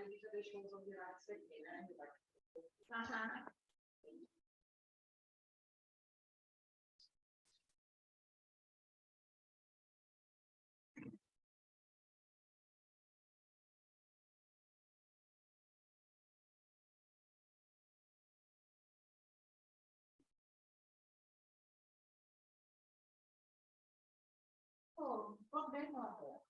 ele já deixou os virar isso aqui, né? Pô, vou ver, não.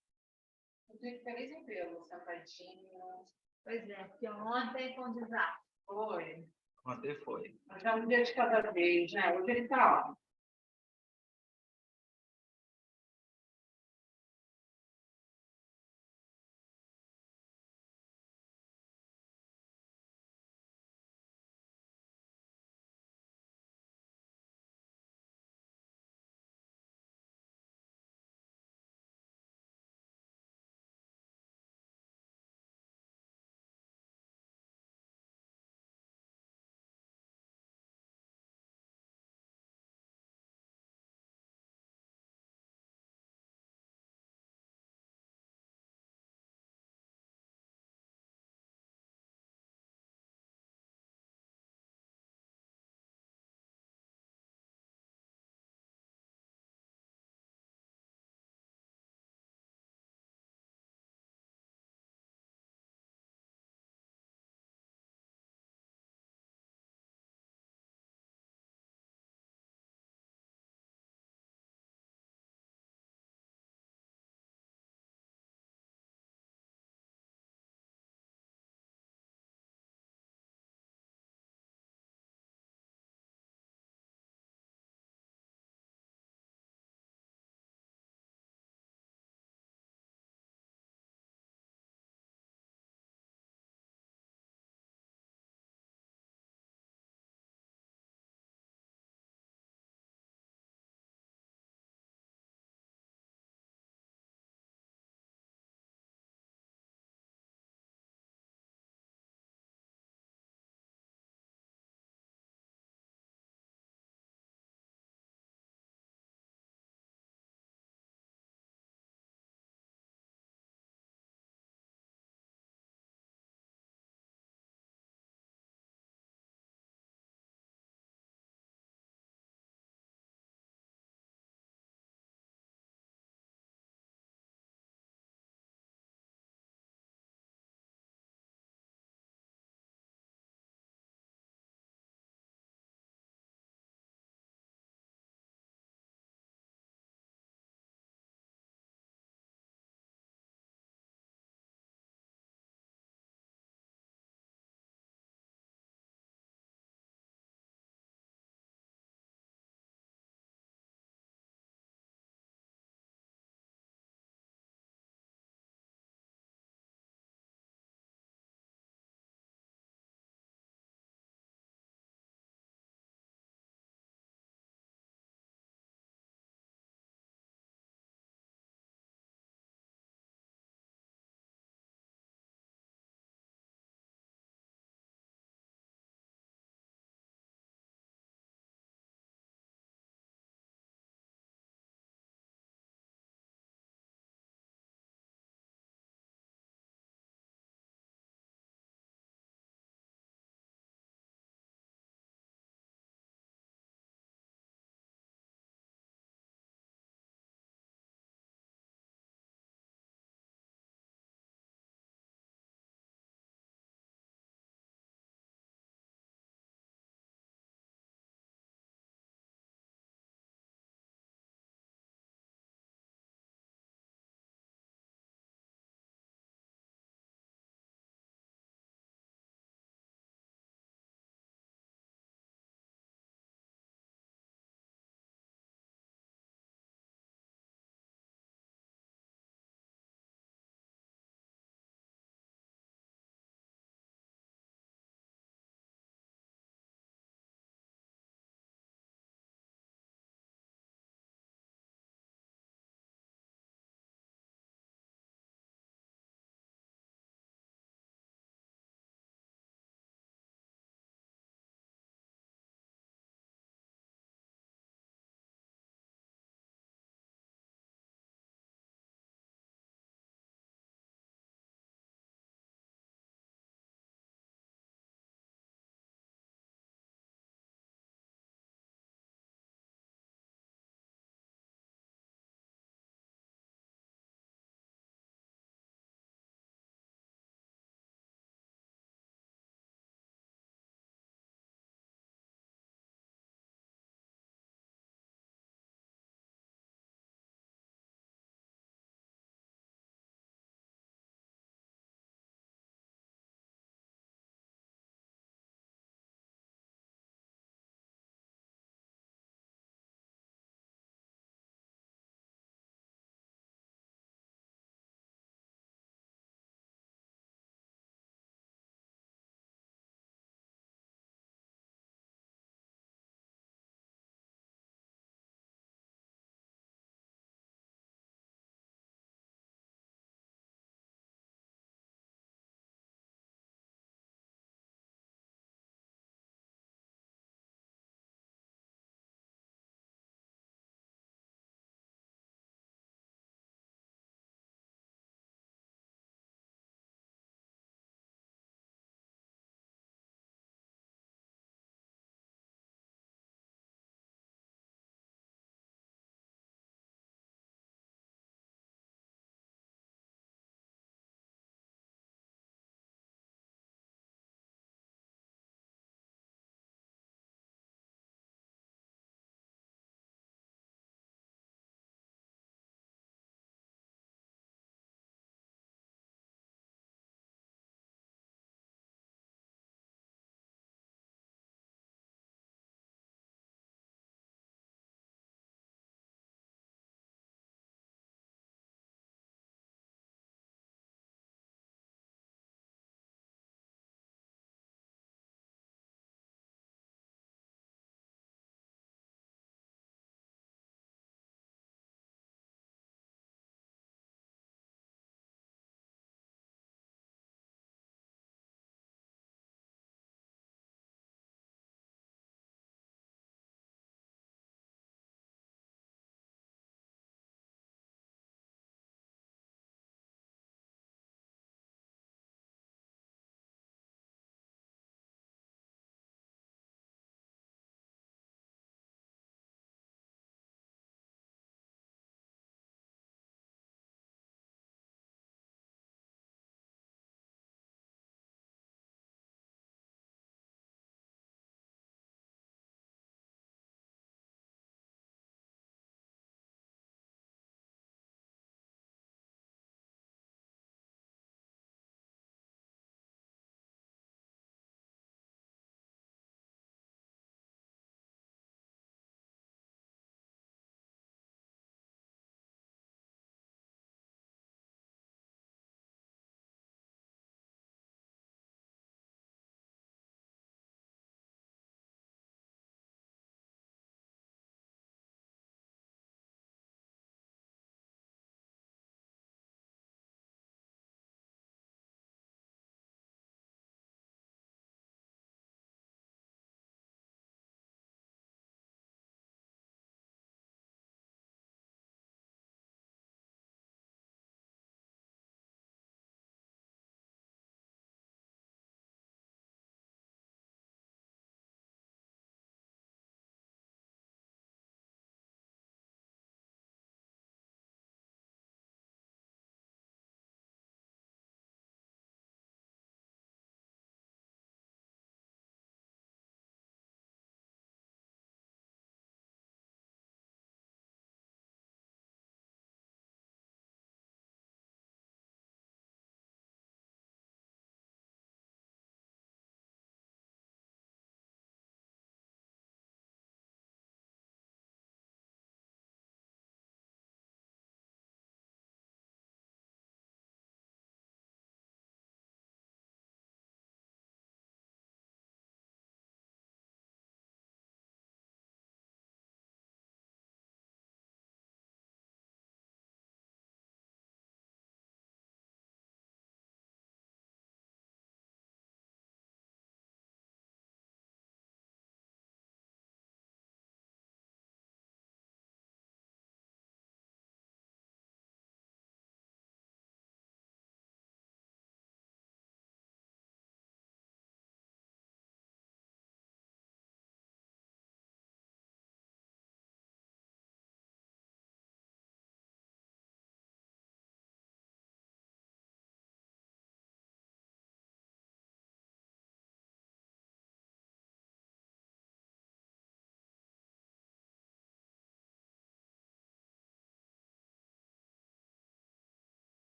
Eu fico feliz em vê-lo, sentadinho. Pois é, porque ontem foi um desastre. Foi. Ontem foi. Mas é um dia de cada vez, né? Hoje ele está, ó.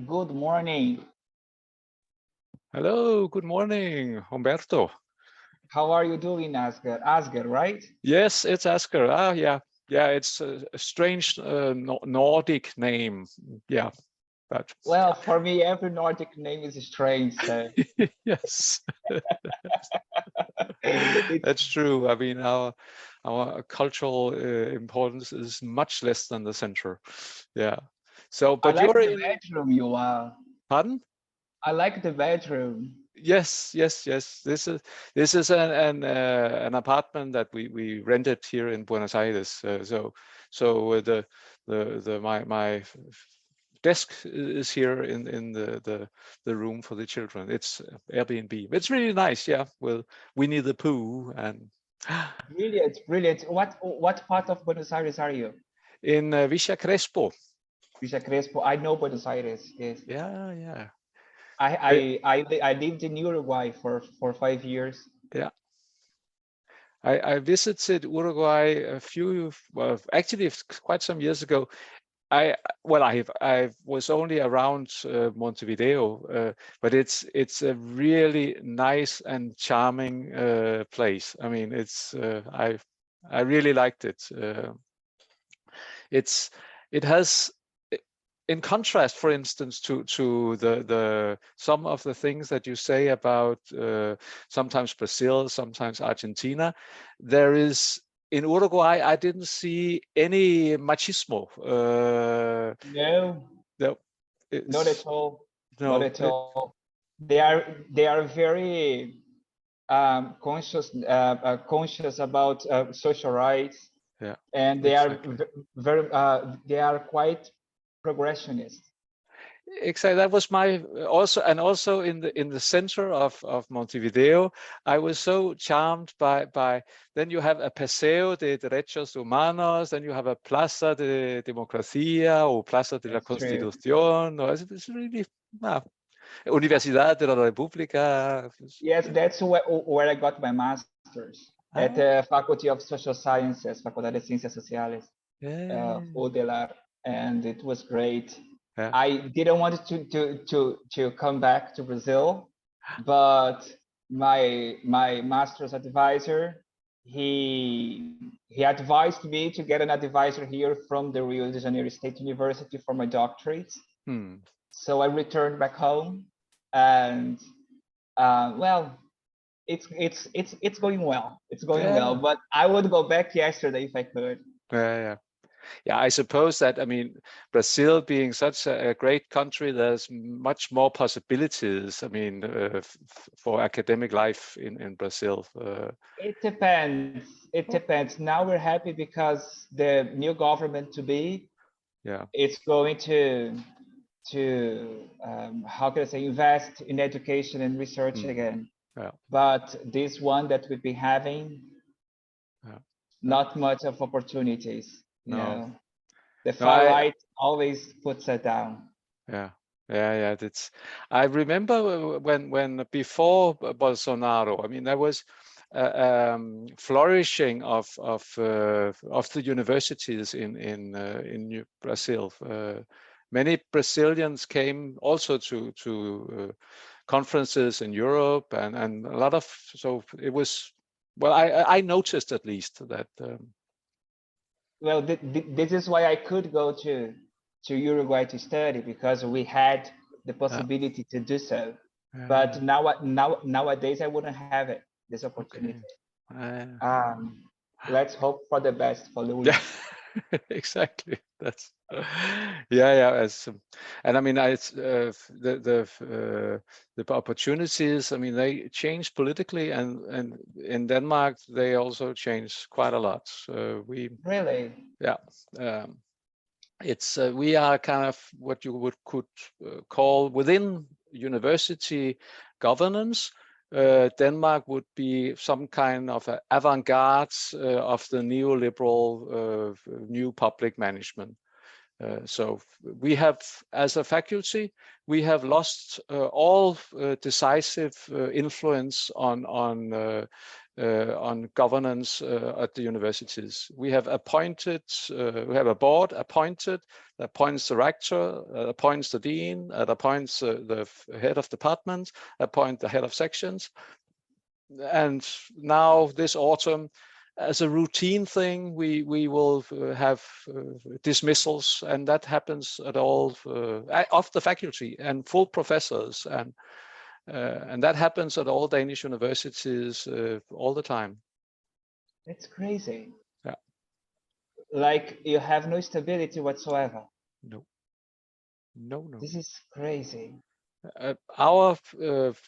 good morning. Hello, good morning, Humberto. How are you doing, Asger? Asger, right? Yes, it's Asger. Ah, yeah. Yeah, it's a strange Nordic name. Yeah, but Well, for me, every Nordic name is strange. So yes, it's, that's true. I mean, our cultural importance is much less than the center. Yeah. So, I but like you're the in, bedroom you are. pardon? I like the bedroom. Yes, yes, yes. This is an apartment that we rented here in Buenos Aires. So my desk is here in the room for the children. It's Airbnb. It's really nice. Yeah. Well, Winnie the Pooh and Brilliant, brilliant. What part of Buenos Aires are you? in Villa Crespo. Villa Crespo. I know Buenos Aires. Yes. Yeah, yeah. I lived in Uruguay for 5 years. Yeah. I visited Uruguay well, actually quite some years ago. I was only around Montevideo, but it's a really nice and charming place. I mean, I really liked it. It has, in contrast, for instance, to the some of the things that you say about sometimes Brazil, sometimes Argentina, there is. In Uruguay, I didn't see any machismo. No, No, not at it's all. Not no, at all. They are very conscious about social rights, yeah, and exactly. they are quite progressionist. Exactly. That was my also in the center of Montevideo. I was so charmed by. Then you have a Paseo de Derechos Humanos. Then you have a Plaza de Democracia or Plaza de la That's true. Constitución. Or it's really Universidad de la República. Yes, that's where I got my master's at Ah, the Faculty of Social Sciences, Faculdade de Ciencias Sociales, yeah, UDELAR, and it was great. yeah. I didn't want to come back to Brazil, but my master's advisor, he advised me to get an advisor here from the Rio de Janeiro State University for my doctorate. Hmm. So I returned back home, and well, it's going well. It's going well, Yeah, but I would go back yesterday if I could. yeah. Yeah, I suppose that, I mean, Brazil being such a great country, there's much more possibilities, I mean, for academic life in Brazil. It depends. It depends. Now we're happy because the new government to be, Yeah. it's going to how can I say, invest in education and research Mm. again. Yeah. But this one that we've been having, Yeah. not much of opportunities. No. The No, far right always puts it down. yeah. Yeah. That's. I remember when before Bolsonaro, I mean, there was flourishing of the universities in Brazil. Many Brazilians came also to conferences in Europe, and a lot of, so it was, well, I noticed at least that. Well, this is why I could go to Uruguay to study, because we had the possibility to do so. But nowadays I wouldn't have it, this opportunity. Okay. Let's hope for the best for Yeah, Lula. exactly. That's yeah. And I mean, it's the opportunities. I mean, they change politically, and in Denmark they also change quite a lot. We Really? yeah. It's we are kind of what you could call within university governance. Denmark would be some kind of an avant-garde of the neoliberal new public management. So we have, as a faculty, we have lost all decisive influence on on governance at the universities. We have appointed, we have a board appointed that appoints the rector, appoints the dean, appoints the head of departments, appoint the head of sections. And now this autumn, as a routine thing, we will have dismissals, and that happens at all of the faculty and full professors, and that happens at all Danish universities all the time. It's crazy. Yeah. Like you have no stability whatsoever. No. This is crazy. Our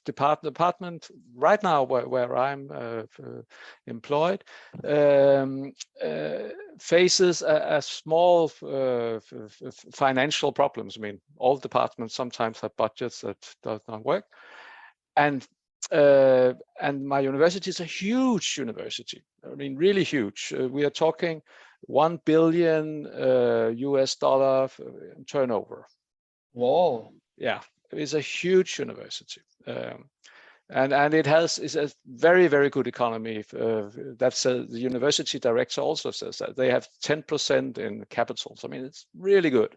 department right now, where I'm employed, faces a small financial problems. I mean, all departments sometimes have budgets that does not work, and my university is a huge university. I mean, really huge. We are talking $1 billion US dollar turnover. Whoa. Yeah. It's a huge university, and it is a very, very good economy. That's the university director also says that they have 10% in capitals. I mean, it's really good.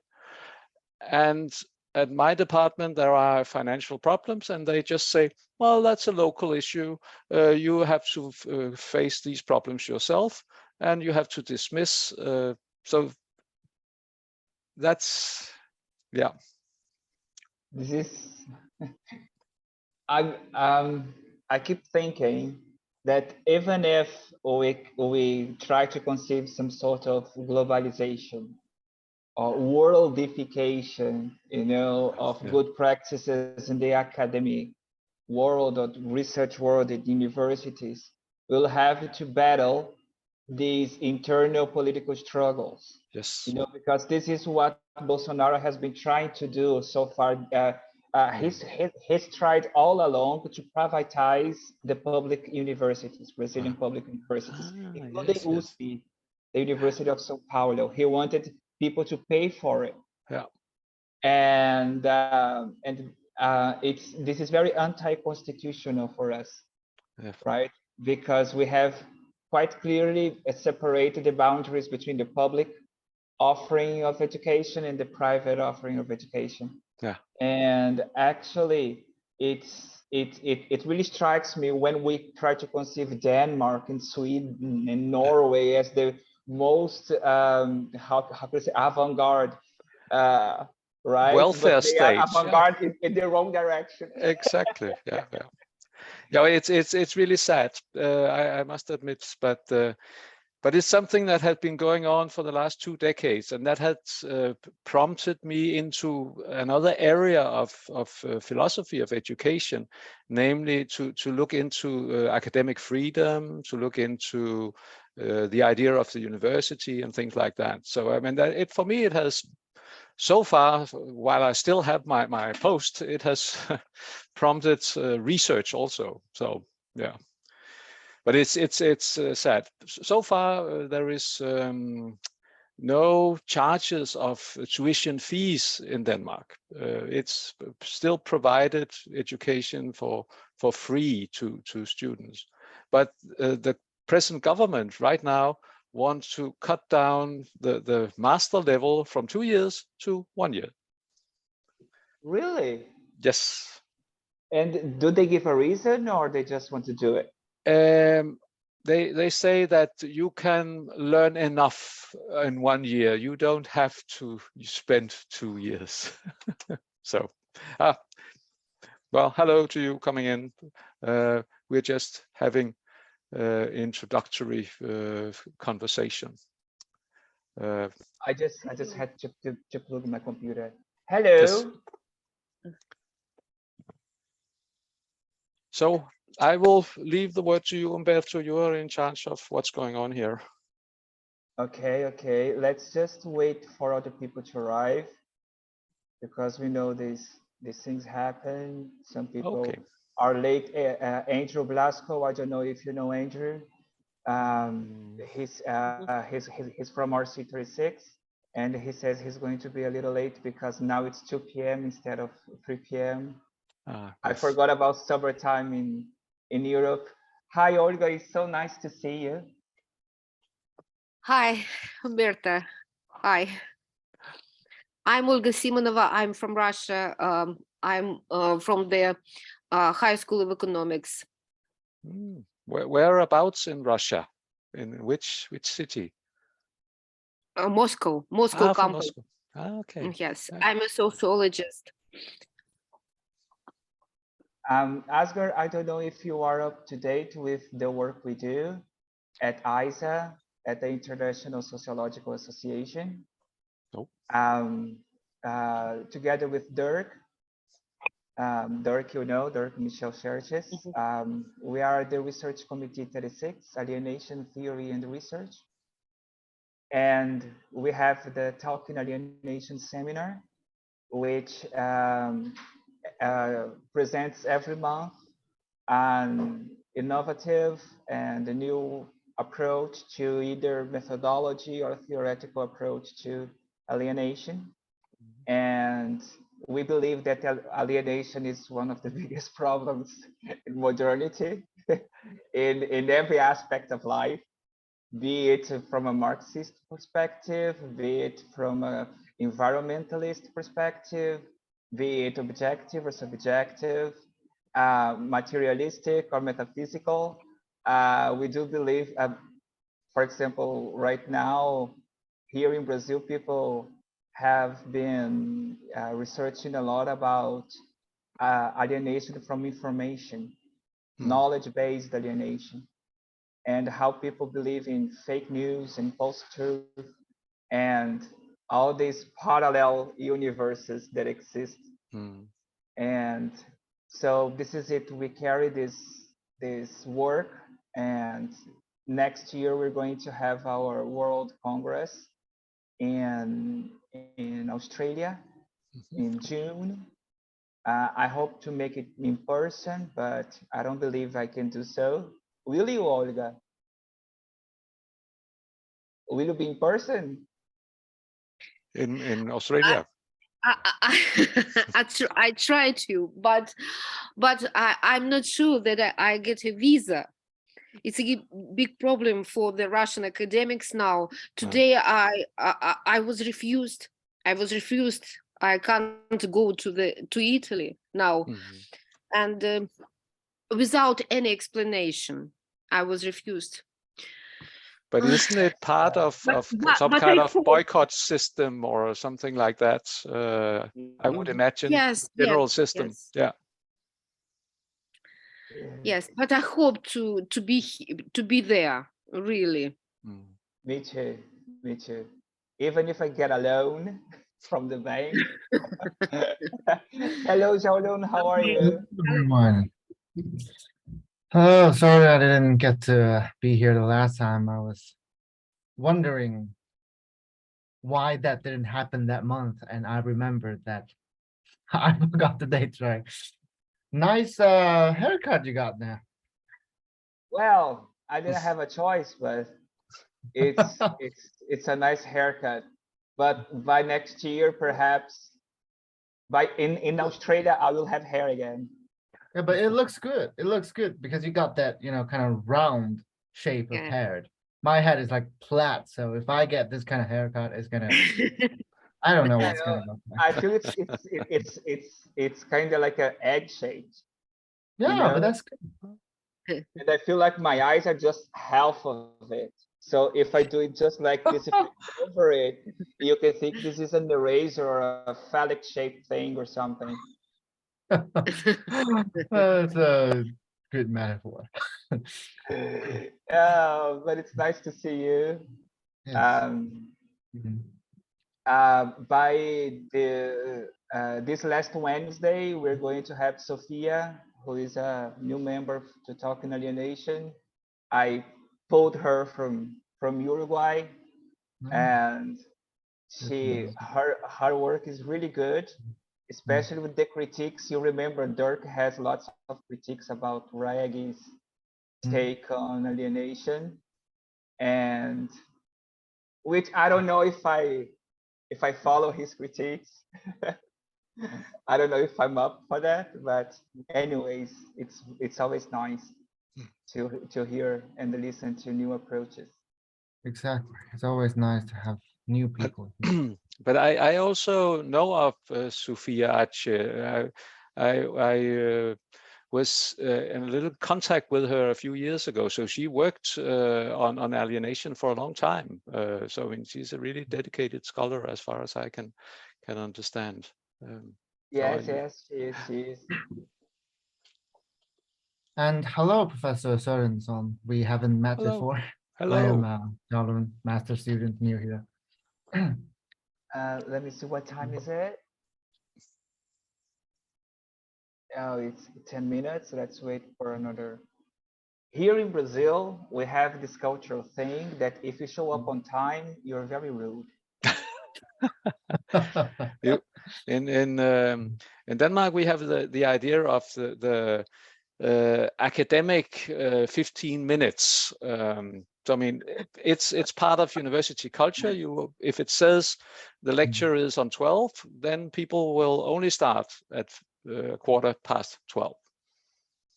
And at my department, there are financial problems, and they just say, well, that's a local issue. You have to face these problems yourself, and you have to dismiss. So that's, yeah. This is, I keep thinking that even if we try to conceive some sort of globalization or worldification, you know, of good practices in the academic world or research world at universities, we'll have to battle these internal political struggles. Yes. You know, because this is what Bolsonaro has been trying to do so far. He's tried all along to privatize the public universities, Brazilian public universities, including USP, the University of São Paulo. He wanted people to pay for it. Yeah. And this is very anti-constitutional for us, right? Because we have quite clearly separated the boundaries between the public offering of education and the private offering of education. Yeah. And actually, it really strikes me when we try to conceive Denmark and Sweden and Norway as the most how can I say avant-garde, right? Welfare but they are states. avant-garde in the wrong direction. Exactly. Yeah. Yeah, it's really sad. I must admit, but it's something that had been going on for the last 2 decades, and that had prompted me into another area of philosophy of education, namely to look into academic freedom, to look into the idea of the university and things like that. So I mean, for me, it has so far, while I still have my post, it has prompted research also. So yeah. But it's sad. So far, there is no charges of tuition fees in Denmark. It's still provided education for free to students. But the present government right now wants to cut down the master level from 2 years to 1 year. Really? Yes. And do they give a reason, or they just want to do it? They say that you can learn enough in 1 year. You don't have to spend 2 years. So, well, hello to you coming in. We're just having introductory conversation. I just had to plug my computer. Hello. Yes. So I will leave the word to you, Umberto. You are in charge of what's going on here. Okay. Let's just wait for other people to arrive, because we know these things happen. Some people are late. Andrew Blasco, I don't know if you know Andrew. He's from RC36, and he says he's going to be a little late because now it's 2 p.m. instead of 3 p.m. Yes. I forgot about summertime in Europe. Hi, Olga. It's so nice to see you. Hi, Humberto. Hi. I'm Olga Simonova. I'm from Russia. I'm from the High School of Economics. Whereabouts in Russia? In which city? Moscow From campus. Moscow. Okay. Yes, I'm a sociologist. Asger, I don't know if you are up to date with the work we do at ISA, at the International Sociological Association. Nope. Together with Dirk, Dirk, you know, Dirk Michel Cherches. We are the Research Committee 36, Alienation, Theory and Research. And we have the Talking Alienation Seminar, which presents every month an innovative and a new approach to either methodology or theoretical approach to alienation. And we believe that alienation is one of the biggest problems in modernity in every aspect of life, be it from a Marxist perspective, be it from an environmentalist perspective, be it objective or subjective, materialistic or metaphysical. We do believe, for example, right now, here in Brazil, people have been researching a lot about alienation from information, knowledge-based alienation, and how people believe in fake news and post-truth and all these parallel universes that exist. And so this is it. We carry this work, and next year we're going to have our World Congress in Australia in June. I hope to make it in person, but I don't believe I can do so. Will you, Olga? Will you be in person? In Australia? I try to, but I'm not sure that I get a visa. It's a big problem for the Russian academics now. Today, I was refused. I can't go to Italy now, and without any explanation, I was refused. But isn't it part of some kind of boycott system or something like that? I would imagine. Yes, general system. Yes. Yeah. Yes, but I hope to be there, really. Me too. Me too. Even if I get a loan from the bank. Hello, Xiaolun. How are you? Everyone. Oh, sorry I didn't get to be here the last time. I was wondering why that didn't happen that month, and I remembered that I forgot the dates right. Nice haircut you got there. Well, I didn't have a choice, but it's a nice haircut. But by next year, perhaps in Australia, I will have hair again. Yeah, but it looks good. It looks good because you got that, kind of round shape of hair. My head is like flat, so if I get this kind of haircut, it's gonna. I don't know what's gonna look like. I feel it's kind of like an egg shape. Yeah, but that's good. And I feel like my eyes are just half of it. So if I do it just like this, if I cover it, you can think this is an eraser or a phallic shaped thing or something. That's a good metaphor. But it's nice to see you. Yes. By this last Wednesday, we're going to have Sophia, who is a new member to Talking Alienation. I pulled her from Uruguay, and her work is really good, especially with the critiques. You remember Dirk has lots of critiques about Rayagi's take on alienation, and which I don't know if I follow his critiques. I don't know if I'm up for that, but anyways, it's always nice. to hear and listen to new approaches. Exactly. It's always nice to have new people. But I also know of Sophia Asger. I was in a little contact with her a few years ago. So she worked on alienation for a long time. So I mean, she's a really dedicated scholar, as far as I can understand. Yes, yes, she is. And hello, Professor Sørensen. We haven't met Hello. before. Hello. I am a Darwin master student near here. Let me see, what time is it? Oh, it's 10 minutes. Let's wait for another. Here in Brazil, we have this cultural thing that if you show up on time, you're very rude. In Denmark, we have the idea of the academic 15 minutes. So I mean, it's part of university culture. If it says the lecture is on 12, then people will only start at 12:15.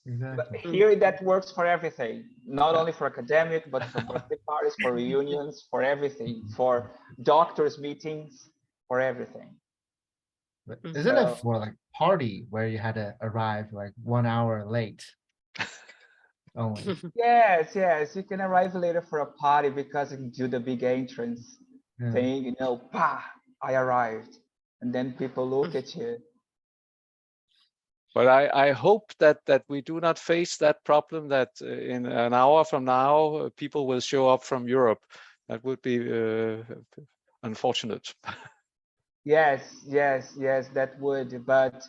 But Exactly. here that works for everything, not only for academic, but for birthday parties, for reunions, for everything, for doctors' meetings, for everything. But isn't it for like party where you had to arrive like 1 hour late? Only. Yes, yes, you can arrive later for a party because you do the big entrance thing, you know, bah, I arrived. And then people look at you. But I hope that we do not face that problem, that in an hour from now, people will show up from Europe. That would be unfortunate. Yes, yes, yes, that would. But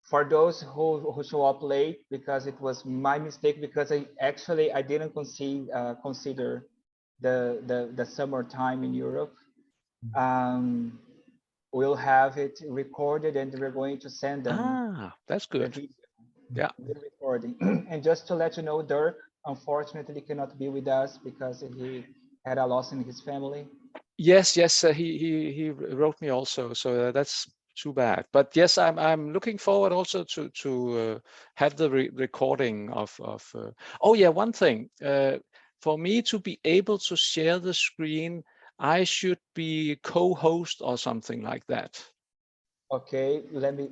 for those who show up late, because it was my mistake, because I didn't consider the summertime in Europe. We'll have it recorded and we're going to send them. Ah, that's good. Yeah. The recording. And just to let you know, Dirk unfortunately cannot be with us because he had a loss in his family. Yes, he wrote me also, so that's too bad. But yes, I'm looking forward also to have the recording of. Oh yeah, one thing. For me to be able to share the screen, I should be co-host or something like that. Okay, let me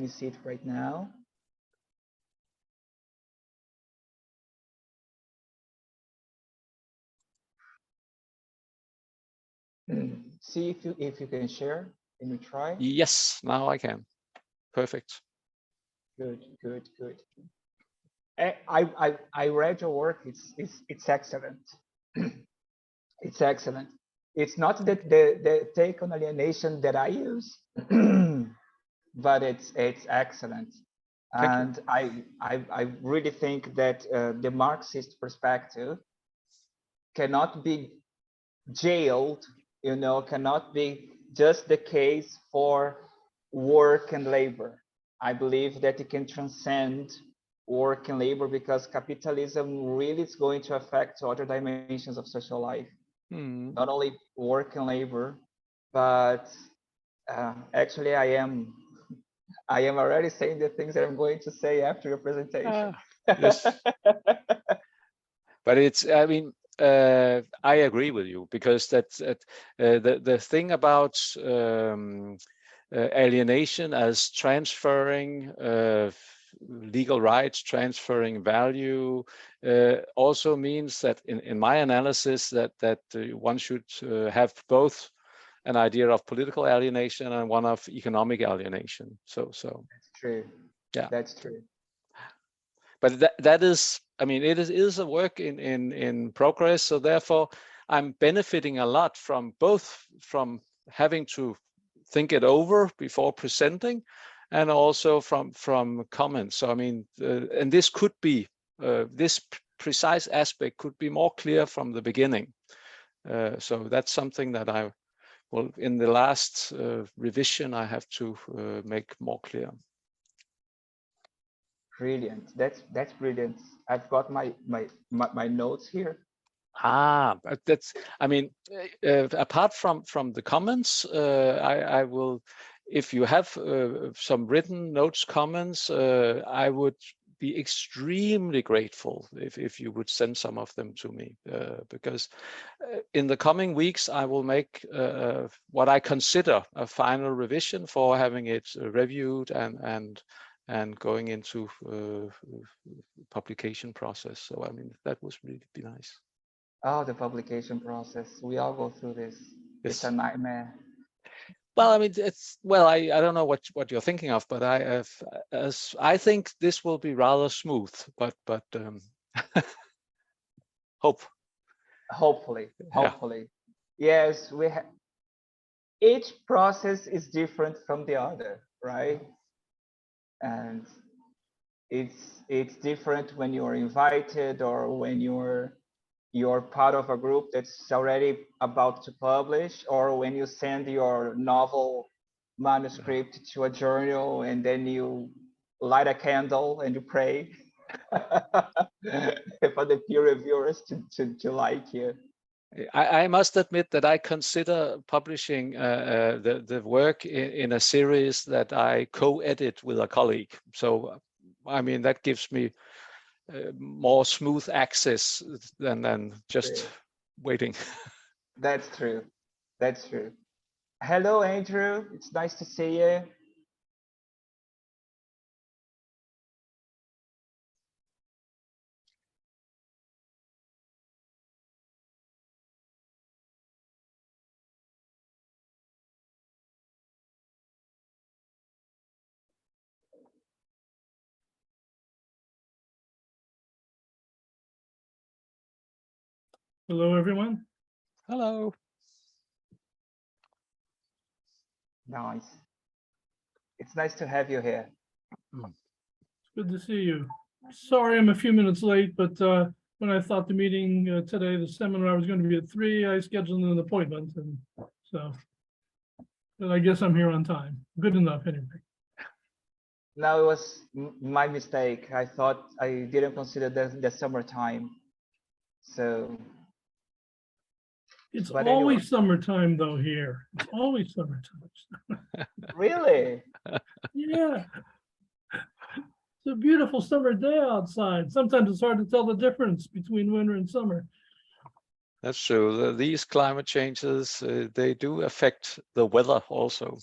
see it right now. See if you can share. Can you try? Yes, now I can. Perfect. Good, good, good. I read your work. It's excellent. It's excellent. It's not the take on alienation that I use, but it's excellent. And I really think that the Marxist perspective cannot be jailed, you know, cannot be just the case for work and labor. I believe that it can transcend work and labor because capitalism really is going to affect other dimensions of social life. Not only work and labor, but actually I am already saying the things that I'm going to say after your presentation. Yes. But it's, I mean, I agree with you because that's the thing about alienation as transferring legal rights, transferring value, also means that in my analysis that one should have both an idea of political alienation and one of economic alienation. So that's true. Yeah, that's true. But that is, I mean, it is a work in progress. So therefore, I'm benefiting a lot from both from having to think it over before presenting, and also from comments. So I mean, and this could be this precise aspect could be more clear from the beginning. So that's something that I will, in the last revision, I have to make more clear. Brilliant. That's brilliant. I've got my notes here. But that's, I mean, apart from the comments, I will, if you have some written notes, comments, I would be extremely grateful if you would send some of them to me, because in the coming weeks I will make what I consider a final revision for having it reviewed and going into publication process. So I mean, that would really be nice. Oh, the publication process. We all go through this. It's a nightmare. Well, I mean, I don't know what you're thinking of, but I think this will be rather smooth, but hopefully. Yeah. Yes, each process is different from the other, right? And it's different when you're invited or when you're part of a group that's already about to publish, or when you send your novel manuscript to a journal and then you light a candle and you pray for the peer reviewers to like you. I must admit that I consider publishing the work in a series that I co-edit with a colleague. So, I mean, that gives me more smooth access than just waiting. That's true. That's true. Hello, Andrew. It's nice to see you. Hello, everyone. Hello. Nice. It's nice to have you here. Good to see you. Sorry, I'm a few minutes late, but when I thought the meeting today, the seminar was going to be at 3, I scheduled an appointment, and so. But I guess I'm here on time. Good enough, anyway. No, it was my mistake. I thought I didn't consider the summertime. So. It's But always anyway. summertime, though, here. It's always summertime. Really? Yeah. It's a beautiful summer day outside. Sometimes it's hard to tell the difference between winter and summer. That's true. These climate changes, they do affect the weather also.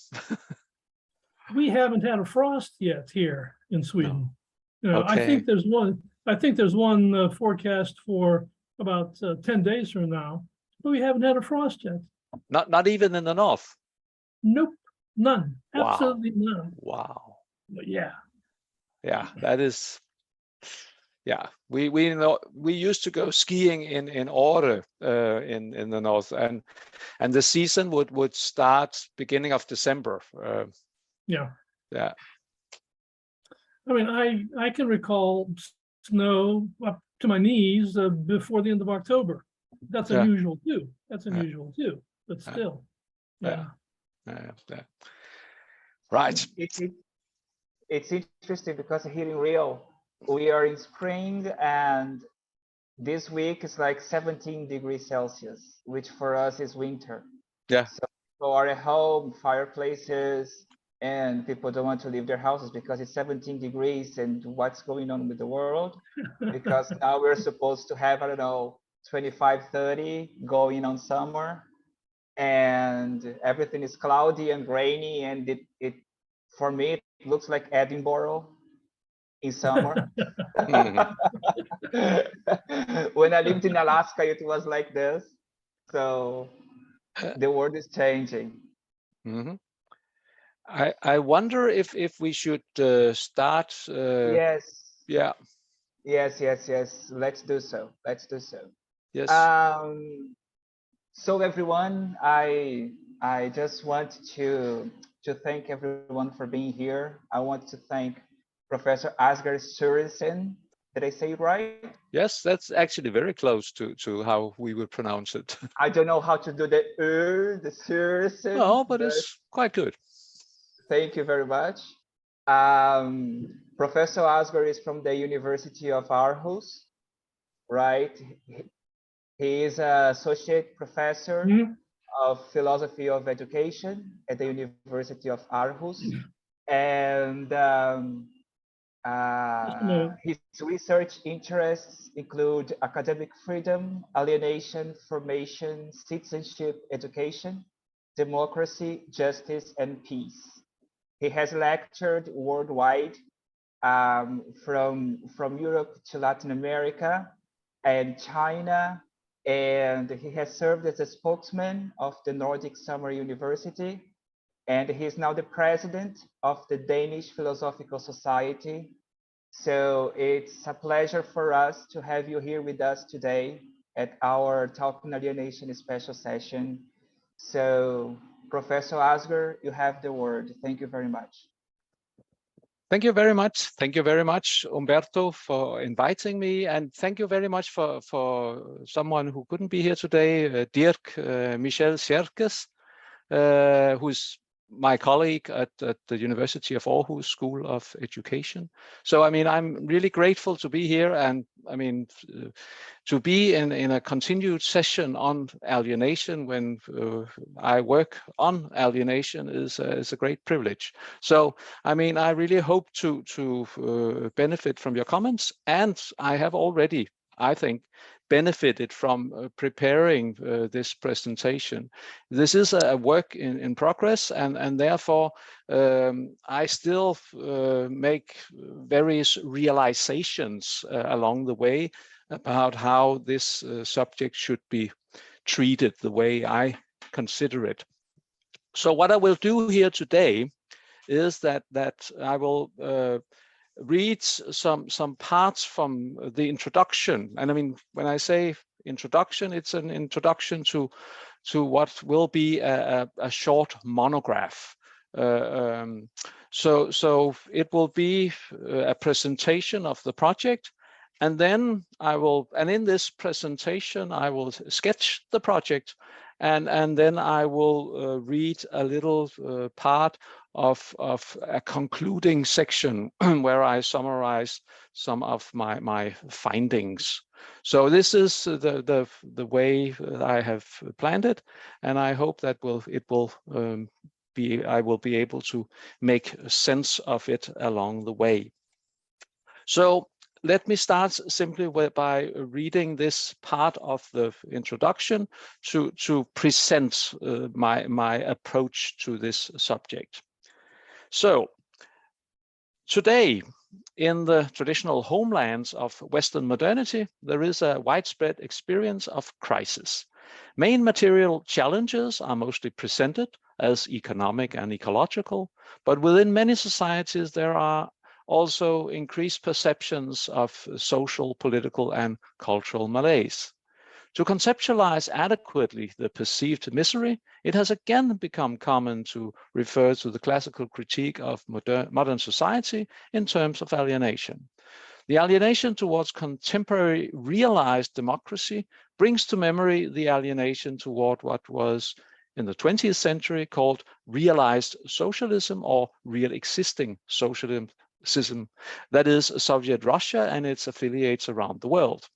We haven't had a frost yet here in Sweden. No. You know, Okay. I think there's one forecast for about 10 days from now, but we haven't had a frost yet. Not even in the north. Nope, none. Wow. Absolutely none. Wow. But yeah. Yeah, that is. Yeah, we know we used to go skiing in Aarhus in the north, and the season would start beginning of December. Yeah. Yeah. I mean, I can recall snow up to my knees before the end of October. That's unusual too. That's unusual too. But still, yeah. Right. It's interesting because here in Rio, we are in spring, and this week is like 17 degrees Celsius, which for us is winter. Yeah. So people are at home, fireplaces, and people don't want to leave their houses because it's 17 degrees. And what's going on with the world? Because now we're supposed to have, I don't know, 25, 30 going on summer, and everything is cloudy and rainy, and it for me it looks like Edinburgh in summer. When I lived in Alaska, it was like this. So the world is changing. Mm-hmm. I wonder if we should start. Yes. Yeah. Yes. Let's do so. Yes. So everyone, I just want to thank everyone for being here. I want to thank Professor Asger Sørensen. Did I say it right? Yes, that's actually very close to how we would pronounce it. I don't know how to do the Sørensen. No, but it's quite good. Thank you very much. Professor Asger is from the University of Aarhus, right? He is an associate professor of philosophy of education at the University of Aarhus. And His research interests include academic freedom, alienation, formation, citizenship, education, democracy, justice, and peace. He has lectured worldwide, from Europe to Latin America and China, and he has served as a spokesman of the Nordic Summer University, and he is now the president of the Danish Philosophical Society. So it's a pleasure for us to have you here with us today at our Talking Alienation special session. So Professor Asger, you have the word. Thank you very much. Thank you very much. Thank you very much, Umberto, for inviting me. And thank you very much for someone who couldn't be here today, Dirk Michel Sjerkes, who's my colleague at the University of Aarhus School of Education. So, I mean, I'm really grateful to be here, and I mean, to be in a continued session on alienation when I work on alienation is a great privilege. So, I mean, I really hope to benefit from your comments, and I have already, I think, benefited from preparing this presentation. This is a work in progress, and therefore I still make various realizations along the way about how this subject should be treated the way I consider it. So what I will do here today is that I will read some parts from the introduction. And I mean, when I say introduction, it's an introduction to what will be a short monograph. So it will be a presentation of the project, and then in this presentation I will sketch the project, and then I will read a little part of a concluding section where I summarize some of my findings. So this is the way I have planned it, and I hope that I will be able to make sense of it along the way. So let me start simply by reading this part of the introduction to present my approach to this subject. So today, in the traditional homelands of Western modernity, there is a widespread experience of crisis. Main material challenges are mostly presented as economic and ecological, but within many societies there are also increased perceptions of social, political, and cultural malaise. To conceptualize adequately the perceived misery, it has again become common to refer to the classical critique of modern society in terms of alienation. The alienation towards contemporary realized democracy brings to memory the alienation toward what was in the 20th century called realized socialism or real existing socialism, that is Soviet Russia and its affiliates around the world.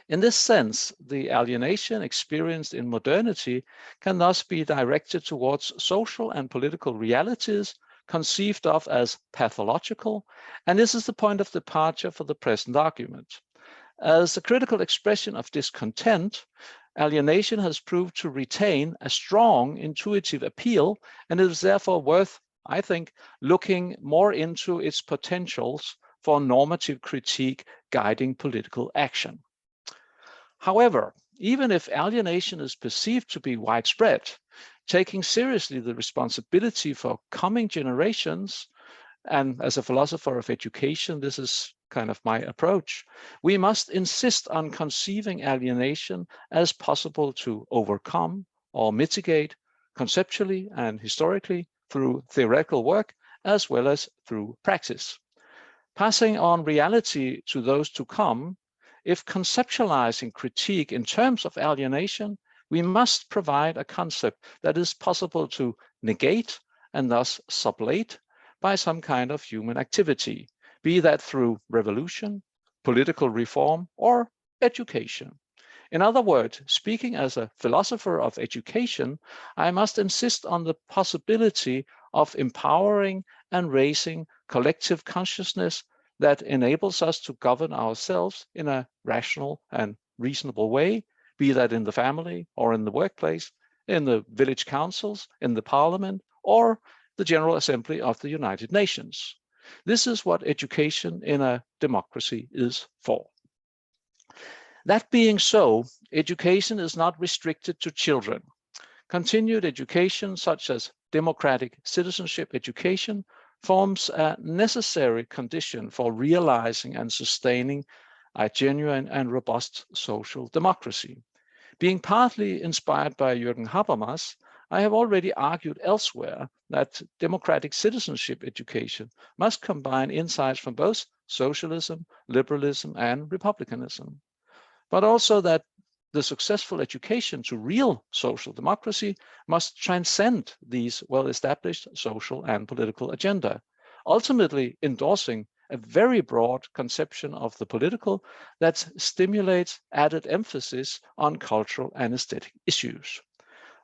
In this sense, the alienation experienced in modernity can thus be directed towards social and political realities conceived of as pathological, and this is the point of departure for the present argument. As a critical expression of discontent, alienation has proved to retain a strong intuitive appeal, and it is therefore worth, I think, looking more into its potentials for normative critique guiding political action. However, even if alienation is perceived to be widespread, taking seriously the responsibility for coming generations, and as a philosopher of education, this is kind of my approach, we must insist on conceiving alienation as possible to overcome or mitigate conceptually and historically through theoretical work as well as through practice. Passing on reality to those to come, if conceptualizing critique in terms of alienation, we must provide a concept that is possible to negate and thus sublate by some kind of human activity, be that through revolution, political reform, or education. In other words, speaking as a philosopher of education, I must insist on the possibility of empowering and raising collective consciousness that enables us to govern ourselves in a rational and reasonable way, be that in the family or in the workplace, in the village councils, in the parliament, or the General Assembly of the United Nations. This is what education in a democracy is for. That being so, education is not restricted to children. Continued education, such as democratic citizenship education, forms a necessary condition for realizing and sustaining a genuine and robust social democracy. Being partly inspired by Jürgen Habermas, I have already argued elsewhere that democratic citizenship education must combine insights from both socialism, liberalism, and republicanism, but also that the successful education to real social democracy must transcend these well-established social and political agenda, ultimately endorsing a very broad conception of the political that stimulates added emphasis on cultural and aesthetic issues.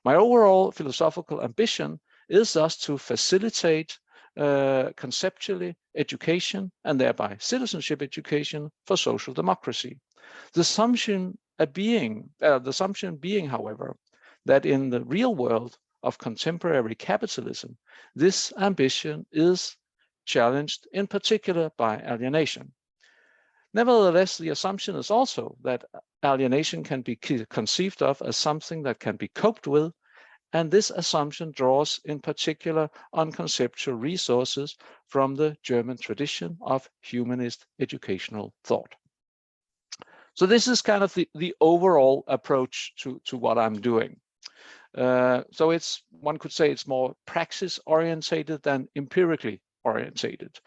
My overall philosophical ambition is thus to facilitate conceptually education and thereby citizenship education for social democracy. The assumption being, however, that in the real world of contemporary capitalism, this ambition is challenged in particular by alienation. Nevertheless, the assumption is also that alienation can be conceived of as something that can be coped with, and this assumption draws in particular on conceptual resources from the German tradition of humanist educational thought. So this is kind of the overall approach to what I'm doing. So one could say it's more praxis orientated than empirically orientated.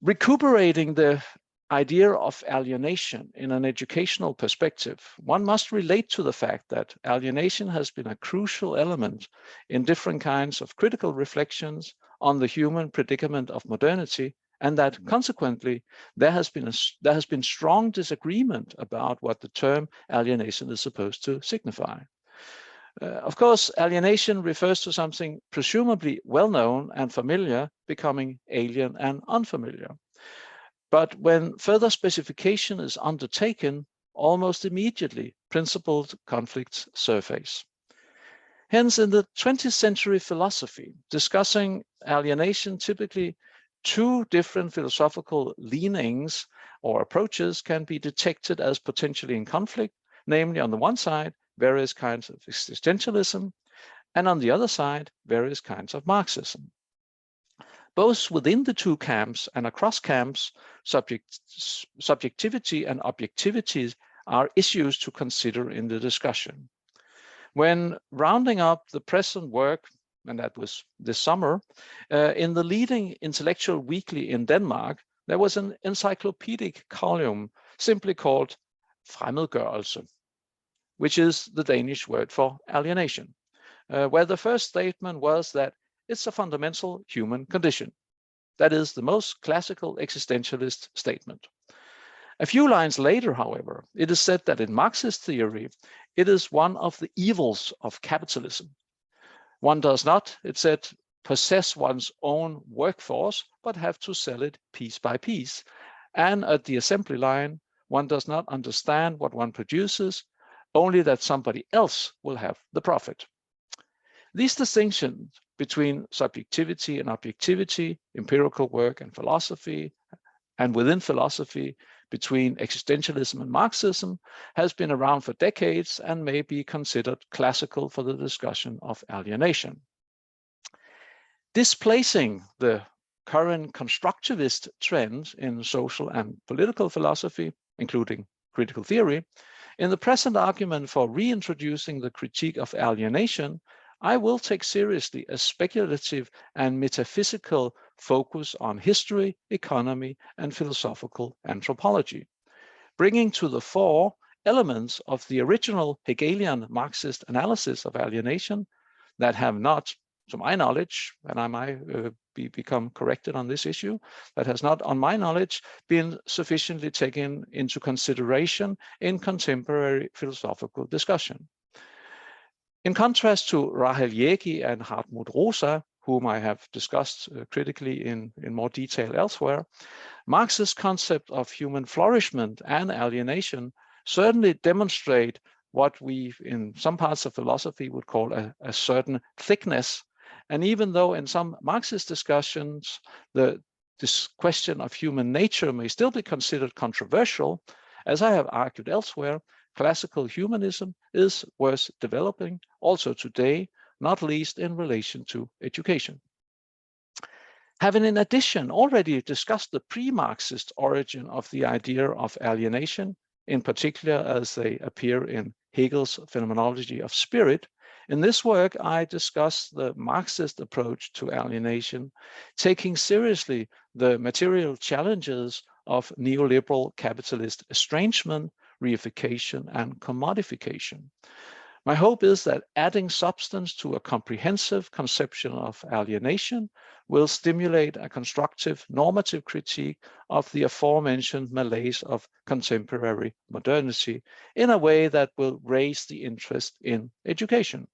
Recuperating the idea of alienation in an educational perspective, one must relate to the fact that alienation has been a crucial element in different kinds of critical reflections on the human predicament of modernity, and that consequently there has been strong disagreement about what the term alienation is supposed to signify. Of course, alienation refers to something presumably well-known and familiar becoming alien and unfamiliar. But when further specification is undertaken, almost immediately principled conflicts surface. Hence, in the 20th century philosophy, discussing alienation, typically two different philosophical leanings or approaches can be detected as potentially in conflict, namely on the one side, various kinds of existentialism, and on the other side, various kinds of Marxism. Both within the two camps and across camps, subjectivity and objectivity are issues to consider in the discussion. When rounding up the present work, and that was this summer, in the leading intellectual weekly in Denmark, there was an encyclopedic column simply called Fremmedgørelse, which is the Danish word for alienation, where the first statement was that it's a fundamental human condition. That is the most classical existentialist statement. A few lines later, however, it is said that in Marxist theory, it is one of the evils of capitalism. One does not, it said, possess one's own workforce, but have to sell it piece by piece. And at the assembly line, one does not understand what one produces, only that somebody else will have the profit. These distinctions between subjectivity and objectivity, empirical work and philosophy, and within philosophy, between existentialism and Marxism, has been around for decades and may be considered classical for the discussion of alienation. Displacing the current constructivist trends in social and political philosophy, including critical theory, in the present argument for reintroducing the critique of alienation, I will take seriously a speculative and metaphysical focus on history, economy, and philosophical anthropology, bringing to the fore elements of the original Hegelian Marxist analysis of alienation that have not, to my knowledge, and I might become corrected on this issue, that has not, on my knowledge, been sufficiently taken into consideration in contemporary philosophical discussion. In contrast to Rahel Jägi and Hartmut Rosa, whom I have discussed critically in more detail elsewhere, Marx's concept of human flourishment and alienation certainly demonstrate what we in some parts of philosophy would call a certain thickness. And even though in some Marxist discussions, this question of human nature may still be considered controversial, as I have argued elsewhere, classical humanism is worth developing also today, not least in relation to education. Having in addition already discussed the pre-Marxist origin of the idea of alienation, in particular as they appear in Hegel's phenomenology of spirit, in this work I discuss the Marxist approach to alienation, taking seriously the material challenges of neoliberal capitalist estrangement, reification, and commodification. My hope is that adding substance to a comprehensive conception of alienation will stimulate a constructive normative critique of the aforementioned malaise of contemporary modernity in a way that will raise the interest in education.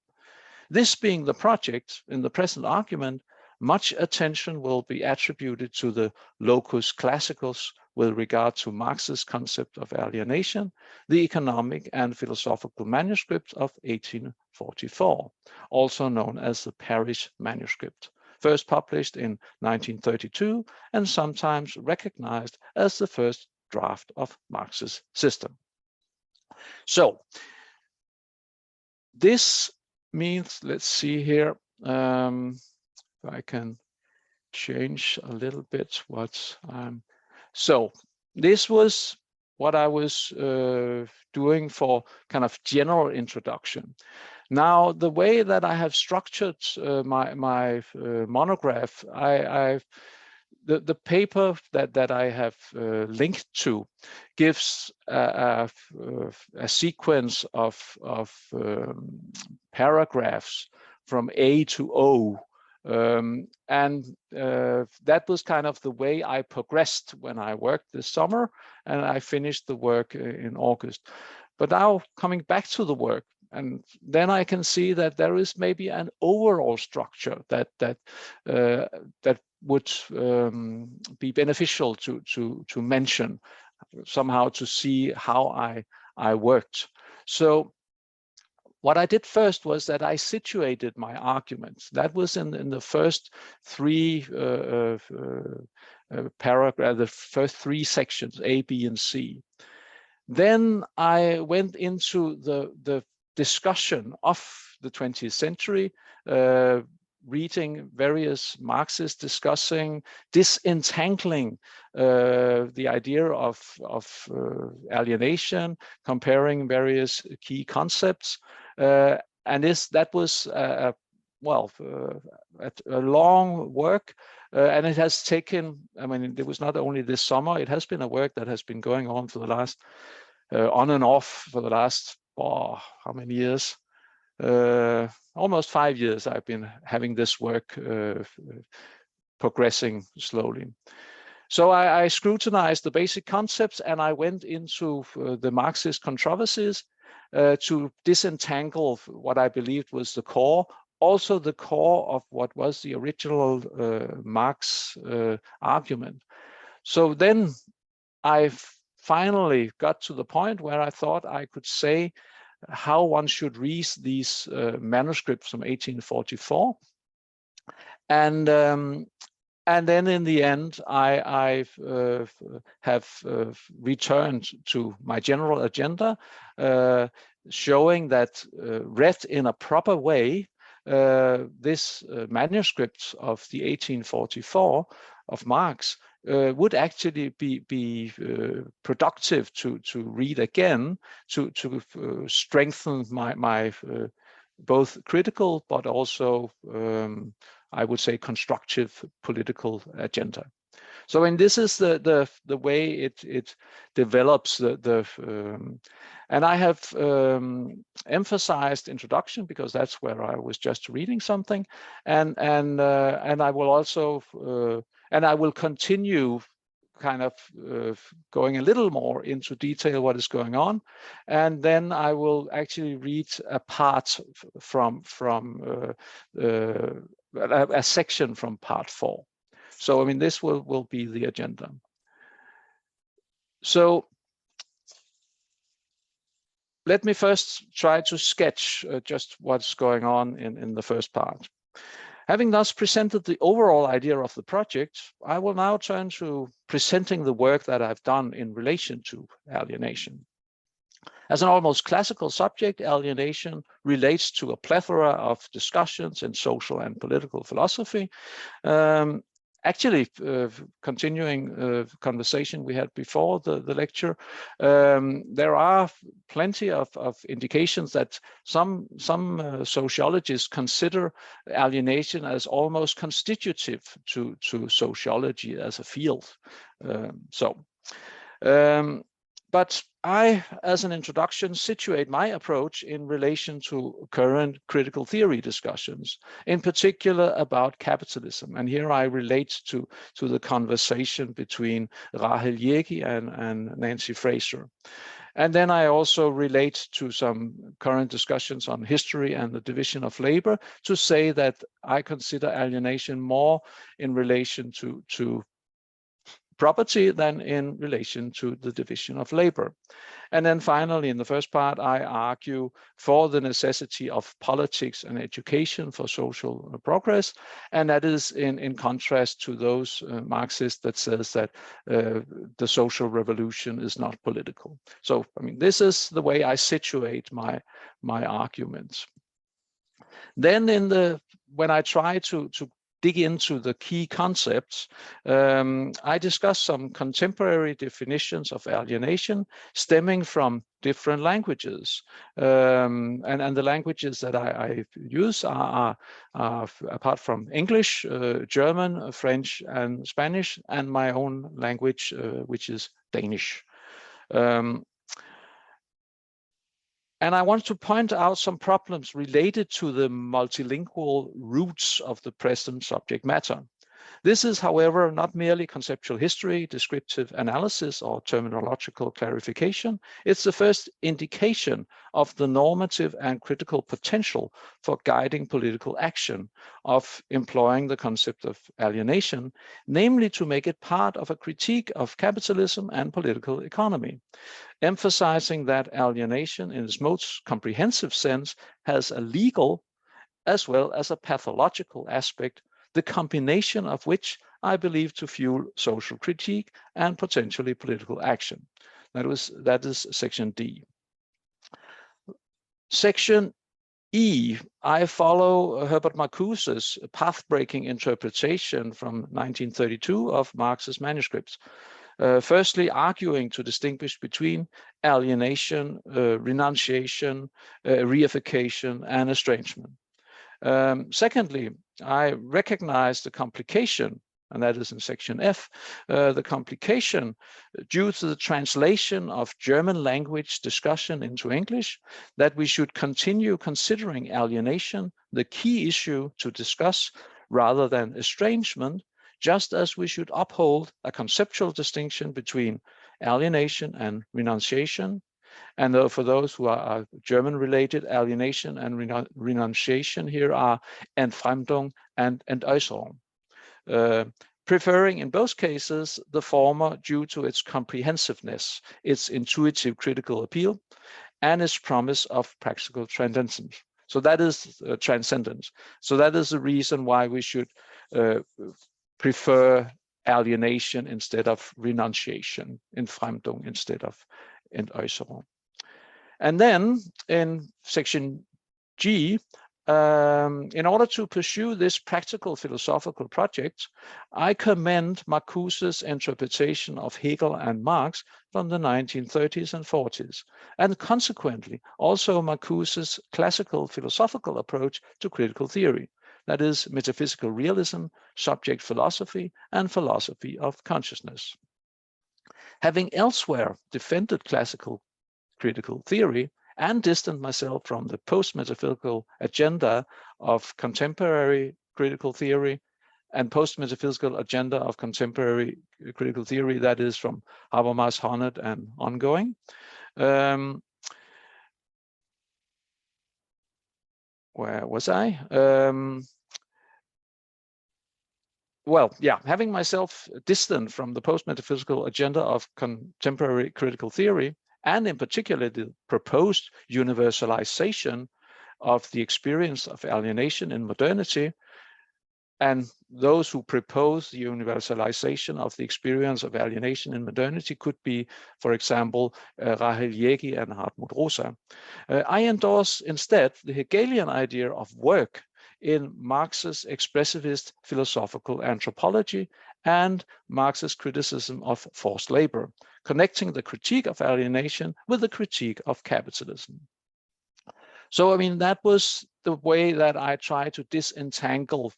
This being the project, in the present argument, much attention will be attributed to the locus classicus with regard to Marx's concept of alienation, the economic and philosophical manuscript of 1844, also known as the Paris manuscript, first published in 1932 and sometimes recognized as the first draft of Marx's system. So this means, let's see here, if I can change a little bit what I'm. So this was what I was doing for kind of general introduction. Now, the way that I have structured my monograph, the paper that I have linked to gives a sequence of paragraphs from A to O. That was kind of the way I progressed when I worked this summer, and I finished the work in August. But now coming back to the work, and then I can see that there is maybe an overall structure that would be beneficial to mention somehow, to see how I worked. So what I did first was that I situated my arguments. That was in the first three paragraphs, the first three sections, A, B, and C. Then I went into the discussion of the 20th century, reading various Marxists discussing, disentangling the idea of alienation, comparing various key concepts. And that was a long work, and it has taken, I mean, it was not only this summer, it has been a work that has been going on for the last, on and off for the last, how many years? Almost 5 years I've been having this work progressing slowly. So I scrutinized the basic concepts, and I went into the Marxist controversies to disentangle what I believed was the core, also the core of what was the original Marx argument. So then I finally got to the point where I thought I could say how one should read these manuscripts from 1844. And then in the end, I have returned to my general agenda, showing that read in a proper way, this manuscript of the 1844 of Marx would actually be productive to read again, to strengthen my both critical but also I would say constructive political agenda. So, and this is the way it develops and I have emphasized introduction because that's where I was just reading something, and I will also and I will continue kind of going a little more into detail what is going on, and then I will actually read a part from a section from part 4. So I mean, this will be the agenda. So let me first try to sketch just what's going on in the first part. Having thus presented the overall idea of the project, I will now turn to presenting the work that I've done in relation to alienation. As an almost classical subject, alienation relates to a plethora of discussions in social and political philosophy. Actually, continuing conversation we had before the lecture, there are plenty of indications that some sociologists consider alienation as almost constitutive to sociology as a field. But I, as an introduction, situate my approach in relation to current critical theory discussions, in particular about capitalism. And here I relate to the conversation between Rahel Jägi and Nancy Fraser. And then I also relate to some current discussions on history and the division of labor to say that I consider alienation more in relation to property than in relation to the division of labor. And then finally, in the first part, I argue for the necessity of politics and education for social progress. And that is in contrast to those Marxists that says that the social revolution is not political. So, I mean, this is the way I situate my arguments. Then when I try to dig into the key concepts, I discuss some contemporary definitions of alienation stemming from different languages. And the languages that I use are apart from English, German, French, and Spanish, and my own language, which is Danish. And I want to point out some problems related to the multilingual roots of the present subject matter. This is, however, not merely conceptual history, descriptive analysis, or terminological clarification. It's the first indication of the normative and critical potential for guiding political action of employing the concept of alienation, namely to make it part of a critique of capitalism and political economy, emphasizing that alienation in its most comprehensive sense has a legal as well as a pathological aspect, the combination of which I believe to fuel social critique and potentially political action. That is section D. Section E, I follow Herbert Marcuse's path-breaking interpretation from 1932 of Marx's manuscripts. Firstly, arguing to distinguish between alienation, renunciation, reification, and estrangement. Secondly, I recognize the complication, and that is in section F, the complication due to the translation of German language discussion into English, that we should continue considering alienation the key issue to discuss rather than estrangement, just as we should uphold a conceptual distinction between alienation and renunciation. And for those who are German-related, alienation and renunciation here are Entfremdung and Entäußerung. Preferring in both cases the former due to its comprehensiveness, its intuitive critical appeal, and its promise of practical transcendence. So that is transcendence. So that is the reason why we should prefer alienation instead of renunciation, Entfremdung instead of Entäußerung. And then in section G, in order to pursue this practical philosophical project, I commend Marcuse's interpretation of Hegel and Marx from the 1930s and 40s, and consequently also Marcuse's classical philosophical approach to critical theory, that is metaphysical realism, subject philosophy, and philosophy of consciousness. Having elsewhere defended classical critical theory and distanced myself from the post-metaphysical agenda of contemporary critical theory and post-metaphysical agenda of contemporary critical theory, that is from Habermas, Honneth, and ongoing. Where was I? well, yeah, having myself distant from the post-metaphysical agenda of contemporary critical theory, and in particular the proposed universalization of the experience of alienation in modernity, and those who propose the universalization of the experience of alienation in modernity could be, for example, Rahel Jägi and Hartmut Rosa. I endorse instead the Hegelian idea of work in Marx's expressivist philosophical anthropology and Marx's criticism of forced labor, connecting the critique of alienation with the critique of capitalism. So, I mean, that was the way that I tried to disentangle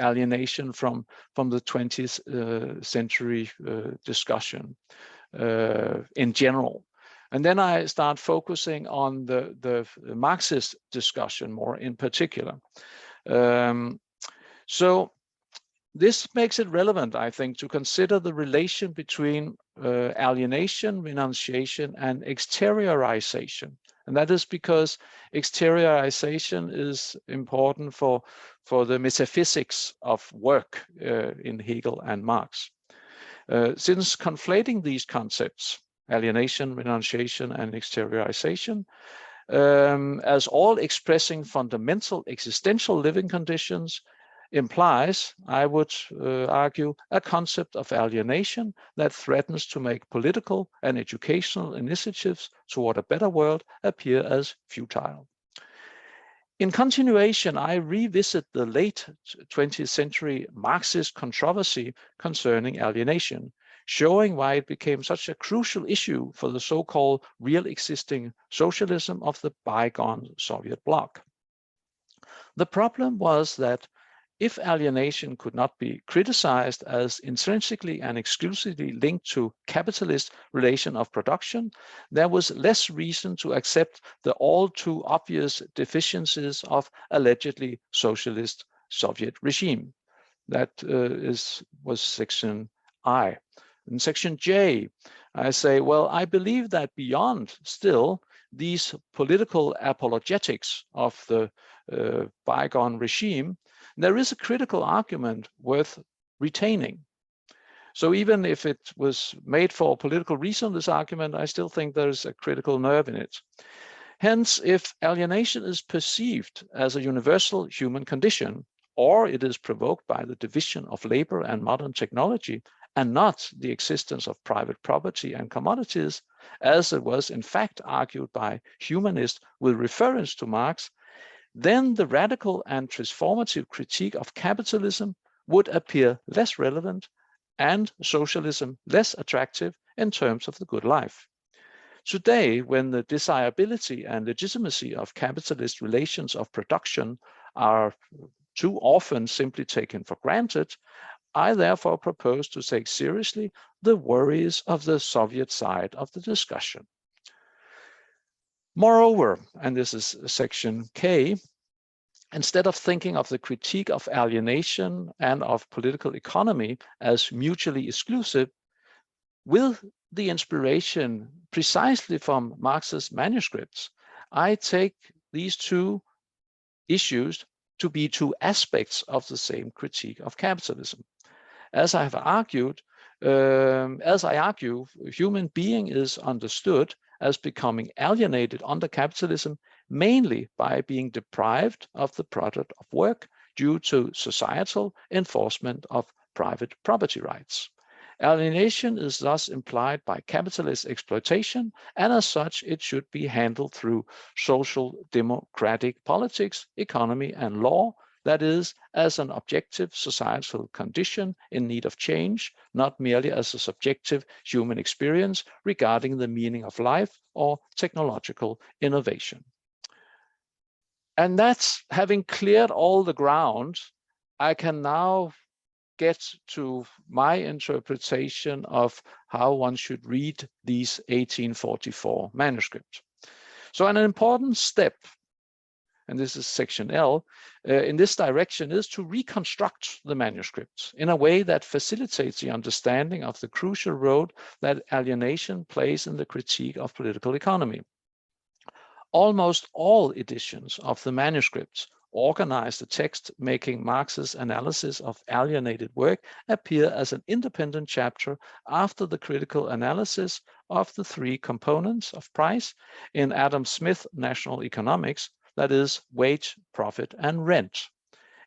alienation from the 20th century discussion in general. And then I start focusing on the Marxist discussion more in particular. So this makes it relevant, I think, to consider the relation between alienation, renunciation, and exteriorization. And that is because exteriorization is important for the metaphysics of work in Hegel and Marx. Since conflating these concepts, alienation, renunciation, and exteriorization, as all expressing fundamental existential living conditions, implies, I would argue, a concept of alienation that threatens to make political and educational initiatives toward a better world appear as futile. In continuation, I revisit the late 20th century Marxist controversy concerning alienation, showing why it became such a crucial issue for the so-called real existing socialism of the bygone Soviet bloc. The problem was that if alienation could not be criticized as intrinsically and exclusively linked to capitalist relation of production, there was less reason to accept the all too obvious deficiencies of allegedly socialist Soviet regime. That was section I. In section J, I say, well, I believe that beyond still these political apologetics of the bygone regime, there is a critical argument worth retaining. So even if it was made for political reason, this argument, I still think there's a critical nerve in it. Hence, if alienation is perceived as a universal human condition, or it is provoked by the division of labor and modern technology, and not the existence of private property and commodities, as it was in fact argued by humanists with reference to Marx, then the radical and transformative critique of capitalism would appear less relevant and socialism less attractive in terms of the good life. Today, when the desirability and legitimacy of capitalist relations of production are too often simply taken for granted, I therefore propose to take seriously the worries of the Soviet side of the discussion. Moreover, and this is section K, instead of thinking of the critique of alienation and of political economy as mutually exclusive, with the inspiration precisely from Marx's manuscripts, I take these two issues to be two aspects of the same critique of capitalism. As I have argued, human being is understood as becoming alienated under capitalism mainly by being deprived of the product of work due to societal enforcement of private property rights. Alienation is thus implied by capitalist exploitation, and as such, it should be handled through social democratic politics, economy, and law, that is, as an objective societal condition in need of change, not merely as a subjective human experience regarding the meaning of life or technological innovation. And that's having cleared all the ground, I can now get to my interpretation of how one should read these 1844 manuscripts. So an important step, and this is section L, in this direction is to reconstruct the manuscripts in a way that facilitates the understanding of the crucial role that alienation plays in the critique of political economy. Almost all editions of the manuscripts organize the text, making Marx's analysis of alienated work appear as an independent chapter after the critical analysis of the three components of price in Adam Smith's National Economics, that is, wage, profit, and rent.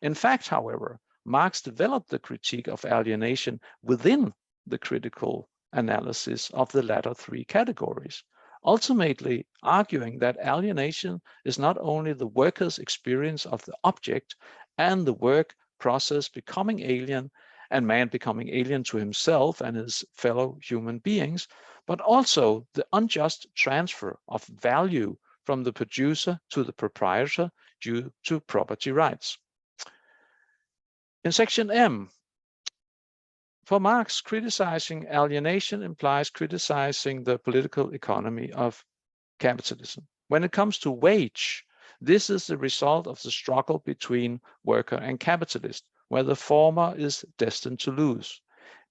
In fact, however, Marx developed the critique of alienation within the critical analysis of the latter three categories, ultimately arguing that alienation is not only the worker's experience of the object and the work process becoming alien and man becoming alien to himself and his fellow human beings, but also the unjust transfer of value from the producer to the proprietor due to property rights. In section M, for Marx, criticizing alienation implies criticizing the political economy of capitalism. When it comes to wage, this is the result of the struggle between worker and capitalist, where the former is destined to lose.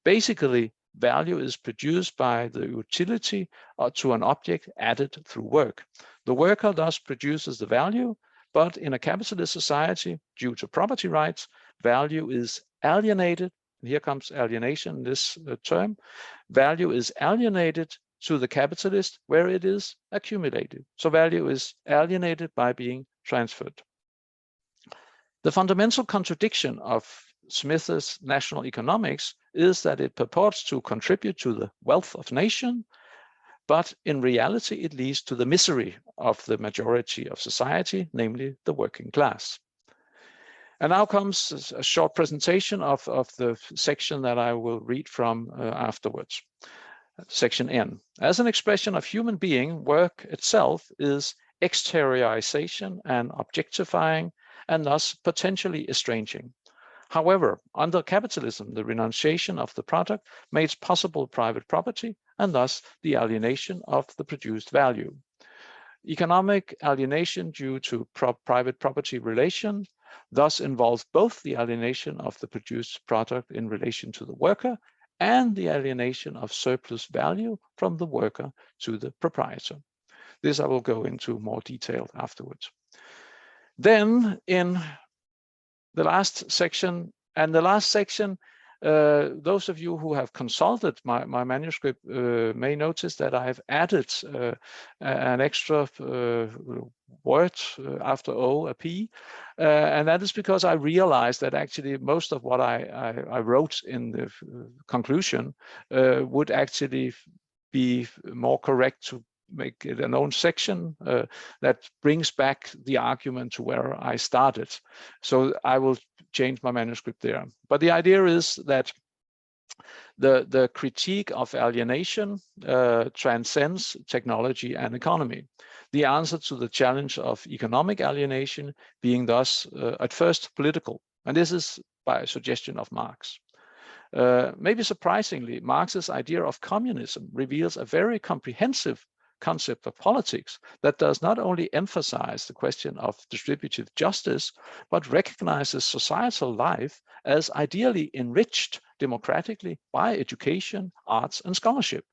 Basically, value is produced by the utility to an object added through work. The worker thus produces the value, but in a capitalist society, due to property rights, value is alienated. Here comes alienation in this term. Value is alienated to the capitalist where it is accumulated. So value is alienated by being transferred. The fundamental contradiction of Smith's National Economics is that it purports to contribute to the wealth of nation, but in reality it leads to the misery of the majority of society, namely the working class. And now comes a short presentation of the section that I will read from afterwards. Section N. As an expression of human being, work itself is exteriorization and objectifying, and thus potentially estranging. However, under capitalism, the renunciation of the product makes possible private property, and thus the alienation of the produced value. Economic alienation due to private property relation thus involves both the alienation of the produced product in relation to the worker and the alienation of surplus value from the worker to the proprietor. This I will go into more detail afterwards. Then in the last section, those of you who have consulted my manuscript may notice that I have added an extra word after O, a P, and that is because I realized that actually most of what I wrote in the conclusion would actually be more correct to make it an own section that brings back the argument to where I started. So I will change my manuscript there. But the idea is that the critique of alienation transcends technology and economy. The answer to the challenge of economic alienation being thus at first political. And this is by suggestion of Marx. Maybe surprisingly, Marx's idea of communism reveals a very comprehensive concept of politics that does not only emphasize the question of distributive justice, but recognizes societal life as ideally enriched democratically by education, arts, and scholarship.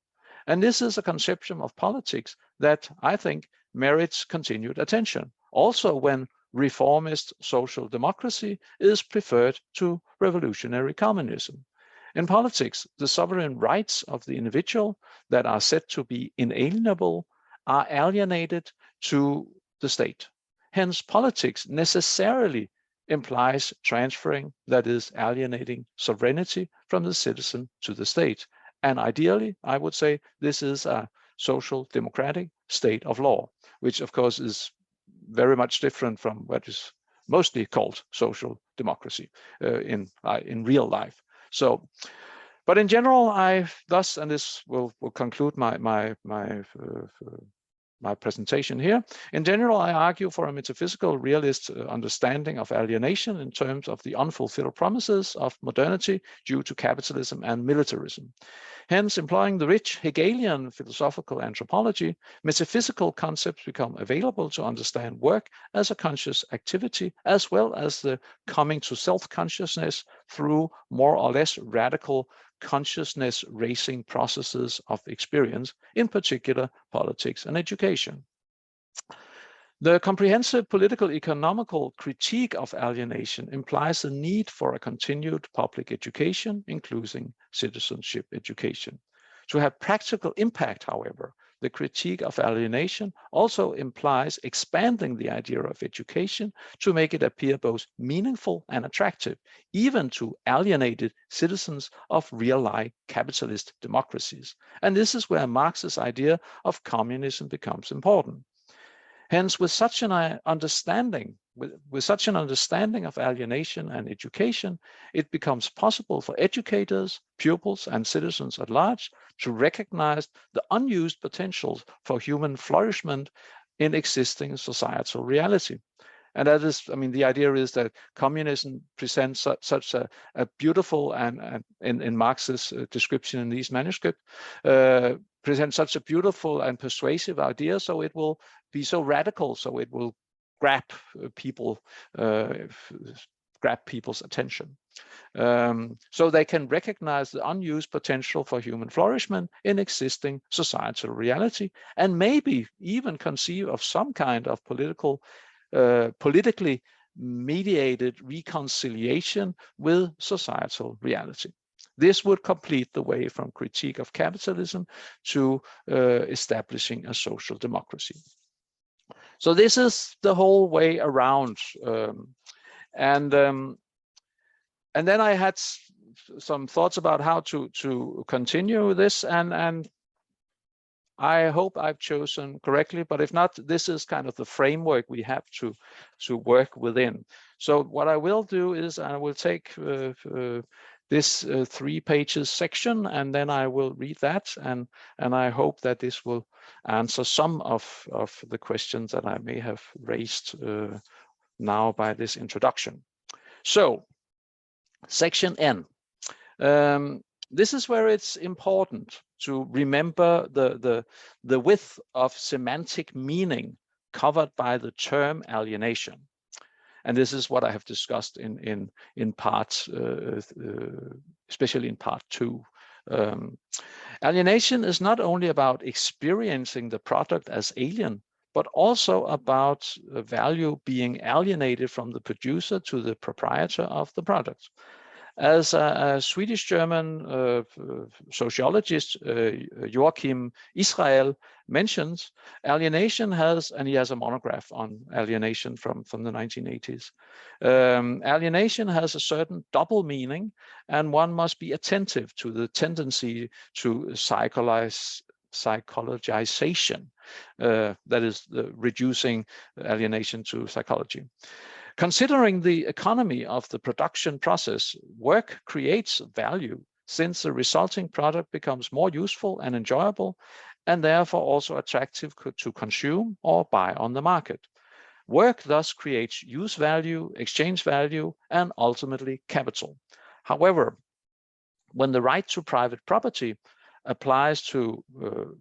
And this is a conception of politics that I think merits continued attention, also when reformist social democracy is preferred to revolutionary communism. In politics, the sovereign rights of the individual that are said to be inalienable are alienated to the state. Hence, politics necessarily implies transferring, that is, alienating sovereignty from the citizen to the state. And ideally, I would say this is a social democratic state of law, which of course is very much different from what is mostly called social democracy in real life. So, but in general, I thus, and this will conclude my presentation here. In general, I argue for a metaphysical realist understanding of alienation in terms of the unfulfilled promises of modernity due to capitalism and militarism. Hence, employing the rich Hegelian philosophical anthropology, metaphysical concepts become available to understand work as a conscious activity, as well as the coming to self-consciousness through more or less radical consciousness raising processes of experience, in particular politics and education. The comprehensive political economical critique of alienation implies the need for a continued public education, including citizenship education. To have practical impact, however, the critique of alienation also implies expanding the idea of education to make it appear both meaningful and attractive, even to alienated citizens of real-life capitalist democracies. And this is where Marx's idea of communism becomes important. Hence, with such an understanding of alienation and education, it becomes possible for educators, pupils, and citizens at large to recognize the unused potentials for human flourishment in existing societal reality. And that is, I mean, the idea is that communism presents such a beautiful and in Marx's description in these manuscripts, presents such a beautiful and persuasive idea, so it will be so radical, so it will grab people's attention. So they can recognize the unused potential for human flourishment in existing societal reality, and maybe even conceive of some kind of politically mediated reconciliation with societal reality. This would complete the way from critique of capitalism to establishing a social democracy. So this is the whole way around. And then I had some thoughts about how to continue this, and I hope I've chosen correctly, but if not, this is kind of the framework we have to work within. So what I will do is I will take this 3 pages section, and then I will read that, and I hope that this will answer some of the questions that I may have raised now by this introduction. So, section N. This is where it's important to remember the width of semantic meaning covered by the term alienation. And this is what I have discussed in part, especially in part 2. Alienation is not only about experiencing the product as alien, but also about value being alienated from the producer to the proprietor of the product. As a Swedish-German sociologist, Joachim Israel, mentions, alienation has, and he has a monograph on alienation from the 1980s. Alienation has a certain double meaning, and one must be attentive to the tendency to psychologization, that is reducing alienation to psychology. Considering the economy of the production process, work creates value since the resulting product becomes more useful and enjoyable, and therefore also attractive to consume or buy on the market. Work thus creates use value, exchange value, and ultimately capital. However, when the right to private property applies to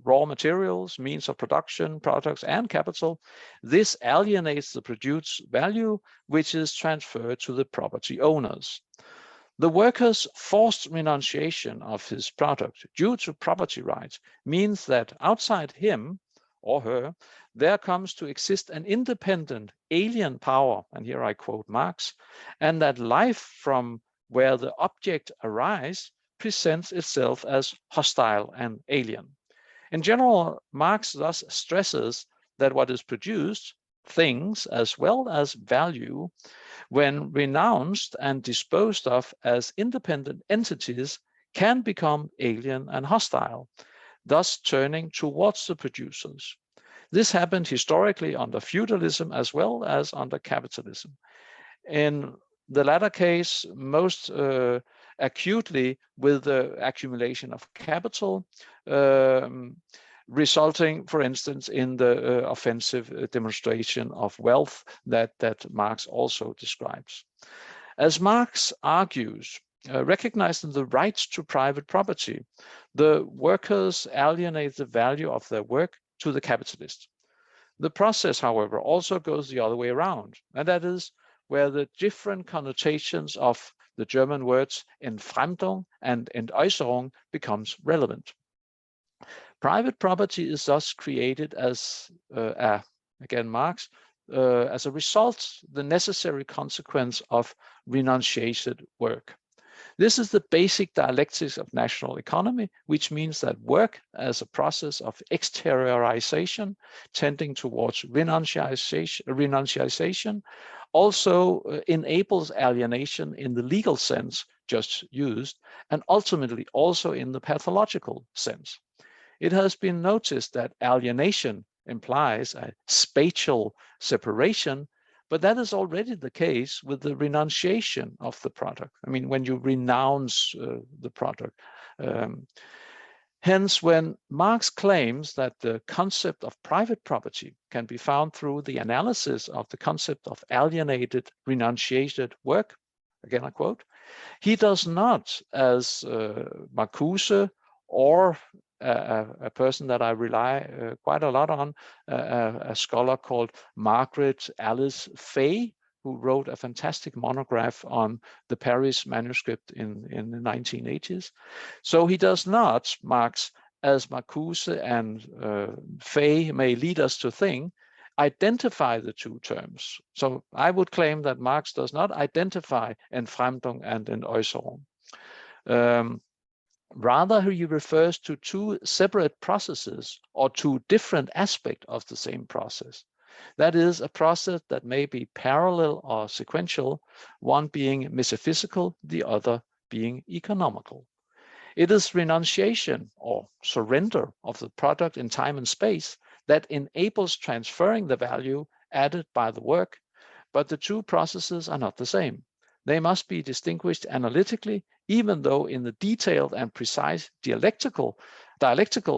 raw materials, means of production, products, and capital, this alienates the produced value, which is transferred to the property owners. The worker's forced renunciation of his product due to property rights means that outside him or her, there comes to exist an independent alien power, and here I quote Marx, and that life from where the object arises presents itself as hostile and alien. In general, Marx thus stresses that what is produced, things as well as value, when renounced and disposed of as independent entities, can become alien and hostile, thus turning towards the producers. This happened historically under feudalism as well as under capitalism. In the latter case, most acutely with the accumulation of capital, resulting, for instance, in the offensive demonstration of wealth that Marx also describes. As Marx argues, recognizing the rights to private property, the workers alienate the value of their work to the capitalists. The process, however, also goes the other way around, and that is where the different connotations of the German words Entfremdung and Entäußerung becomes relevant. Private property is thus created as again Marx, as a result, the necessary consequence of renunciated work. This is the basic dialectics of national economy, which means that work as a process of exteriorization tending towards renunciation also enables alienation in the legal sense just used, and ultimately also in the pathological sense. It has been noticed that alienation implies a spatial separation, but that is already the case with the renunciation of the product. I mean, when you renounce the product. Hence, when Marx claims that the concept of private property can be found through the analysis of the concept of alienated, renunciated work, again I quote, he does not, as Marcuse or a person that I rely quite a lot on, a scholar called Margaret Alice Fay, who wrote a fantastic monograph on the Paris manuscript in the 1980s. So he does not, Marx, as Marcuse and Fay may lead us to think, identify the two terms. So I would claim that Marx does not identify Entfremdung and Entäußerung. Rather, he refers to two separate processes or two different aspects of the same process. That is a process that may be parallel or sequential, one being metaphysical, the other being economical. It is renunciation or surrender of the product in time and space that enables transferring the value added by the work, but the two processes are not the same. They must be distinguished analytically, even though in the detailed and precise dialectical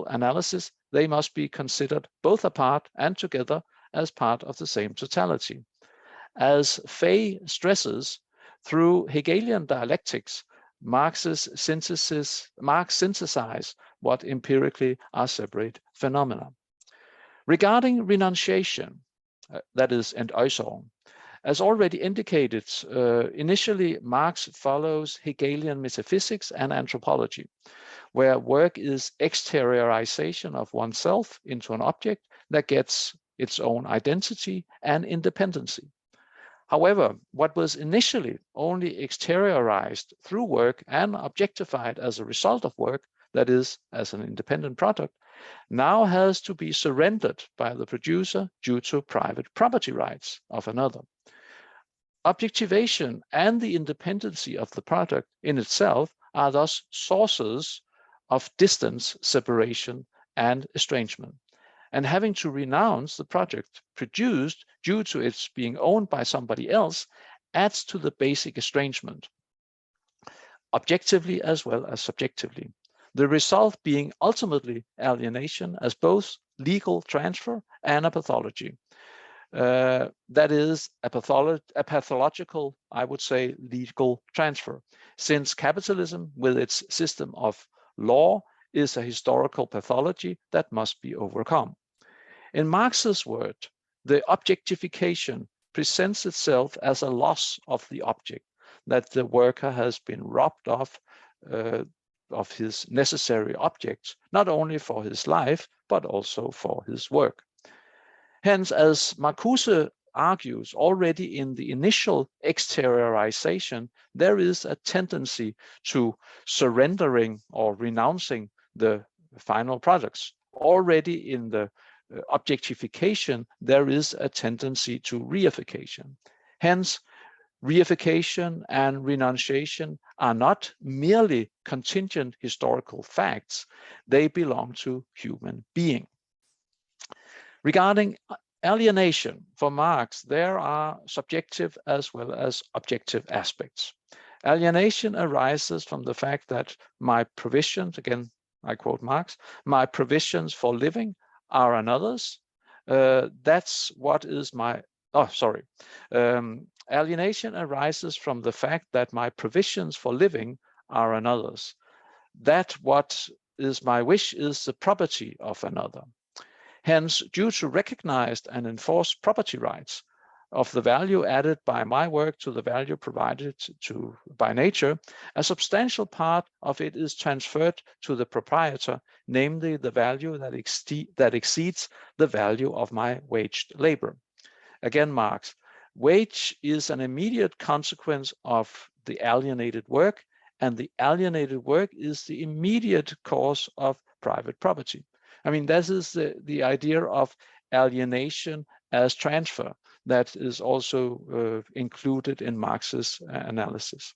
analysis, they must be considered both apart and together as part of the same totality. As Fay stresses, through Hegelian dialectics, Marx synthesizes what empirically are separate phenomena. Regarding renunciation, that is Entäußerung, as already indicated, initially Marx follows Hegelian metaphysics and anthropology, where work is exteriorization of oneself into an object that gets its own identity and independency. However, what was initially only exteriorized through work and objectified as a result of work, that is, as an independent product, now has to be surrendered by the producer due to private property rights of another. Objectivation and the independency of the product in itself are thus sources of distance, separation, and estrangement. And having to renounce the project produced due to its being owned by somebody else adds to the basic estrangement, objectively as well as subjectively. The result being ultimately alienation as both legal transfer and a pathology. That is a pathological, I would say, legal transfer, since capitalism with its system of law is a historical pathology that must be overcome. In Marx's word, the objectification presents itself as a loss of the object, that the worker has been robbed of his necessary objects, not only for his life, but also for his work. Hence, as Marcuse argues, already in the initial exteriorization, there is a tendency to surrendering or renouncing the final products. Already in the objectification, there is a tendency to reification. Hence, reification and renunciation are not merely contingent historical facts, they belong to human being. Regarding alienation, for Marx, there are subjective as well as objective aspects. Alienation arises from the fact that my provisions, again, I quote Marx, my provisions for living are another's. That's what is my, alienation arises from the fact that my provisions for living are another's. That what is my wish is the property of another. Hence, due to recognized and enforced property rights of the value added by my work to the value provided to by nature, a substantial part of it is transferred to the proprietor, namely the value that exceeds the value of my waged labor. Again, Marx, wage is an immediate consequence of the alienated work, and the alienated work is the immediate cause of private property. I mean, this is the idea of alienation as transfer that is also included in Marx's analysis.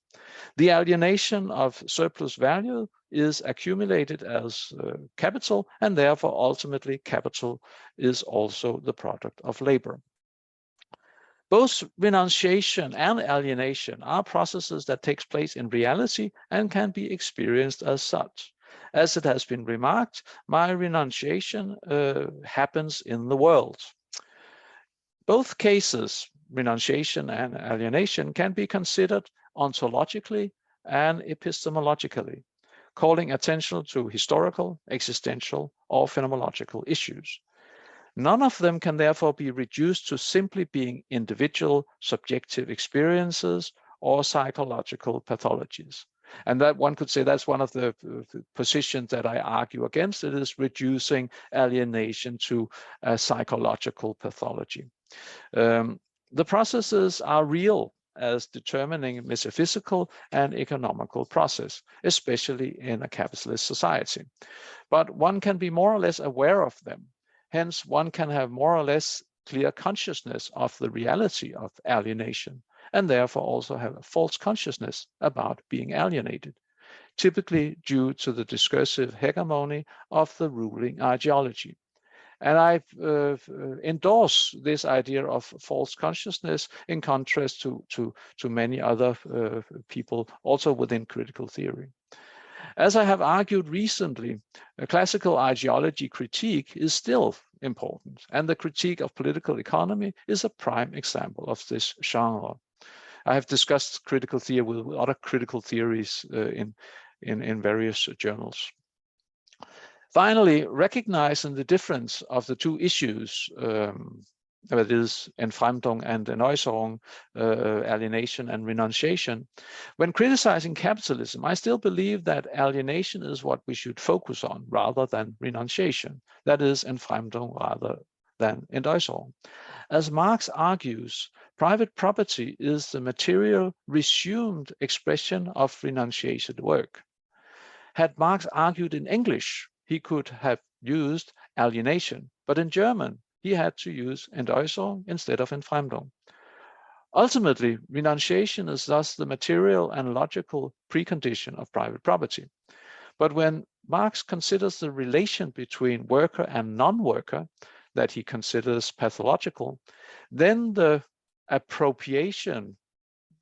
The alienation of surplus value is accumulated as capital, and therefore ultimately capital is also the product of labor. Both renunciation and alienation are processes that take place in reality and can be experienced as such. As it has been remarked, my renunciation happens in the world. Both cases, renunciation and alienation, can be considered ontologically and epistemologically, calling attention to historical, existential, or phenomenological issues. None of them can therefore be reduced to simply being individual subjective experiences or psychological pathologies. And that one could say that's one of the positions that I argue against. It is reducing alienation to a psychological pathology. The processes are real as determining metaphysical and economical process, especially in a capitalist society. But one can be more or less aware of them. Hence, one can have more or less clear consciousness of the reality of alienation, and therefore also have a false consciousness about being alienated, typically due to the discursive hegemony of the ruling ideology. And I endorse this idea of false consciousness in contrast to many other people also within critical theory. As I have argued recently, a classical ideology critique is still important, and the critique of political economy is a prime example of this genre. I have discussed critical theory with other critical theories in various journals. Finally, recognizing the difference of the two issues, that is Entfremdung and Erneuerung, alienation and renunciation. When criticizing capitalism, I still believe that alienation is what we should focus on rather than renunciation. That is Entfremdung rather than Erneuerung. As Marx argues, private property is the material resumed expression of renunciated work. Had Marx argued in English, he could have used alienation, but in German, he had to use Erneuerung instead of Entfremdung. Ultimately, renunciation is thus the material and logical precondition of private property. But when Marx considers the relation between worker and non-worker that he considers pathological, then the appropriation,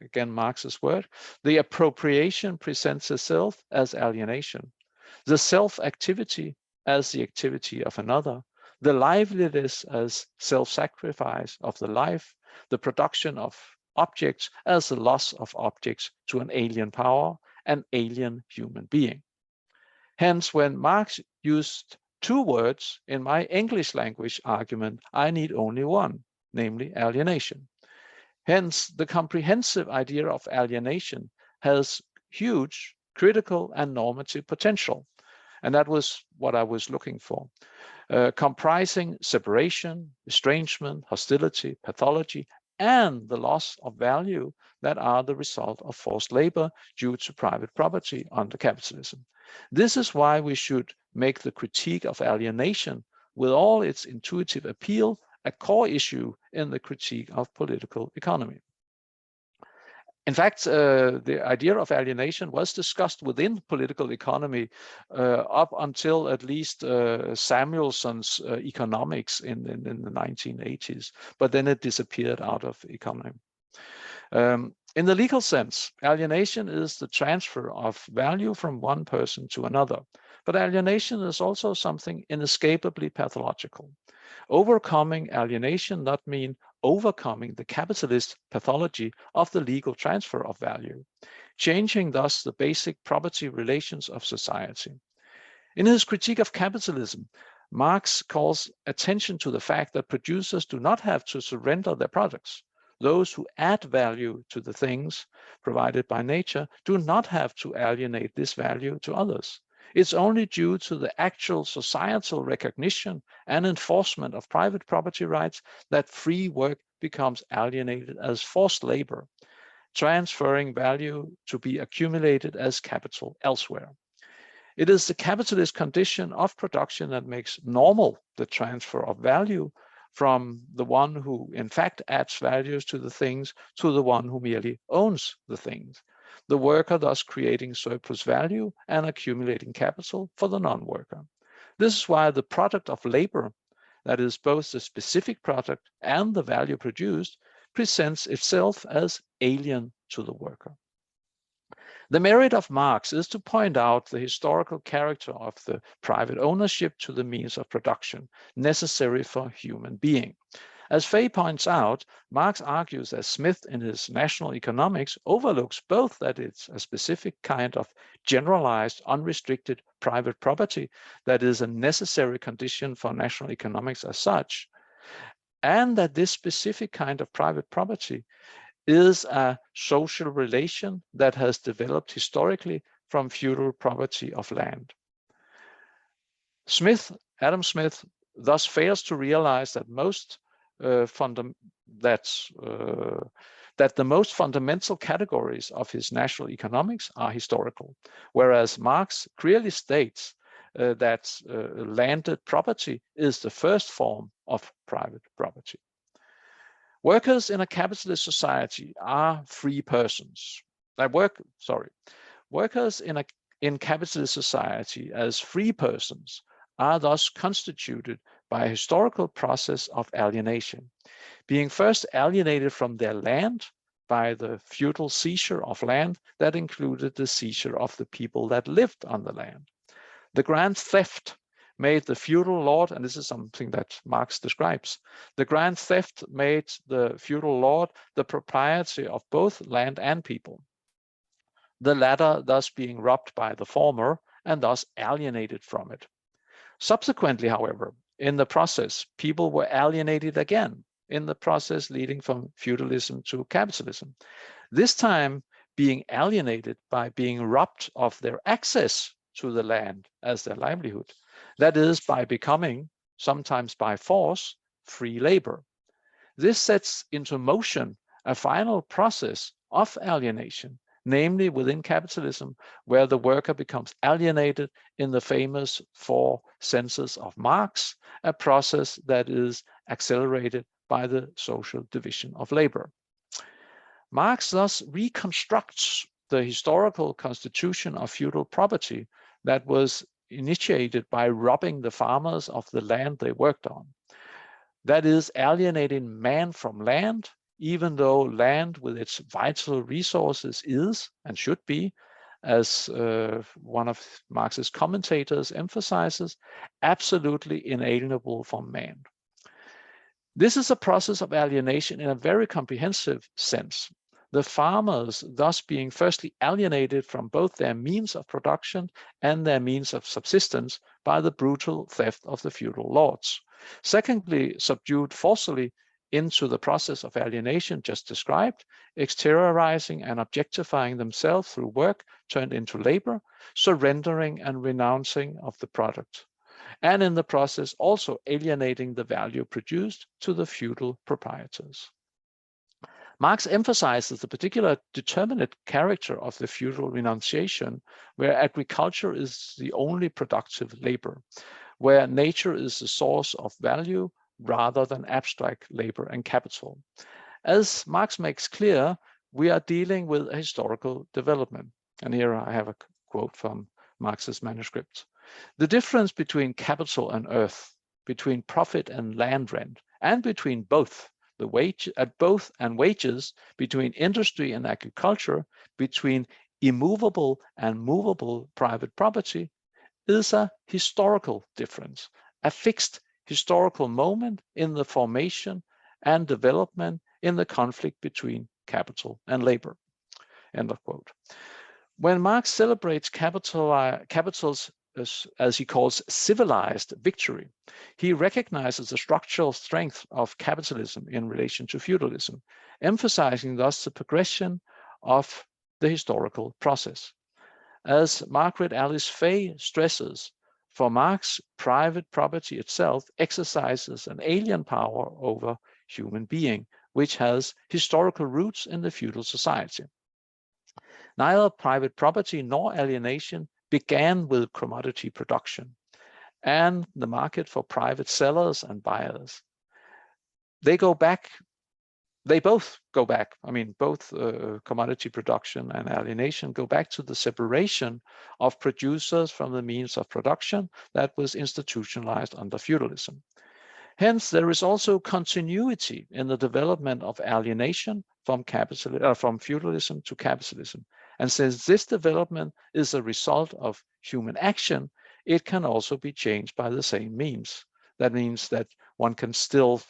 again Marx's word, the appropriation presents itself as alienation, the self-activity as the activity of another, the liveliness as self-sacrifice of the life, the production of objects as the loss of objects to an alien power, an alien human being. Hence, when Marx used two words in my English language argument, I need only one, namely alienation. Hence, the comprehensive idea of alienation has huge critical and normative potential. And that was what I was looking for. Comprising separation, estrangement, hostility, pathology, and the loss of value that are the result of forced labor due to private property under capitalism. This is why we should make the critique of alienation, with all its intuitive appeal, a core issue in the critique of political economy. In fact, the idea of alienation was discussed within political economy up until at least Samuelson's economics in the 1980s, but then it disappeared out of economy. In the legal sense, alienation is the transfer of value from one person to another, but alienation is also something inescapably pathological. Overcoming alienation not mean overcoming the capitalist pathology of the legal transfer of value, changing thus the basic property relations of society. In his critique of capitalism, Marx calls attention to the fact that producers do not have to surrender their products. Those who add value to the things provided by nature do not have to alienate this value to others. It's only due to the actual societal recognition and enforcement of private property rights that free work becomes alienated as forced labor, transferring value to be accumulated as capital elsewhere. It is the capitalist condition of production that makes normal the transfer of value from the one who in fact adds values to the things to the one who merely owns the things, the worker thus creating surplus value and accumulating capital for the non-worker. This is why the product of labor, that is both the specific product and the value produced, presents itself as alien to the worker. The merit of Marx is to point out the historical character of the private ownership to the means of production necessary for human being. As Fay points out, Marx argues that Smith in his National Economics overlooks both that it's a specific kind of generalized, unrestricted private property that is a necessary condition for national economics as such, and that this specific kind of private property is a social relation that has developed historically from feudal property of land. Adam Smith, thus fails to realize that that the most fundamental categories of his national economics are historical, whereas Marx clearly states that landed property is the first form of private property. Workers in a capitalist society are free persons. Workers in capitalist society as free persons are thus constituted by a historical process of alienation, being first alienated from their land by the feudal seizure of land that included the seizure of the people that lived on the land. The grand theft made the feudal lord, and this is something that Marx describes, the grand theft made the feudal lord the proprietor of both land and people, the latter thus being robbed by the former and thus alienated from it. Subsequently, however, in the process, people were alienated again in the process leading from feudalism to capitalism, this time being alienated by being robbed of their access to the land as their livelihood. That is, by becoming, sometimes by force, free labor. This sets into motion a final process of alienation, namely within capitalism, where the worker becomes alienated in the famous 4 senses of Marx, a process that is accelerated by the social division of labor. Marx thus reconstructs the historical constitution of feudal property that was initiated by robbing the farmers of the land they worked on. That is, alienating man from land, even though land with its vital resources is and should be, as one of Marx's commentators emphasizes, absolutely inalienable from man. This is a process of alienation in a very comprehensive sense. The farmers thus being firstly alienated from both their means of production and their means of subsistence by the brutal theft of the feudal lords. Secondly, subdued forcibly into the process of alienation just described, exteriorizing and objectifying themselves through work turned into labor, surrendering and renouncing of the product, and in the process also alienating the value produced to the feudal proprietors. Marx emphasizes the particular determinate character of the feudal renunciation, where agriculture is the only productive labor, where nature is the source of value rather than abstract labor and capital. As Marx makes clear, we are dealing with a historical development. And here I have a quote from Marx's manuscript. The difference between capital and earth, between profit and land rent, and between both the wage at both and wages, between industry and agriculture, between immovable and movable private property, is a historical difference, a fixed historical moment in the formation and development in the conflict between capital and labor. End of quote. When Marx celebrates capital's, as he calls, civilized victory, he recognizes the structural strength of capitalism in relation to feudalism, emphasizing thus the progression of the historical process. As Margaret Alice Fay stresses, for Marx, private property itself exercises an alien power over human being, which has historical roots in the feudal society. Neither private property nor alienation began with commodity production and the market for private sellers and buyers. They both go back. I mean, both commodity production and alienation go back to the separation of producers from the means of production that was institutionalized under feudalism. Hence, there is also continuity in the development of alienation from feudalism to capitalism. And since this development is a result of human action, it can also be changed by the same means. That means that one can still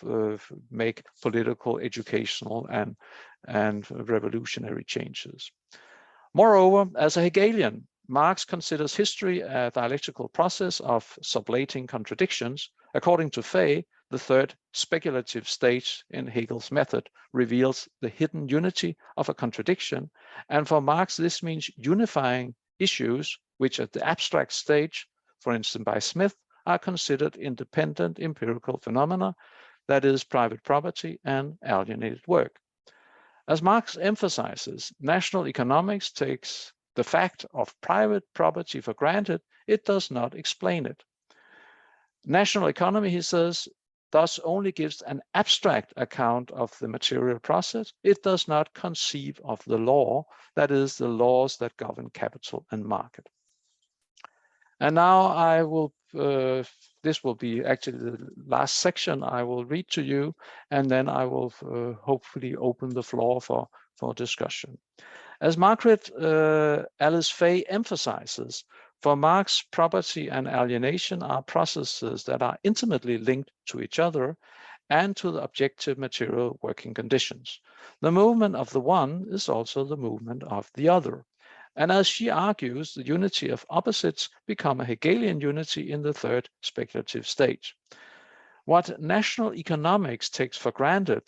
make political, educational, and revolutionary changes. Moreover, as a Hegelian, Marx considers history a dialectical process of sublating contradictions. According to Fay, the third speculative stage in Hegel's method reveals the hidden unity of a contradiction. And for Marx, this means unifying issues which at the abstract stage, for instance by Smith, are considered independent empirical phenomena, that is, private property and alienated work. As Marx emphasizes, national economics takes the fact of private property for granted. It does not explain it. National economy, he says, thus only gives an abstract account of the material process. It does not conceive of the law, that is, the laws that govern capital and market. And now I will, this will be actually the last section I will read to you, and then I will hopefully open the floor for discussion. As Margaret Alice Fay emphasizes, for Marx, property and alienation are processes that are intimately linked to each other and to the objective material working conditions. The movement of the one is also the movement of the other. And as she argues, the unity of opposites become a Hegelian unity in the third speculative stage. What national economics takes for granted,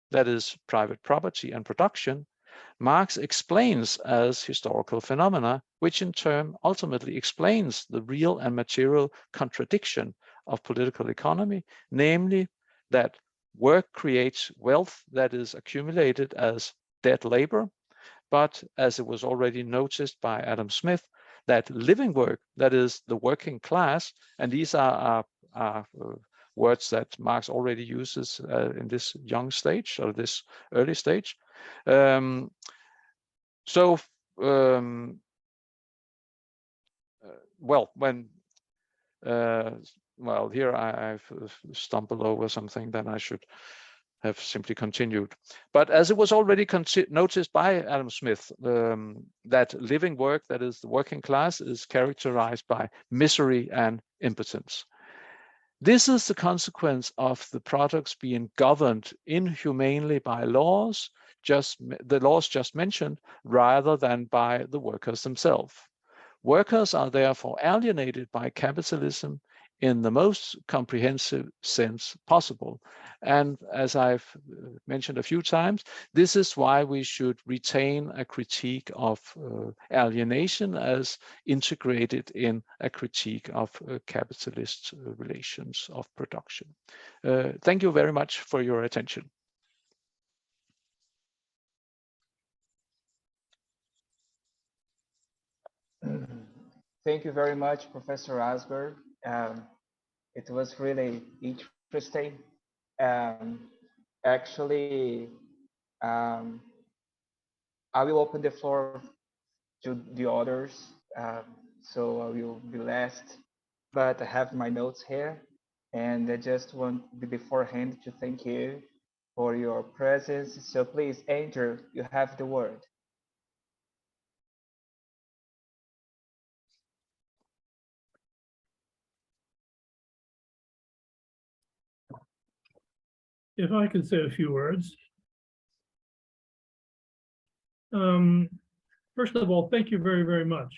that is, private property and production, Marx explains as historical phenomena, which in turn ultimately explains the real and material contradiction of political economy, namely that work creates wealth that is accumulated as dead labor, but as it was already noticed by Adam Smith, that living work, that is the working class, and these are words that Marx already uses in this young stage or this early stage. Well, here I've stumbled over something that I should have simply continued. But as it was already noticed by Adam Smith, that living work, that is the working class, is characterized by misery and impotence. This is the consequence of the products being governed inhumanely by laws, the laws just mentioned, rather than by the workers themselves. Workers are therefore alienated by capitalism in the most comprehensive sense possible. And as I've mentioned a few times, this is why we should retain a critique of alienation as integrated in a critique of capitalist relations of production. Thank you very much for your attention. Thank you very much, Professor Asger. It was really interesting. Actually, I will open the floor to the others, so I will be last. But I have my notes here, and I just want beforehand to thank you for your presence. So please, Andrew, you have the word. If I could say a few words. First of all, thank you very, very much.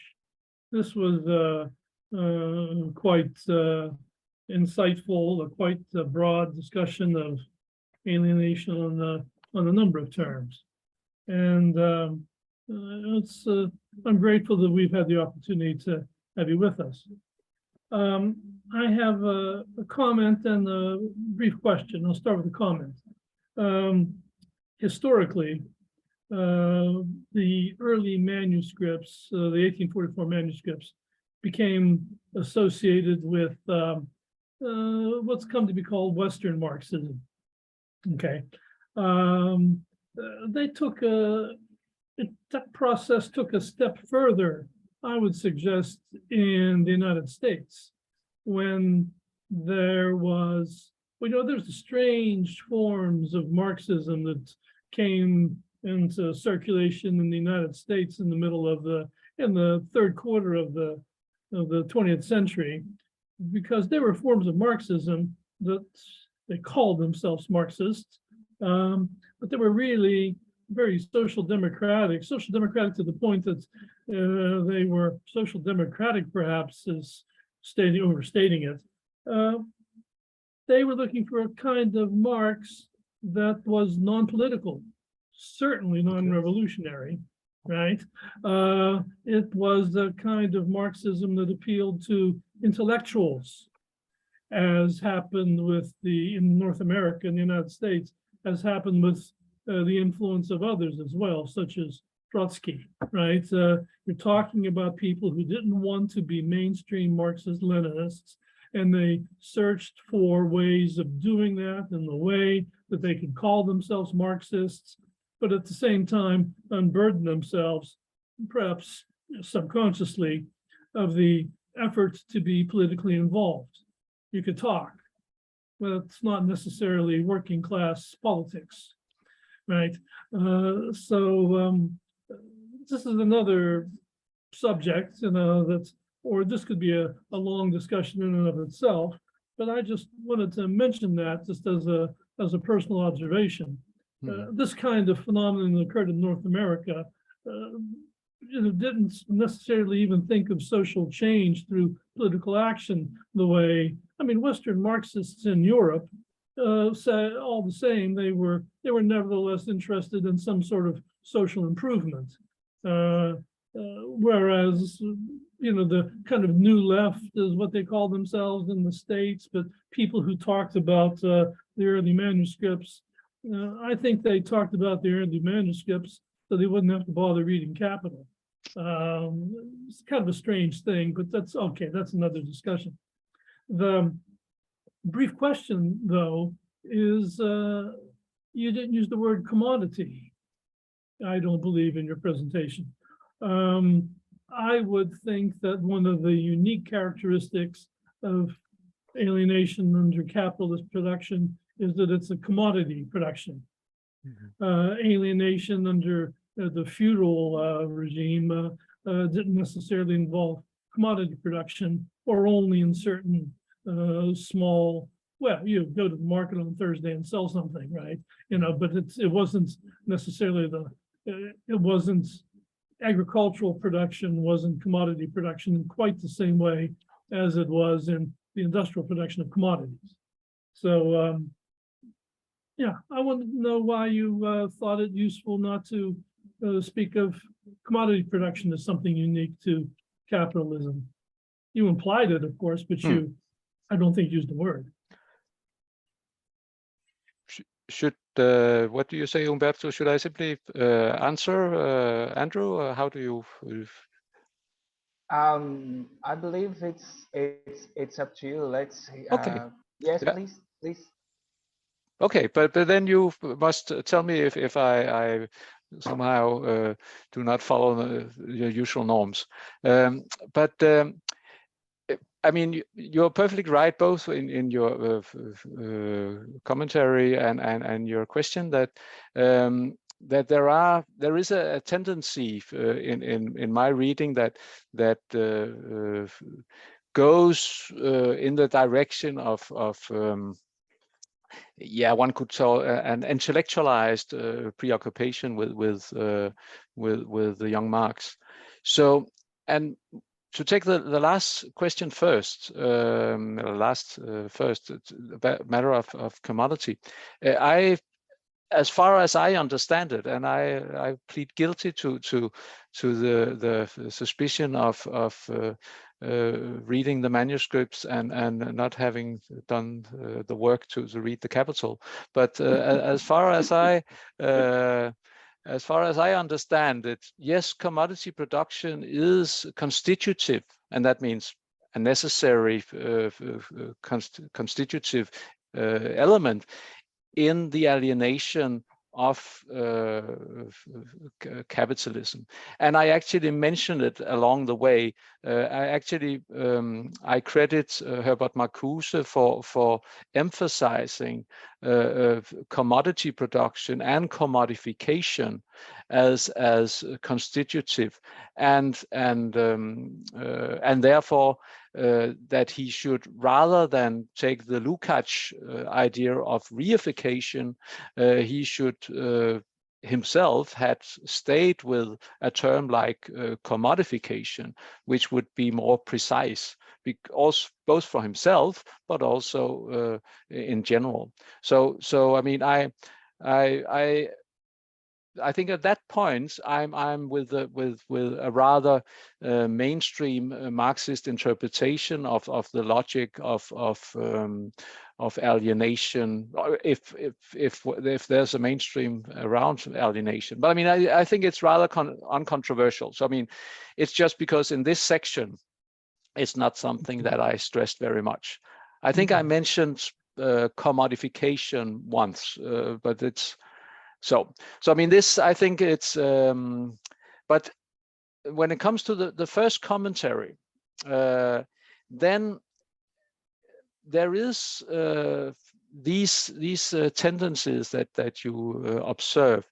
This was quite insightful, a quite broad discussion of alienation on a number of terms. And I'm grateful that we've had the opportunity to have you with us. I have a comment and a brief question. I'll start with the comment. Historically, the early manuscripts, the 1844 manuscripts, became associated with what's come to be called Western Marxism. Okay, they took that process took a step further, I would suggest, in the United States, when there was, there's strange forms of Marxism that came into circulation in the United States in the middle of in the third quarter of the 20th century, because there were forms of Marxism that they called themselves Marxists, but they were really very social democratic to the point that they were social democratic, perhaps, is overstating it. They were looking for a kind of Marx that was non-political, certainly non-revolutionary, right? It was a kind of Marxism that appealed to intellectuals, as happened in North America, in the United States, as happened with the influence of others as well, such as Trotsky, right? You're talking about people who didn't want to be mainstream Marxist-Leninists, and they searched for ways of doing that in the way that they could call themselves Marxists, but at the same time unburden themselves, perhaps subconsciously, of the efforts to be politically involved. You could talk, but it's not necessarily working class politics, right? This is another subject, or this could be a long discussion in and of itself, but I just wanted to mention that just as a personal observation. This kind of phenomenon occurred in North America. Didn't necessarily even think of social change through political action the way, Western Marxists in Europe say all the same, they were nevertheless interested in some sort of social improvement. Whereas, the kind of new left is what they call themselves in the States, but people who talked about the early manuscripts, I think they talked about the early manuscripts so they wouldn't have to bother reading Capital. It's kind of a strange thing, but that's okay. That's another discussion. The brief question, though, is you didn't use the word commodity, I don't believe, in your presentation. I would think that one of the unique characteristics of alienation under capitalist production is that it's a commodity production. Alienation under the feudal regime didn't necessarily involve commodity production, or only in certain small, you go to the market on Thursday and sell something, right? But it wasn't necessarily it wasn't agricultural production, wasn't commodity production in quite the same way as it was in the industrial production of commodities. So, I want to know why you thought it useful not to speak of commodity production as something unique to capitalism. You implied it, of course, but I don't think used the word. What do you say, Umberto? Should I simply answer, Andrew? Or how do you? I believe it's up to you. Let's. Okay. Yes, Yeah. please. Okay, but then you must tell me if I somehow do not follow your usual norms. You're perfectly right, both in your commentary and your question, that there is a tendency in my reading that goes in the direction of one could tell an intellectualized preoccupation with the young Marx. So, and to take the last question first, first, matter of commodity. as far as I understand it, and I plead guilty to the suspicion of reading the manuscripts and not having done the work to read the Capital. But as far as I understand it, yes, commodity production is constitutive, and that means a necessary constitutive element in the alienation of capitalism. And I actually mentioned it along the way. I credit Herbert Marcuse for emphasizing commodity production and commodification as constitutive, and therefore that he should, rather than take the Lukács idea of reification, he should himself had stayed with a term like commodification, which would be more precise, because both for himself but also in general. So I mean, I think at that point I'm with a rather mainstream Marxist interpretation of the logic of alienation, if there's a mainstream around alienation. But I mean, I think it's rather uncontroversial. So I mean, it's just because in this section it's not something that I stressed very much. I think I mentioned commodification once, but it's so I mean, this, I think it's but when it comes to the first commentary, then there is these tendencies that you observe.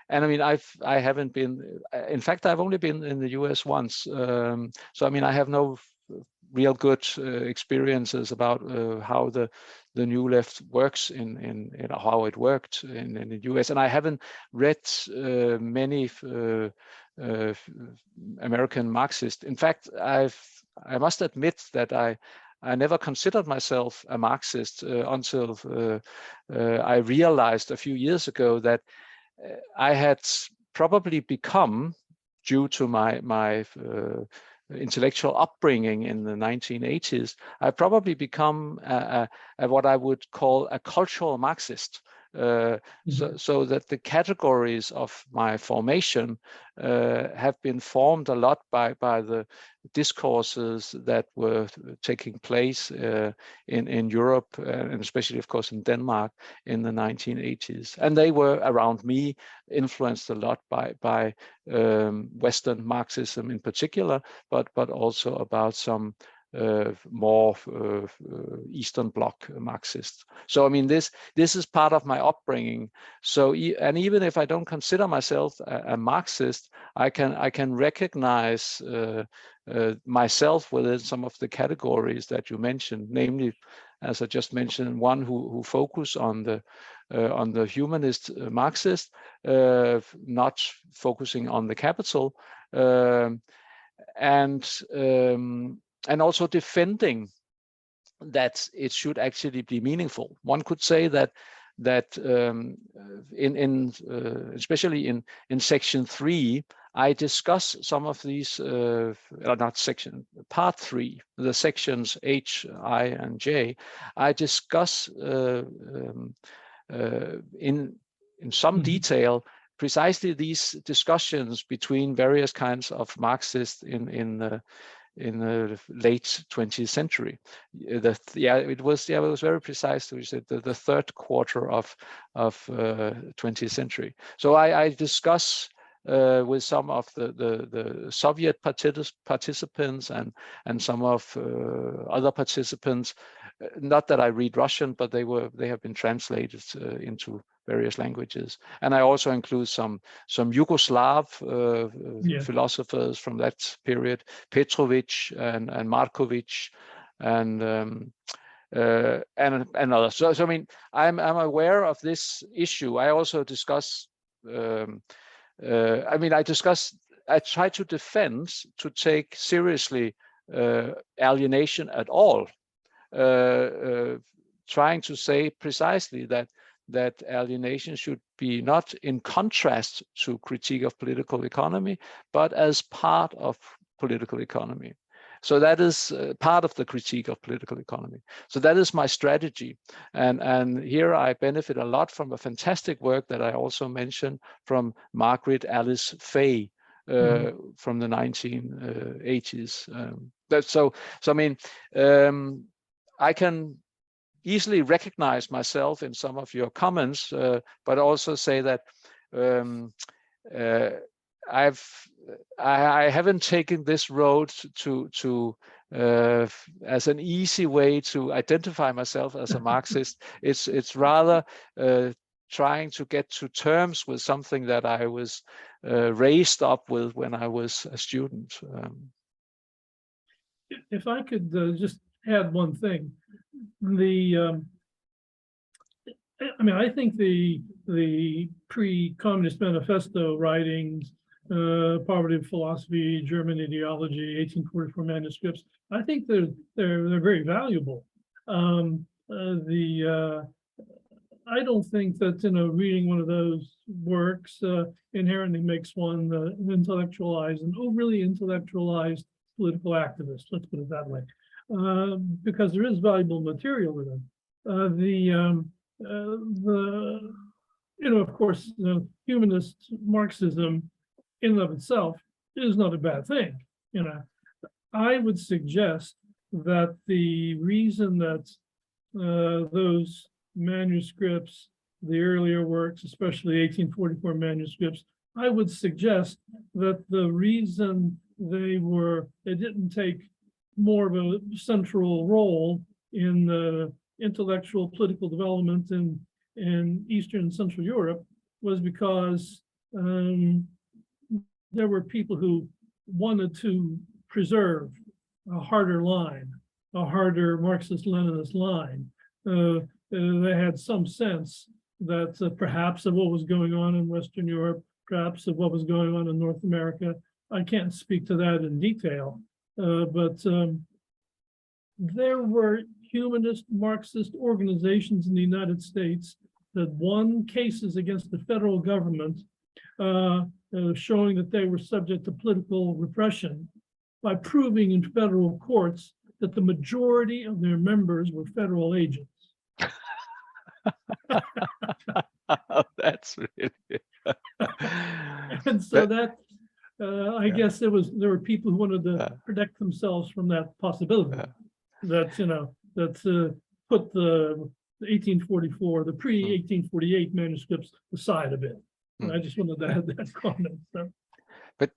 And I mean, I haven't been, in fact, I've only been in the US once. So I mean, I have no real good experiences about how the New Left works in how it worked in the US, and I haven't read many American Marxists. In fact, I must admit that I never considered myself a Marxist until I realized a few years ago that I had probably become, due to my intellectual upbringing in the 1980s, I probably become what I would call a cultural Marxist. So that the categories of my formation have been formed a lot by the discourses that were taking place in Europe, and especially, of course, in Denmark in the 1980s. And they were around me, influenced a lot by Western Marxism in particular, but also about some more Eastern Bloc Marxists. So I mean, this is part of my upbringing. So and even if I don't consider myself a Marxist, I can recognize myself within some of the categories that you mentioned, namely, as I just mentioned, one who focus on the humanist Marxist, not focusing on the capital, and also defending that it should actually be meaningful. One could say that especially in section 3, I discuss some of these, not section, part 3, the sections H, I, and J. I discuss in some detail precisely these discussions between various kinds of Marxists in the late 20th century. It was very precise. We said the third quarter of 20th century. So I discuss with some of the Soviet participants and some of other participants. Not that I read Russian, but they have been translated into various languages. And I also include some Yugoslav philosophers from that period, Petrovic and Markovic and others. So I mean, I'm aware of this issue. I also discuss. I try to defend, to take seriously alienation at all, trying to say precisely that that alienation should be not in contrast to critique of political economy, but as part of political economy. So that is part of the critique of political economy. So that is my strategy. And here I benefit a lot from a fantastic work that I also mentioned from Margaret Alice Fay from the 1980s. So I mean, I can easily recognize myself in some of your comments, but also say that I haven't taken this road to as an easy way to identify myself as a Marxist. It's rather trying to get to terms with something that I was raised up with when I was a student. If I could just add one thing, I mean, I think the pre-communist manifesto writings, Poverty of Philosophy, German Ideology, 1844 manuscripts, I think they're very valuable. I don't think that reading one of those works inherently makes one an intellectualized, an overly intellectualized political activist. Let's put it that way, because there is valuable material in them. Of course, humanist Marxism in and of itself is not a bad thing. I would suggest that the reason that those manuscripts, the earlier works, especially 1844 manuscripts, I would suggest that the reason they didn't take more of a central role in the intellectual political development in Eastern and Central Europe was because there were people who wanted to preserve a harder line, a harder Marxist-Leninist line. They had some sense that perhaps of what was going on in Western Europe, perhaps of what was going on in North America. I can't speak to that in detail, but there were humanist Marxist organizations in the United States that won cases against the federal government, showing that they were subject to political repression by proving in federal courts that the majority of their members were federal agents. Oh, that's really And so I guess there were people who wanted to protect themselves from that possibility. That put the 1844, the pre-1848 manuscripts aside a bit. And I just wanted to add that comment. So. But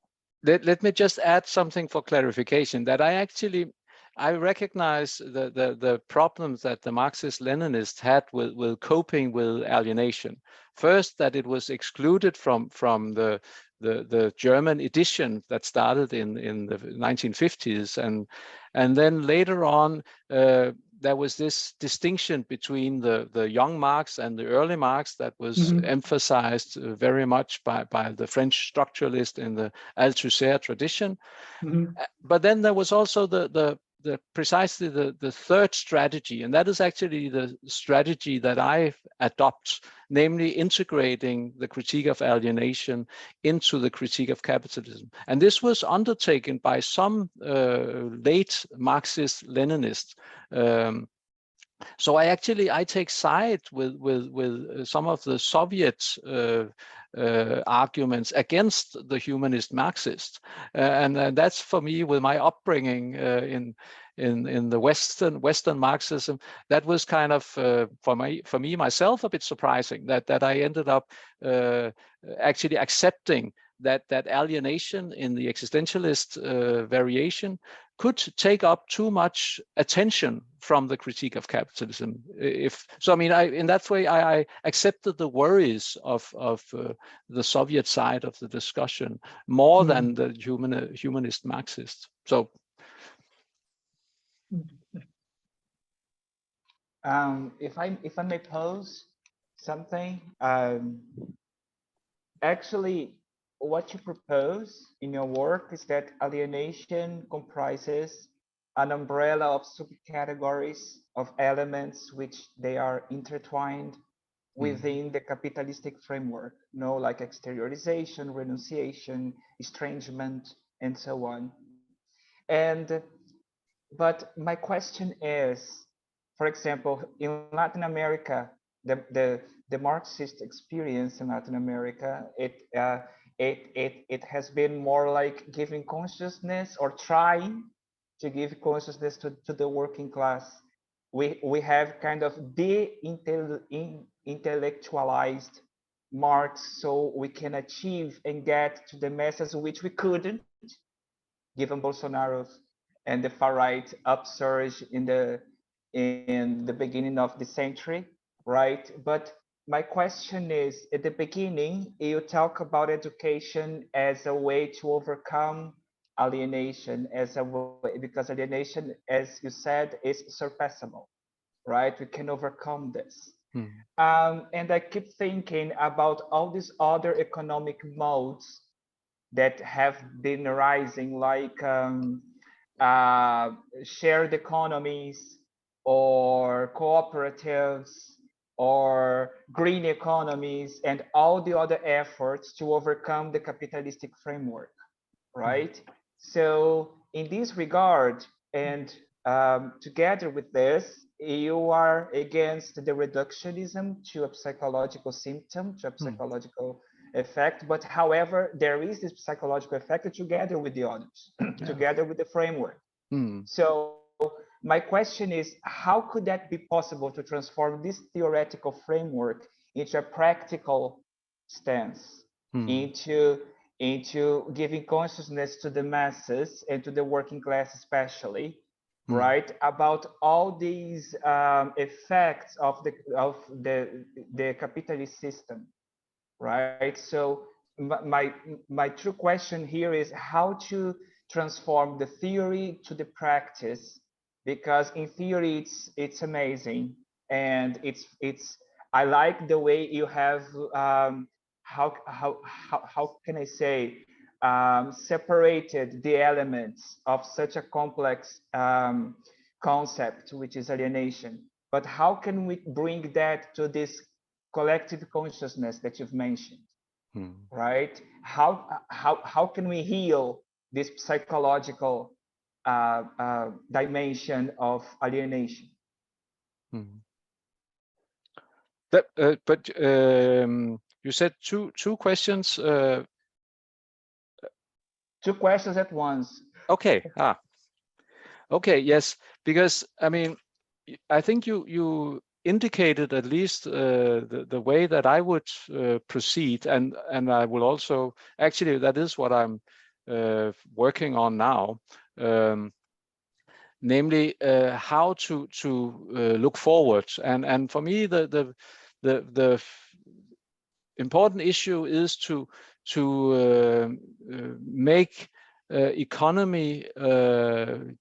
let me just add something for clarification, that I recognize the problems that the Marxist-Leninists had with coping with alienation. First, that it was excluded from the German edition that started in the 1950s, and then later on there was this distinction between the young Marx and the early Marx that was emphasized very much by the French structuralist in the Althusser tradition. But then there was also precisely the third strategy, and that is actually the strategy that I adopt, namely integrating the critique of alienation into the critique of capitalism. And this was undertaken by some late Marxist-Leninists. So I take side with some of the Soviet arguments against the humanist Marxists, and that's for me, with my upbringing in the Western Marxism, that was kind of for me myself a bit surprising that I ended up actually accepting that alienation in the existentialist variation could take up too much attention from the critique of capitalism. In that way, I accepted the worries of the Soviet side of the discussion more than the humanist Marxist. So. If I may pose something, actually, what you propose in your work is that alienation comprises an umbrella of subcategories of elements which they are intertwined within the capitalistic framework, like exteriorization, renunciation, estrangement, and so on. But my question is, for example, in Latin America, the Marxist experience in Latin America, it has been more like giving consciousness or trying to give consciousness to the working class. We have kind of intellectualized Marx so we can achieve and get to the masses which we couldn't, given Bolsonaro's and the far right upsurge in the beginning of the century, right? But my question is, at the beginning, you talk about education as a way to overcome alienation, because alienation, as you said, is surpassable, right? We can overcome this. And I keep thinking about all these other economic modes that have been rising, like shared economies or cooperatives or green economies and all the other efforts to overcome the capitalistic framework, right? So in this regard, and together with this, you are against the reductionism to a psychological symptom, to a psychological effect, but however, there is this psychological effect together with the others, together with the framework. So my question is, how could that be possible to transform this theoretical framework into a practical stance, into giving consciousness to the masses and to the working class especially, right, about all these effects of the capitalist system, right? So my true question here is how to transform the theory to the practice, because in theory it's amazing, and it's I like the way you have how can I say, separated the elements of such a complex concept, which is alienation. But how can we bring that to this collective consciousness that you've mentioned, right? How can we heal this psychological dimension of alienation? But you said two questions. Two questions at once. Okay. Okay. Yes, because I mean, I think you indicated at least the way that I would proceed, and I will also, actually that is what I'm working on now, namely how to look forward. And for me, the important issue is to make economy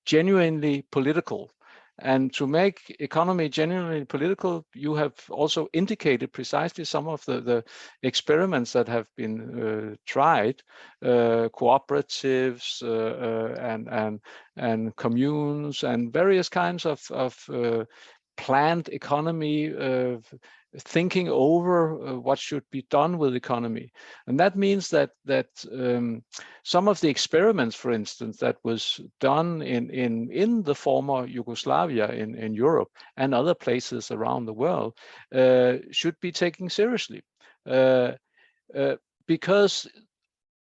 genuinely political. And to make economy genuinely political, you have also indicated precisely some of the experiments that have been tried, cooperatives and communes and various kinds of planned economy, thinking over what should be done with economy. And that means that some of the experiments, for instance, that was done in the former Yugoslavia in Europe and other places around the world should be taken seriously, because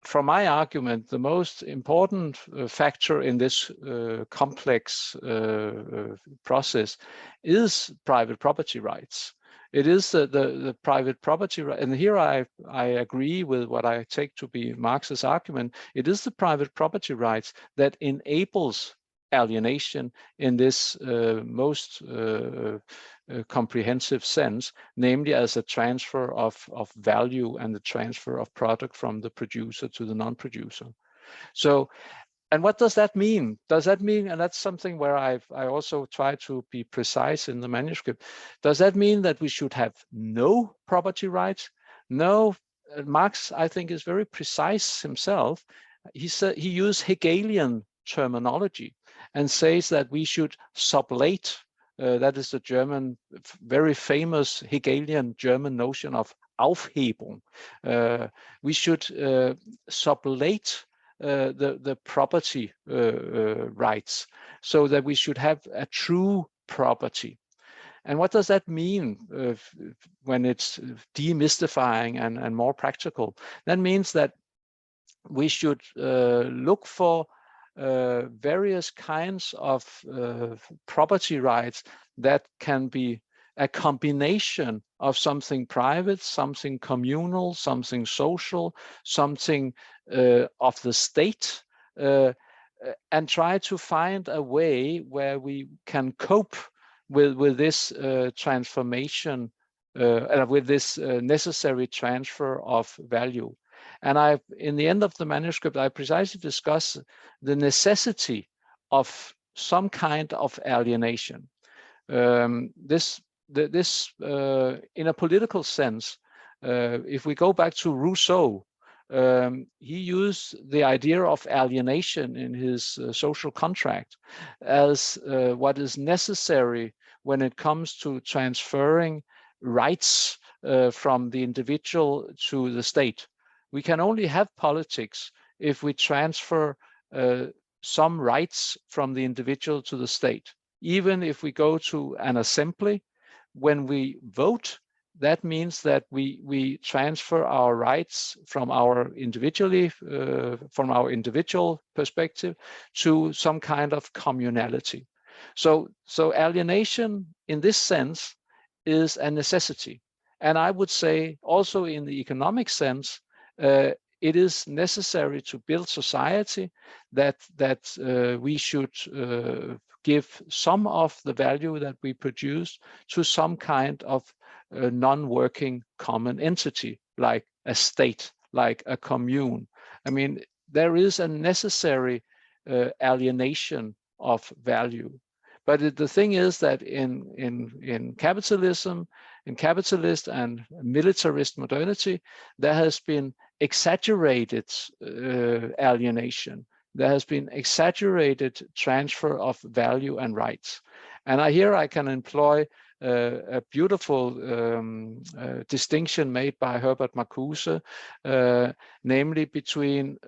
from my argument, the most important factor in this complex process is private property rights. It is the private property right, and here I agree with what I take to be Marx's argument. It is the private property rights that enables alienation in this most comprehensive sense, namely as a transfer of value and the transfer of product from the producer to the non-producer. So, and what does that mean? Does that mean, and that's something where I also try to be precise in the manuscript, does that mean that we should have no property rights? No, Marx, I think, is very precise himself. He said he used Hegelian terminology and says that we should sublate that is the German, very famous Hegelian German notion of Aufhebung. We should sublate the property rights, so that we should have a true property. And what does that mean when it's demystifying and more practical? That means that we should look for various kinds of property rights that can be a combination of something private, something communal, something social, something of the state, and try to find a way where we can cope with this transformation, with this necessary transfer of value. And in the end of the manuscript, I precisely discuss the necessity of some kind of alienation. This, in a political sense, if we go back to Rousseau, he used the idea of alienation in his social contract as what is necessary when it comes to transferring rights from the individual to the state. We can only have politics if we transfer some rights from the individual to the state. Even if we go to an assembly, when we vote, that means that we transfer our rights from our individual perspective to some kind of communality. So alienation in this sense is a necessity. And I would say also in the economic sense, it is necessary to build society that we should give some of the value that we produce to some kind of non-working common entity, like a state, like a commune. I mean, there is a necessary alienation of value. But the thing is that in capitalism, in capitalist and militarist modernity, there has been exaggerated alienation. There has been exaggerated transfer of value and rights. And here I can employ a beautiful distinction made by Herbert Marcuse, namely between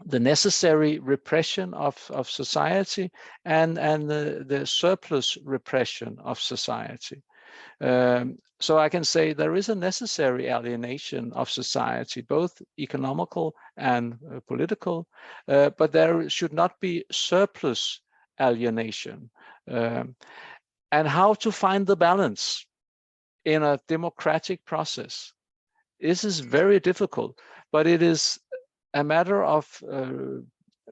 the necessary repression of society and the surplus repression of society. So I can say there is a necessary alienation of society, both economical and political, but there should not be surplus alienation. And how to find the balance in a democratic process. This is very difficult, but it is a matter of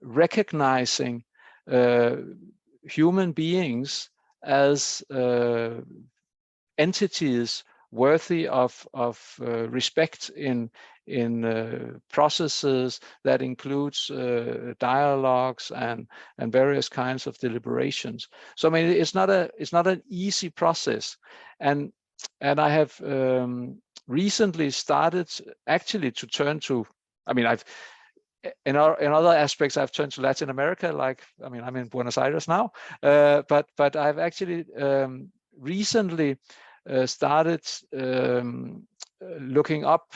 recognizing human beings as entities worthy of respect in processes that includes dialogues and various kinds of deliberations. So I mean, it's not an easy process, and I have recently started actually to turn to. I mean, in other aspects, I've turned to Latin America. Like, I mean, I'm in Buenos Aires now, but I've actually recently started looking up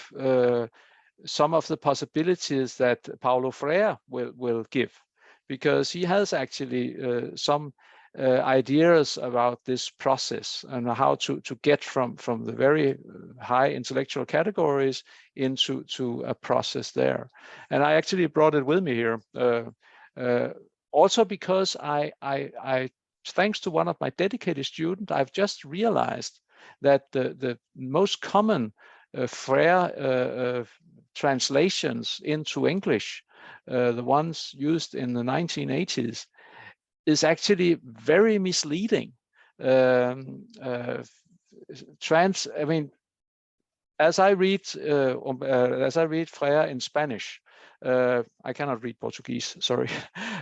some of the possibilities that Paulo Freire will give, because he has actually some ideas about this process and how to get from the very high intellectual categories into a process there. And I actually brought it with me here, also because I thanks to one of my dedicated students, I've just realized that the most common Freire translations into English, the ones used in the 1980s, is actually very misleading. I mean, as I read Freire in Spanish, I cannot read Portuguese, sorry.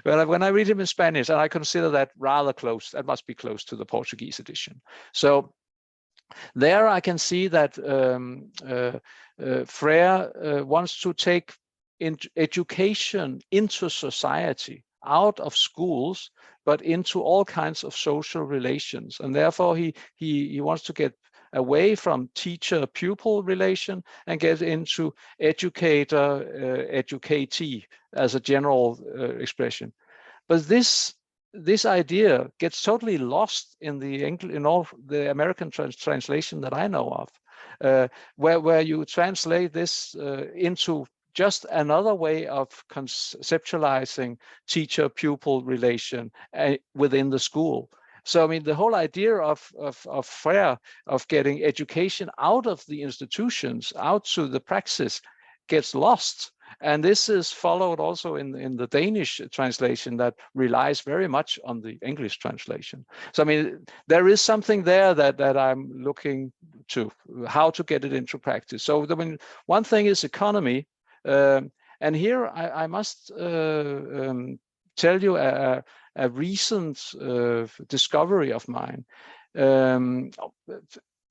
But when I read him in Spanish, and I consider that rather close, that must be close to the Portuguese edition. So there I can see that Freire wants to take education into society out of schools, but into all kinds of social relations. And therefore he wants to get away from teacher-pupil relation and get into educator-educatee as a general expression. But this idea gets totally lost in all the American translation that I know of, where you translate this into just another way of conceptualizing teacher-pupil relation within the school. So I mean, the whole idea of getting education out of the institutions, out to the praxis, gets lost. And this is followed also in the Danish translation that relies very much on the English translation. So I mean, there is something there that I'm looking to, how to get it into practice. So I mean, one thing is economy. And here I must tell you a recent discovery of mine,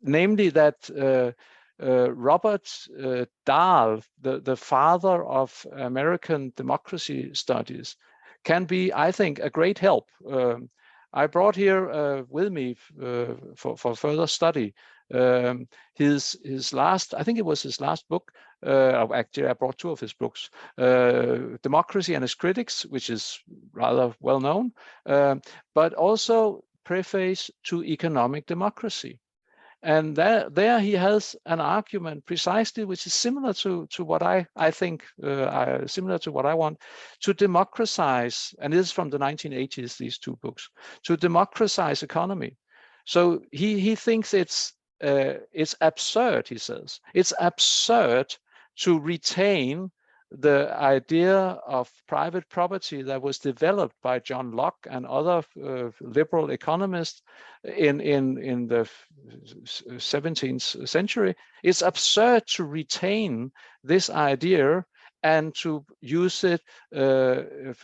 namely that Robert Dahl, the father of American democracy studies, can be, I think, a great help. I brought here with me for further study his last, I think it was his last book. Actually, I brought two of his books, Democracy and Its Critics, which is rather well known, but also Preface to Economic Democracy. And there he has an argument precisely which is similar to what I think, similar to what I want, to democratize, and this is from the 1980s, these two books, to democratize economy. So he thinks it's absurd, he says. It's absurd to retain the idea of private property that was developed by John Locke and other liberal economists in the 17th century. It's absurd to retain this idea and to use it to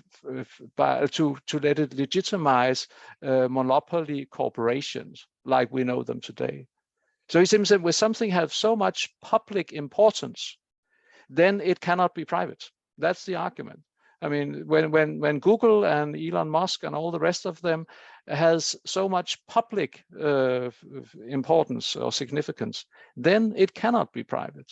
let it legitimize monopoly corporations like we know them today. So he seems that when something has so much public importance, then it cannot be private. That's the argument. I mean, when Google and Elon Musk and all the rest of them has so much public importance or significance, then it cannot be private.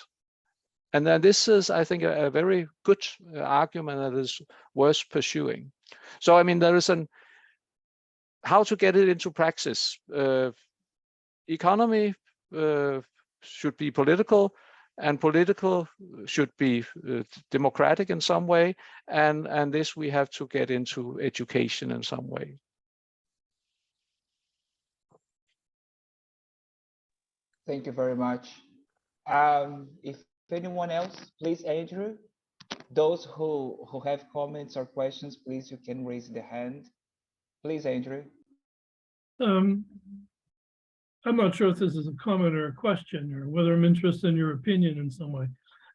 And then this is, I think, a very good argument that is worth pursuing. So, I mean, there is how to get it into praxis. Economy should be political, and political should be democratic in some way, and this we have to get into education in some way. Thank you very much. If anyone else, please, Andrew. Those who have comments or questions, please, you can raise the hand. Please, Andrew. I'm not sure if this is a comment or a question, or whether I'm interested in your opinion in some way.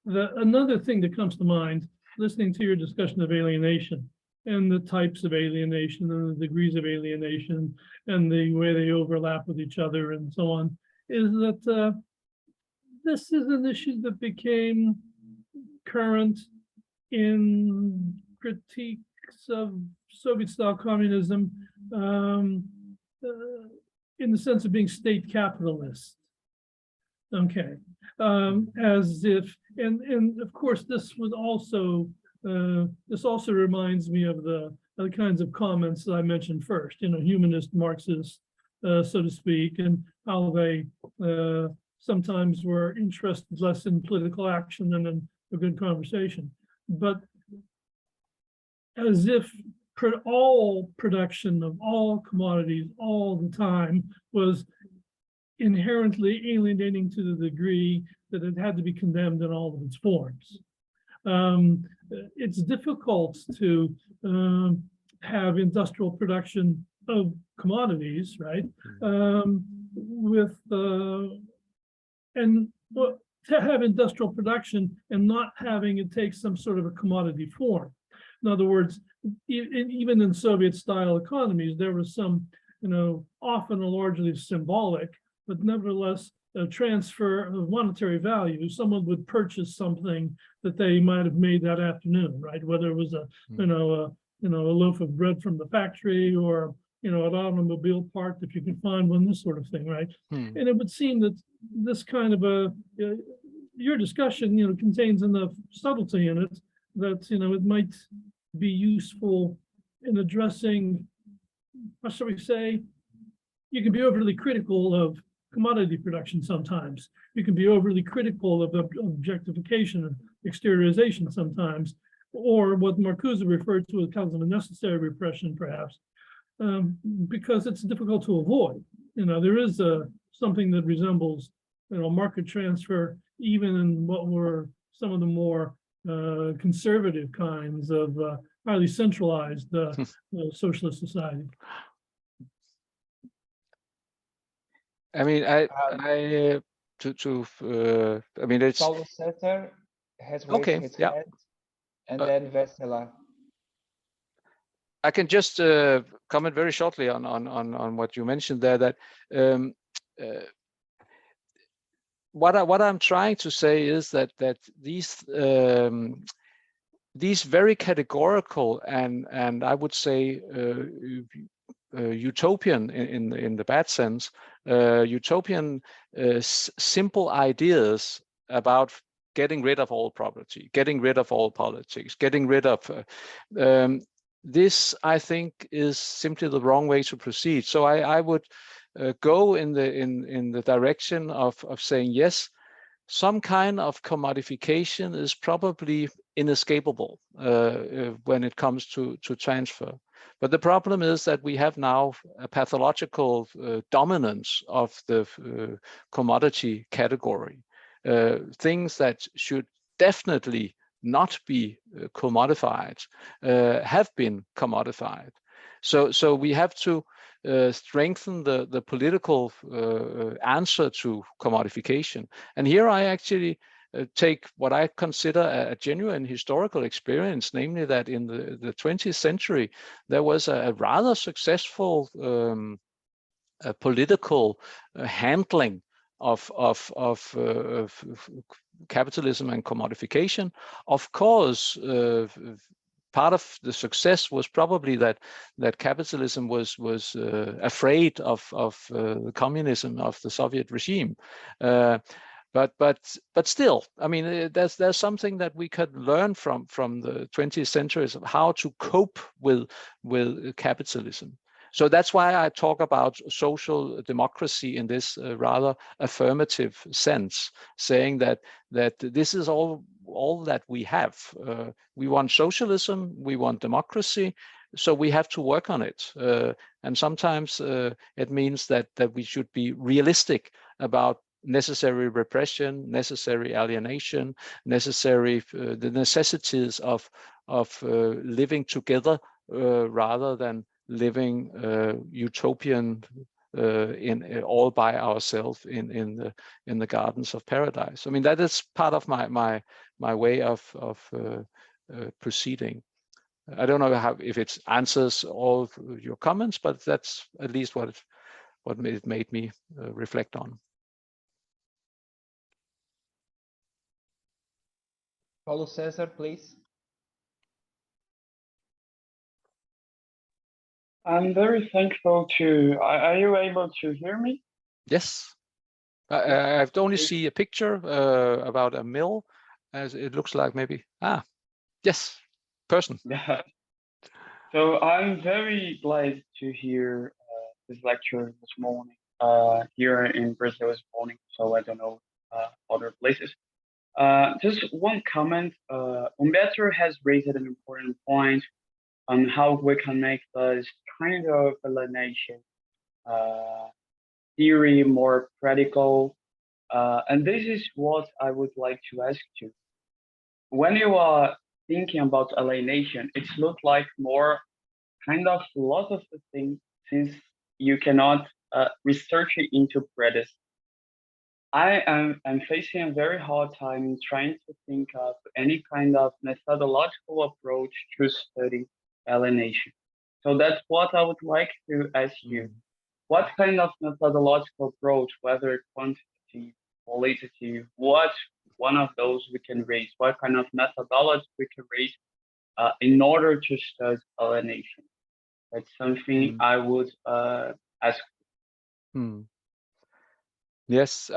Another thing that comes to mind, listening to your discussion of alienation and the types of alienation and the degrees of alienation and the way they overlap with each other and so on, is that this is an issue that became current in critiques of Soviet-style communism, in the sense of being state capitalist. Okay, as if, and of course, this was also, this also reminds me of the kinds of comments that I mentioned first, humanist, Marxist, so to speak, and how they sometimes were interested less in political action than in a good conversation. But as if all production of all commodities all the time was inherently alienating to the degree that it had to be condemned in all of its forms. It's difficult to have industrial production of commodities, right? To have industrial production and not having it take some sort of a commodity form. In other words, even in Soviet-style economies, there was some, often largely symbolic, but nevertheless a transfer of monetary value. Someone would purchase something that they might have made that afternoon, right? Whether it was a a loaf of bread from the factory, or, an automobile part if you can find one, this sort of thing, right? Hmm. And it would seem that this kind of your discussion, contains enough subtlety in it that, it might be useful in addressing, how shall we say, you can be overly critical of commodity production sometimes. You can be overly critical of objectification and exteriorization sometimes, or what Marcuse referred to as kind of a necessary repression, perhaps, because it's difficult to avoid. There is something that resembles, market transfer, even in what were some of the more conservative kinds of highly centralized socialist society. I mean, I mean, it's Paulo Cesar has raised okay. his Yeah, hand, and then Vesela. I can just comment very shortly on what you mentioned there. That what I'm trying to say is that these very categorical and I would say utopian in the bad sense, utopian simple ideas about getting rid of all property, getting rid of all politics, getting rid of this, I think, is simply the wrong way to proceed. So I would go in the direction of saying, yes, some kind of commodification is probably inescapable when it comes to transfer. But the problem is that we have now a pathological dominance of the commodity category. Things that should definitely not be commodified have been commodified. So we have to strengthen the political answer to commodification. And here I actually take what I consider a genuine historical experience, namely that in the 20th century, there was a rather successful political handling of capitalism and commodification. Of course, part of the success was probably that capitalism was afraid of the communism of the Soviet regime. But still, I mean, there's something that we could learn from the 20th centuries of how to cope with capitalism. So that's why I talk about social democracy in this rather affirmative sense, saying that this is all that we have. We want socialism, we want democracy, so we have to work on it. And sometimes it means that we should be realistic about necessary repression, necessary alienation, necessary the necessities of living together rather than living utopian in all by ourselves in the gardens of paradise. I mean, that is part of my way of proceeding. I don't know if it answers all your comments, but that's at least what it made me reflect on. Paulo Cesar, please. I'm very thankful to. Are you able to hear me? Yes. I've only see a picture about a mill, as it looks like maybe. Yes, person. Yeah. So I'm very glad to hear this lecture this morning. Here in Brazil this morning, so I don't know other places. Just one comment. Humberto has raised an important point on how we can make this kind of alienation theory more practical. And this is what I would like to ask you. When you are thinking about alienation, it looks like more kind of philosophy thing, since you cannot research it into practice. I'm facing a very hard time trying to think of any kind of methodological approach to study alienation. So that's what I would like to ask you. What kind of methodological approach, whether quantitative, qualitative, what one of those we can raise? What kind of methodology we can raise in order to study alienation? That's something I would ask. Yes,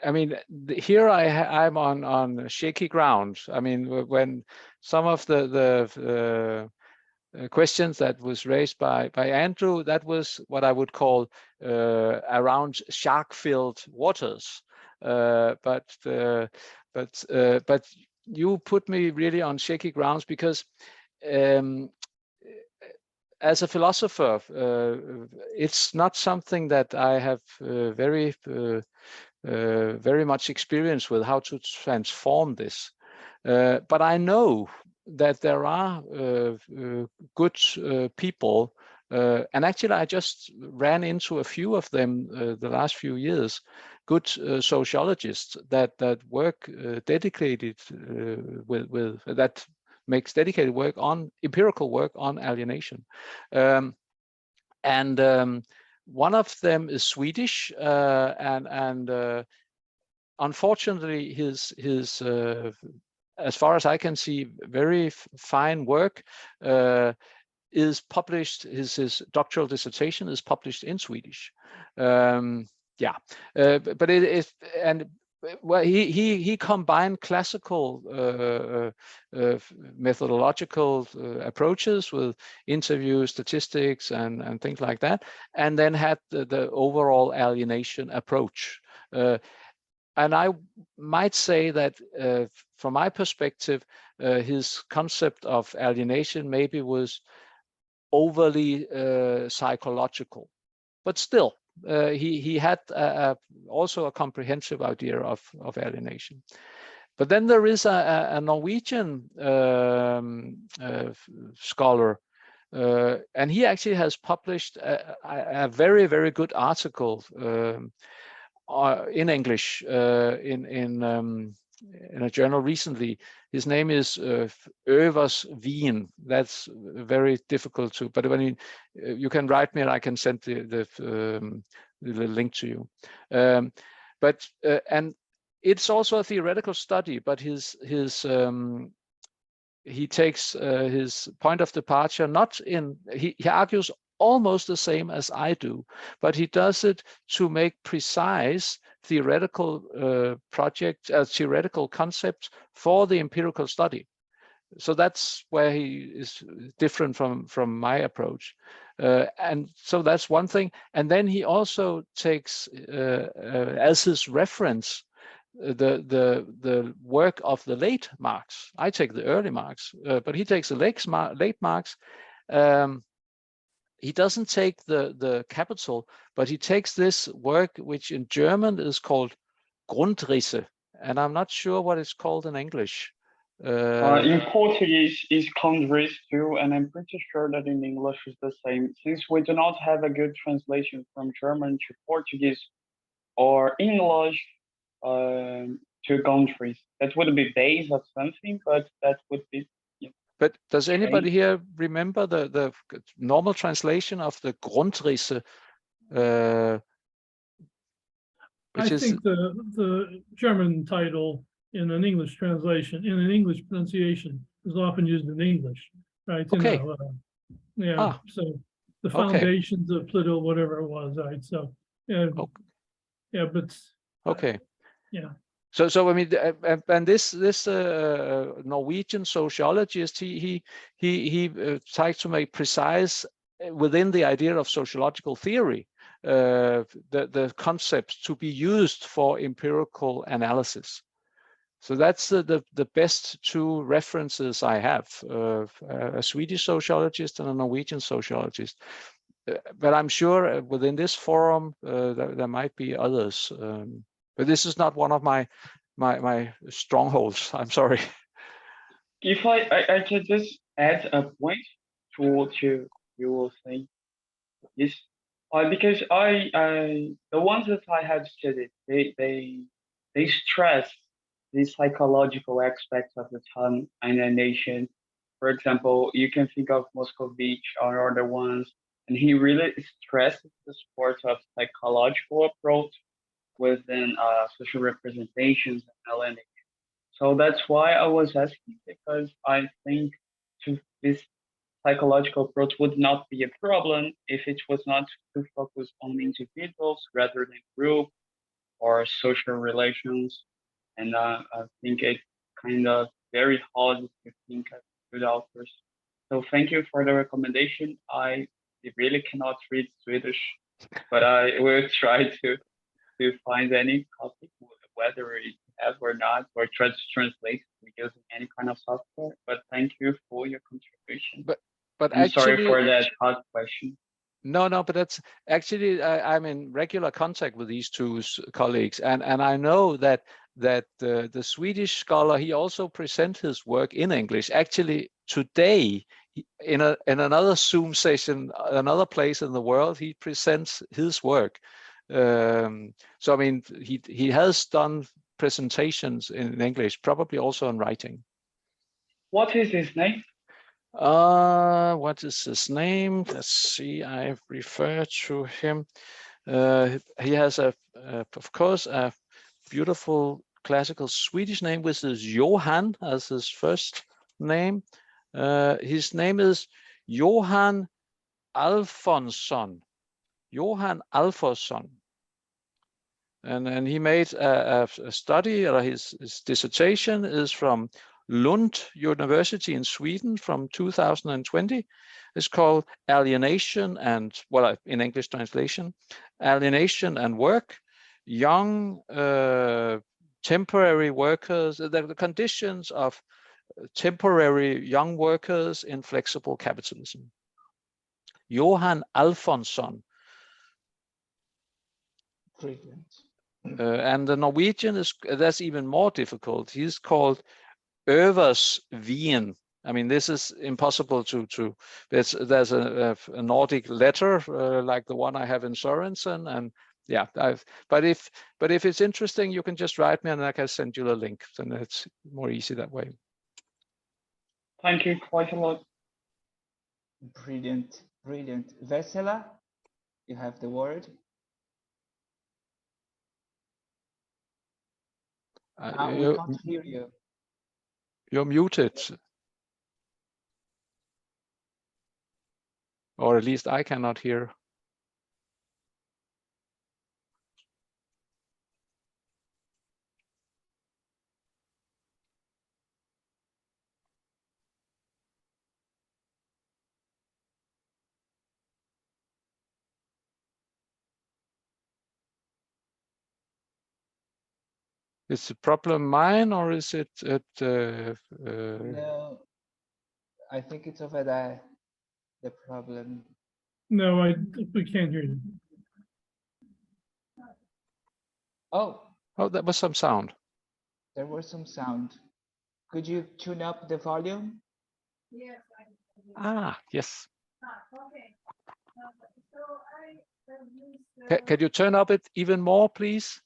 I mean, here I'm on shaky ground. I mean, when some of the questions that was raised by Andrew, that was what I would call around shark-filled waters. But you put me really on shaky grounds, because as a philosopher, it's not something that I have very much experience with, how to transform this. But I know that there are good people, and actually I just ran into a few of them the last few years, good sociologists that work dedicated with that makes dedicated work on empirical work on alienation. One of them is Swedish, and unfortunately his as far as I can see, very fine work is published. His doctoral dissertation is published in Swedish. But it is, and well, he combined classical methodological approaches with interview statistics and things like that, and then had the overall alienation approach. And I might say that from my perspective, his concept of alienation maybe was overly psychological, but still he had also a comprehensive idea of alienation. But then there is a Norwegian scholar, and he actually has published a very, very good article in English in a journal recently. His name is Övers Wien. That's very difficult to, but when you can write me and I can send the link to you. And it's also a theoretical study, but he takes his point of departure not in, he argues almost the same as I do, but he does it to make precise theoretical theoretical concepts for the empirical study. So that's where he is different from my approach. And so that's one thing. And then he also takes as his reference the work of the late Marx. I take the early Marx, but he takes the late Marx. He doesn't take the capital, but he takes this work, which in German is called Grundrisse, and I'm not sure what it's called in English. In Portuguese is Condris too, and I'm pretty sure that in English is the same. Since we do not have a good translation from German to Portuguese or English to countries, that would be base of something, but that would be. But does anybody here remember the normal translation of the Grundrisse? I think the German title in an English translation, in an English pronunciation, is often used in English, right? Okay. So the foundations of Plato, whatever it was, right? So but okay. Yeah. So I mean, and this Norwegian sociologist, he tries to make precise within the idea of sociological theory the concepts to be used for empirical analysis. So that's the best two references I have, a Swedish sociologist and a Norwegian sociologist. But I'm sure within this forum there might be others. But this is not one of my strongholds. I'm sorry. If I can just add a point to what you were saying, yes, because the ones that I have studied, they stress the psychological aspects of the term alienation. For example, you can think of Moscovich or other ones, and he really stresses the support of psychological approach within social representations and alienation. So that's why I was asking, because I think this psychological approach would not be a problem if it was not to focus on individuals rather than group or social relations. And I think it's kind of very hard to think of good authors. So thank you for the recommendation. I really cannot read Swedish, but I will try to find any copy, whether it's have or not, or try to translate using any kind of software. But thank you for your contribution. But I'm actually, sorry for that hard question. No, but that's actually I'm in regular contact with these two colleagues, and I know that the Swedish scholar, he also presents his work in English. Actually, today in another Zoom session, another place in the world, he presents his work. So I mean, he has done presentations in English, probably also in writing. What is his name? What is his name? Let's see. I refer to him. He has of course, a beautiful classical Swedish name, which is Johan as his first name. His name is Johan Alfonsson. Johan Alfonsson. And he made a study, or his dissertation is from Lund University in Sweden from 2020. It's called Alienation and, well, in English translation, Alienation and Work, Young Temporary Workers, the conditions of temporary young workers in flexible capitalism. Johan Alfonsson. Brilliant. And the Norwegian that's even more difficult. He's called Øvers Wien. I mean, this is impossible to there's a Nordic letter like the one I have in Sørensen, and yeah, but if it's interesting, you can just write me and I can send you the link, and it's more easy that way. Thank you quite a lot. Brilliant. Vesela, you have the word. We can't hear you. You're muted. Or at least I cannot hear. Is the problem mine, or is it No, I think it's over there, the problem. No, we can't hear you. Oh, that was some sound. there was some sound. Could you tune up the volume? Yes. Yes. Okay. So I Can you turn up it even more, please?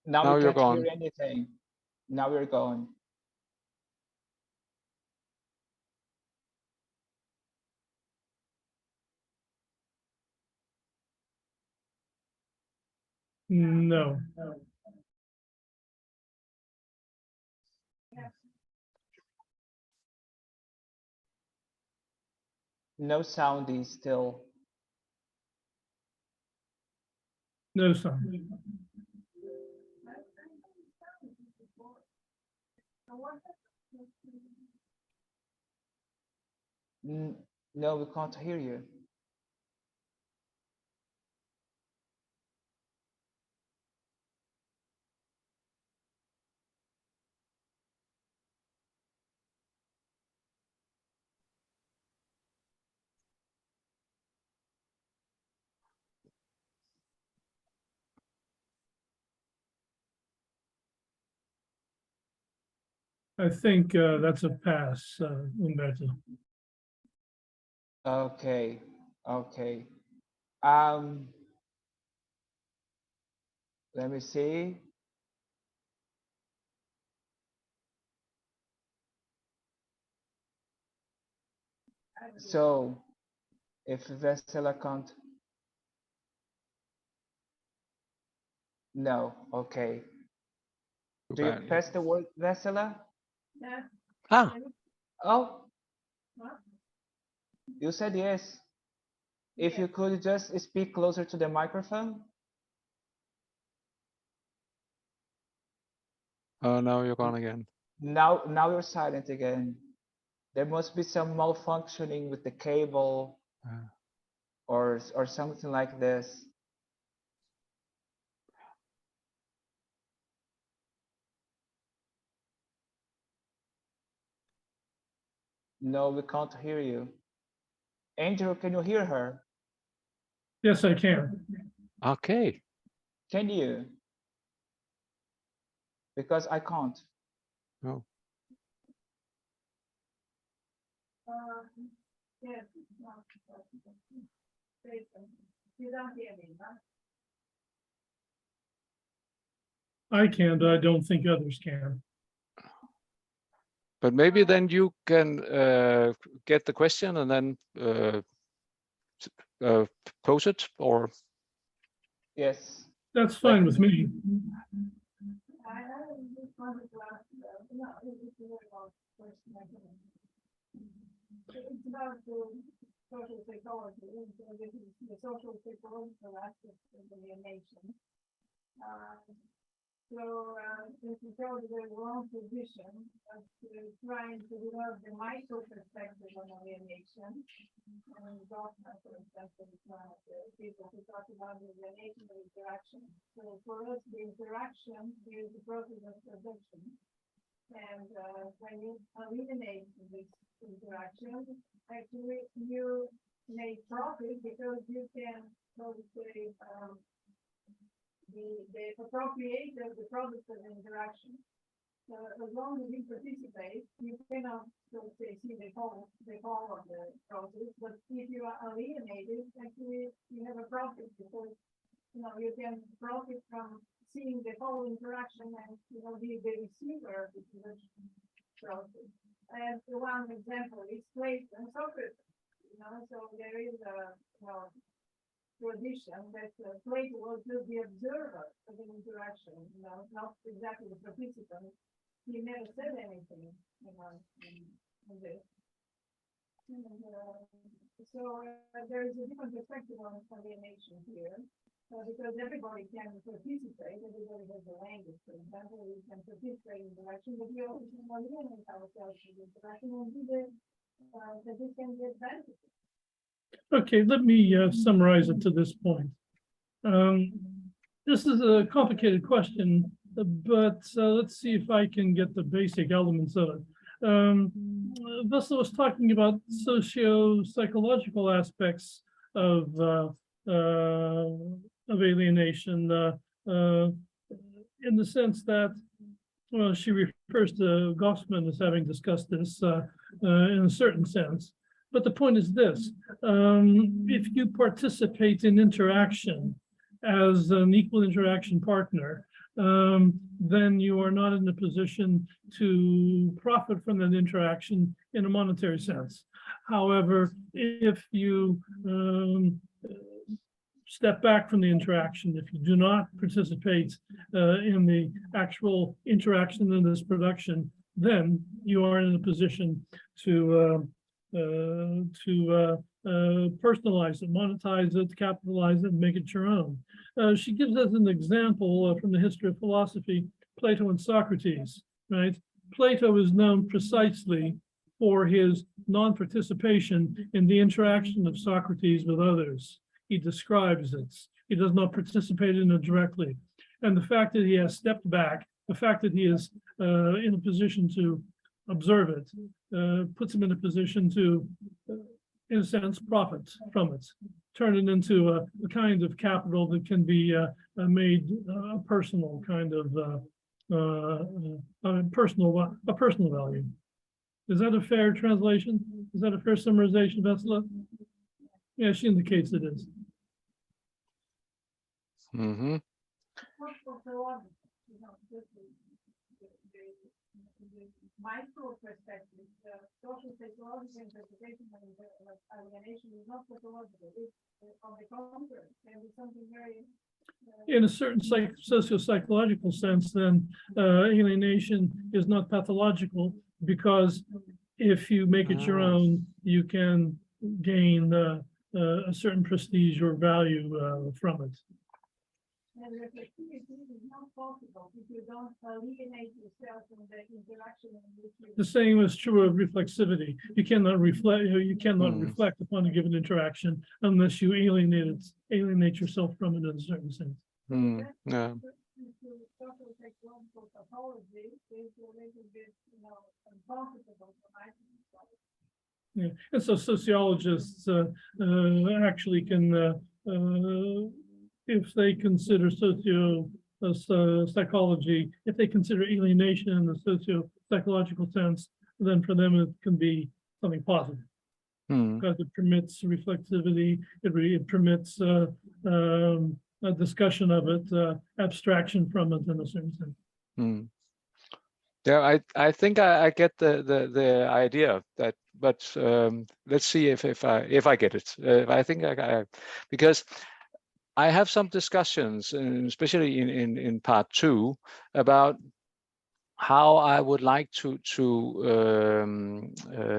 Now Now we you're can't gone. hear anything. Now we're gone. No. No sound is still. No sound. No, we can't hear you. I think that's a pass, Umberto. Okay. Let me see. So, if Vesela can't No. Okay. Too Do you bad, yeah. press the word Vesela? Yeah. Ah, Oh, What? you said yes. If you could just speak closer to the microphone. oh, now you're gone again. Now you're silent again. There must be some malfunctioning with the cable Uh, or something like this. No, we can't hear you. Andrew, can you hear her? Yes, I can. Okay. Can you? Because I can't. No. Yes. You don't hear me, huh? I can, but I don't think others can. But maybe then you can get the question and then pose it, or Yes. That's fine with me. I just wanted to ask, no, it's a very long question. It's about the social psychology, the social psychological aspects of alienation. Since you showed the wrong position of trying to develop the micro perspective on alienation, and Dogma, for example, is one of the people who talk about the alienation of interaction. So for us, the interaction is the process of production. And when you eliminate this interaction, actually you make profit because you can, so to say, the appropriate of the product of the interaction. So as long as you participate, you cannot, so to say, see the whole of the process. But if you are alienated, actually you have a profit because you can profit from seeing the whole interaction and be the receiver of the production process. And the one example is Plato and Socrates. So there is a tradition that Plato was just the observer of the interaction, not exactly the participant. He never said anything, in this. And, so there is a different perspective on alienation here, because everybody can participate. Everybody has a language, for example, we can participate in interaction, but we also can alienate ourselves in interaction and do that this can get benefit. Okay, let me summarize it to this point. This is a complicated question, but let's see if I can get the basic elements of it. Vessel was talking about socio-psychological aspects of alienation, in the sense that, well, she refers to Goffman as having discussed this in a certain sense. But the point is this, if you participate in interaction as an equal interaction partner, then you are not in a position to profit from that interaction in a monetary sense. However, if you step back from the interaction, if you do not participate in the actual interaction in this production, then you are in a position to personalize it, monetize it, capitalize it, and make it your own. She gives us an example from the history of philosophy, Plato and Socrates, right? Plato is known precisely for his non-participation in the interaction of Socrates with others. He describes it. He does not participate in it directly. And the fact that he has stepped back, the fact that he is in a position to observe it, puts him in a position to, in a sense, profit from it, turn it into a kind of capital that can be made a personal kind of personal value. Is that a fair translation? Is that a fair summarization, Vesela? Yeah, she indicates it is. Mm-hmm. Micro perspective, the social psychological interpretation of alienation is not pathological. It's on the contrary, can be something very In a certain socio-psychological sense, then alienation is not pathological, because if you make it your own, you can gain a certain prestige or value from it. And reflexivity is not possible if you don't alienate yourself from the interaction in which you. The same is true of reflexivity. You cannot reflect upon a given interaction unless you alienate yourself from it in a certain sense. Yeah. Social psychological pathology is a little bit, uncomfortable for my people. Yeah, and so sociologists actually can, if they consider psychology, if they consider alienation in the socio-psychological sense, then for them it can be something positive, because it permits reflexivity, it permits a discussion of it, abstraction from it in a certain sense. Yeah, I think I get the idea that, but let's see if I get it. I think because I have some discussions, especially in part 2, about how I would like to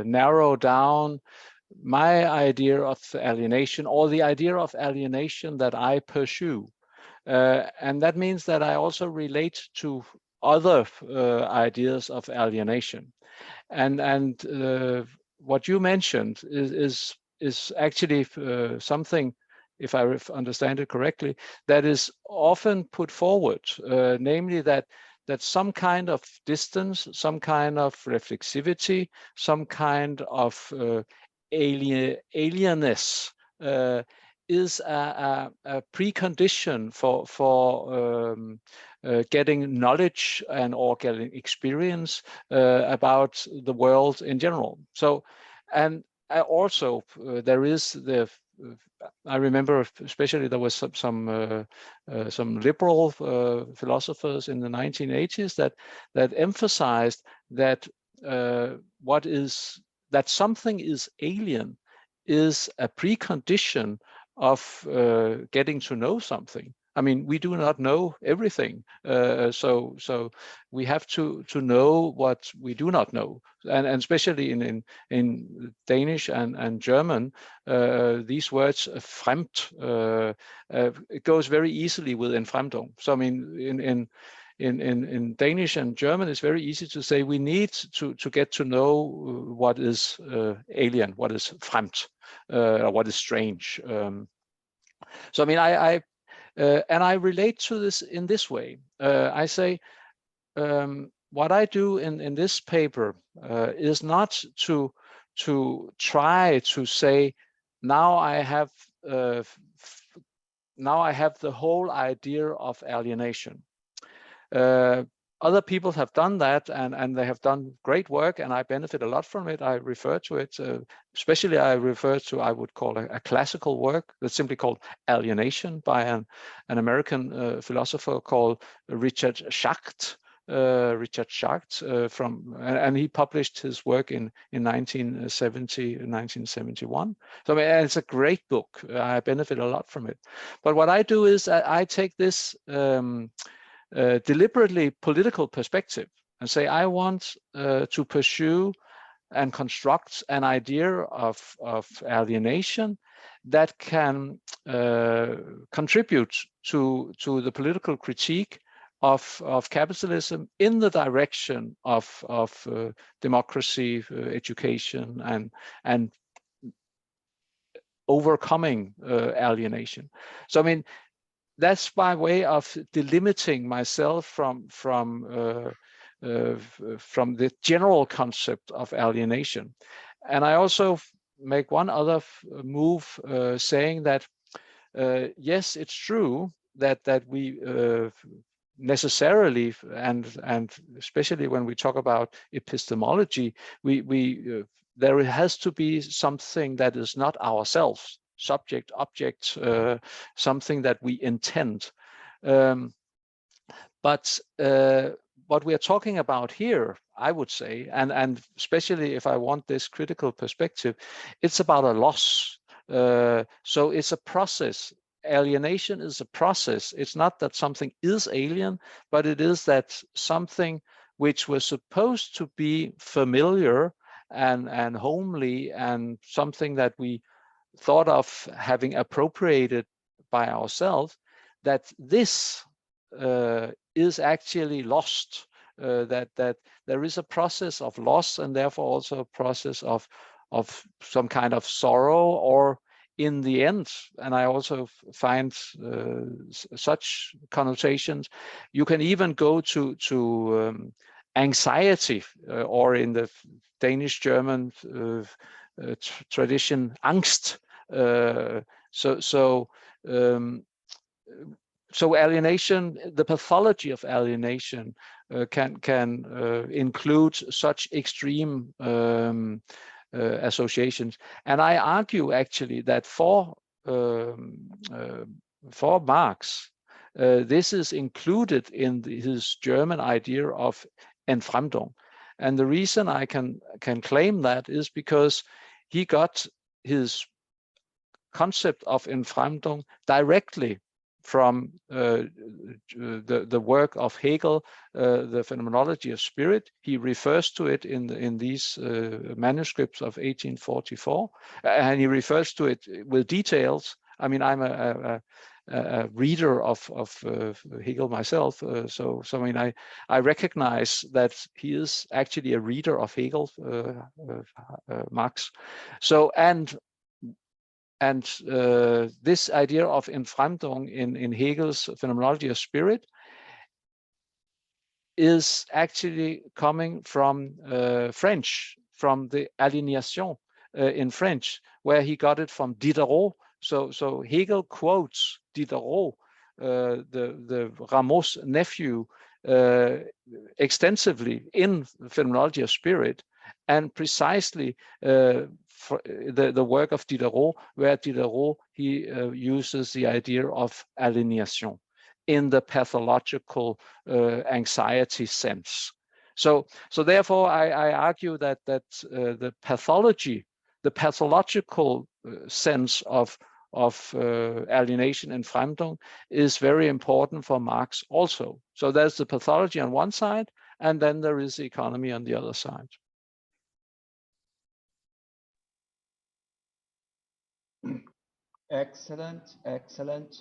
narrow down my idea of alienation, or the idea of alienation that I pursue. And that means that I also relate to other ideas of alienation. And what you mentioned is actually something, if I understand it correctly, that is often put forward, namely that some kind of distance, some kind of reflexivity, some kind of alienness is a precondition for getting knowledge or getting experience about the world in general. So, and also there is I remember especially there was some liberal philosophers in the 1980s that emphasized that that something is alien is a precondition of getting to know something. I mean, we do not know everything, so we have to know what we do not know, and especially in Danish and German, these words "fremd" it goes very easily with "Entfremdung." So I mean, in Danish and German, it's very easy to say we need to get to know what is alien, what is fremd, or what is strange. So I mean, and I relate to this in this way. I say what I do in this paper is not to try to say now I have the whole idea of alienation. Other people have done that, and they have done great work, and I benefit a lot from it. I refer to it, especially I refer to, I would call a classical work that's simply called Alienation by an American philosopher called Richard Schacht. And he published his work in 1970, 1971. So I mean, it's a great book. I benefit a lot from it. But what I do is I take this deliberately political perspective and say I want to pursue and construct an idea of alienation that can contribute to the political critique of capitalism in the direction of democracy, education, and overcoming alienation. So I mean, that's my way of delimiting myself from the general concept of alienation. And I also make one other move saying that yes, it's true that we necessarily, and especially when we talk about epistemology, there has to be something that is not ourselves, subject, object, something that we intend. But what we are talking about here, I would say, and especially if I want this critical perspective, it's about a loss. So it's a process. alienation is a process. It's not that something is alien, but it is that something which was supposed to be familiar and homely and something that we thought of having appropriated by ourselves, that this is actually lost, that there is a process of loss and therefore also a process of some kind of sorrow, or in the end, and I also find such connotations, you can even go to anxiety, or in the Danish-German tradition, Angst. So alienation, the pathology of alienation can include such extreme associations. And I argue actually that for Marx, this is included in his German idea of Entfremdung. And the reason I can claim that is because he got his concept of Entfremdung directly from the work of Hegel, the phenomenology of spirit. He refers to it in these manuscripts of 1844, and he refers to it with details. I mean, I'm a reader of Hegel myself, so I mean, I recognize that he is actually a reader of Hegel, Marx. So and this idea of Entfremdung in Hegel's phenomenology of spirit is actually coming from French, from the Alienation in French, where he got it from Diderot. So Hegel quotes Diderot, the Rameau's nephew, extensively in Phenomenology of Spirit, and precisely the work of Diderot, where Diderot he uses the idea of alienation in the pathological anxiety sense. So therefore, I argue that the pathology, the pathological sense of alienation and Entfremdung is very important for Marx also. So there's the pathology on one side, and then there is the economy on the other side. Excellent, excellent.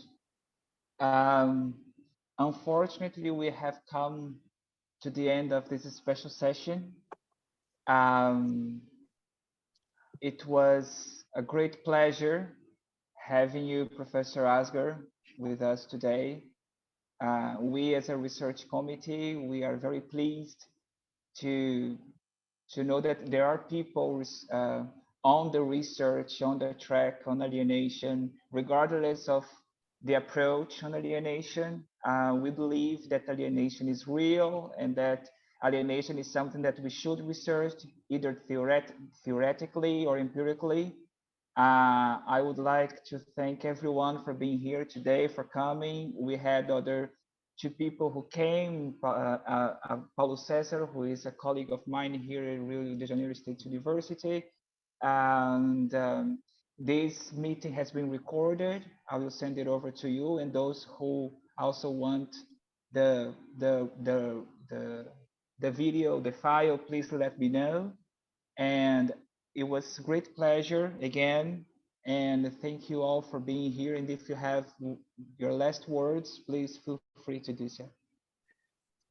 Unfortunately, we have come to the end of this special session. It was a great pleasure having you, Professor Asger, with us today. We as a research committee, we are very pleased to know that there are people on the research, on the track, on alienation, regardless of the approach on alienation. We believe that alienation is real and that alienation is something that we should research, either theoretically or empirically. I would like to thank everyone for being here today, for coming. We had other two people who came, Paulo César, who is a colleague of mine here at Rio de Janeiro State University. And this meeting has been recorded. I will send it over to you, and those who also want the video, the file, please let me know. And it was a great pleasure again, and thank you all for being here. And if you have your last words, please feel free to do so.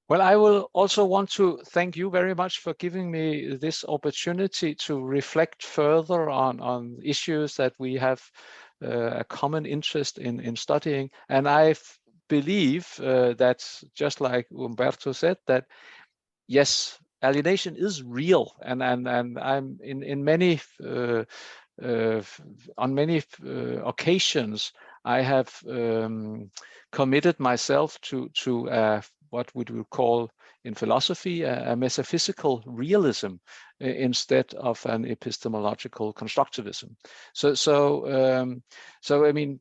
Well, I will also want to thank you very much for giving me this opportunity to reflect further on issues that we have a common interest in studying. And I believe that, just like Umberto said, that yes, alienation is real, and I'm in many on many occasions I have committed myself to what we would call in philosophy a metaphysical realism instead of an epistemological constructivism. So I mean,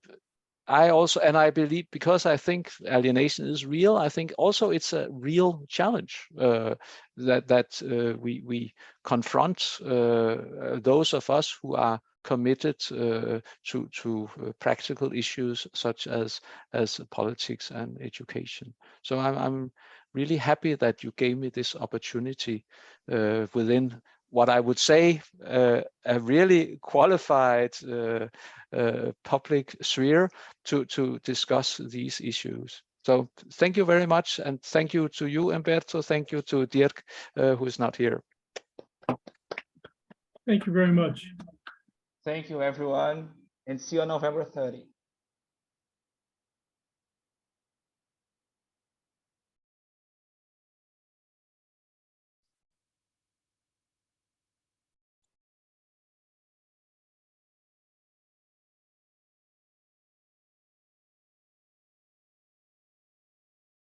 I believe, because I think alienation is real, I think also it's a real challenge that we confront those of us who are committed to practical issues such as politics and education. So I'm really happy that you gave me this opportunity within what I would say a really qualified public sphere to discuss these issues. So thank you very much, and thank you to you, Umberto. Thank you to Dirk, who is not here. Thank you very much. Thank you, everyone, and see you on November 30.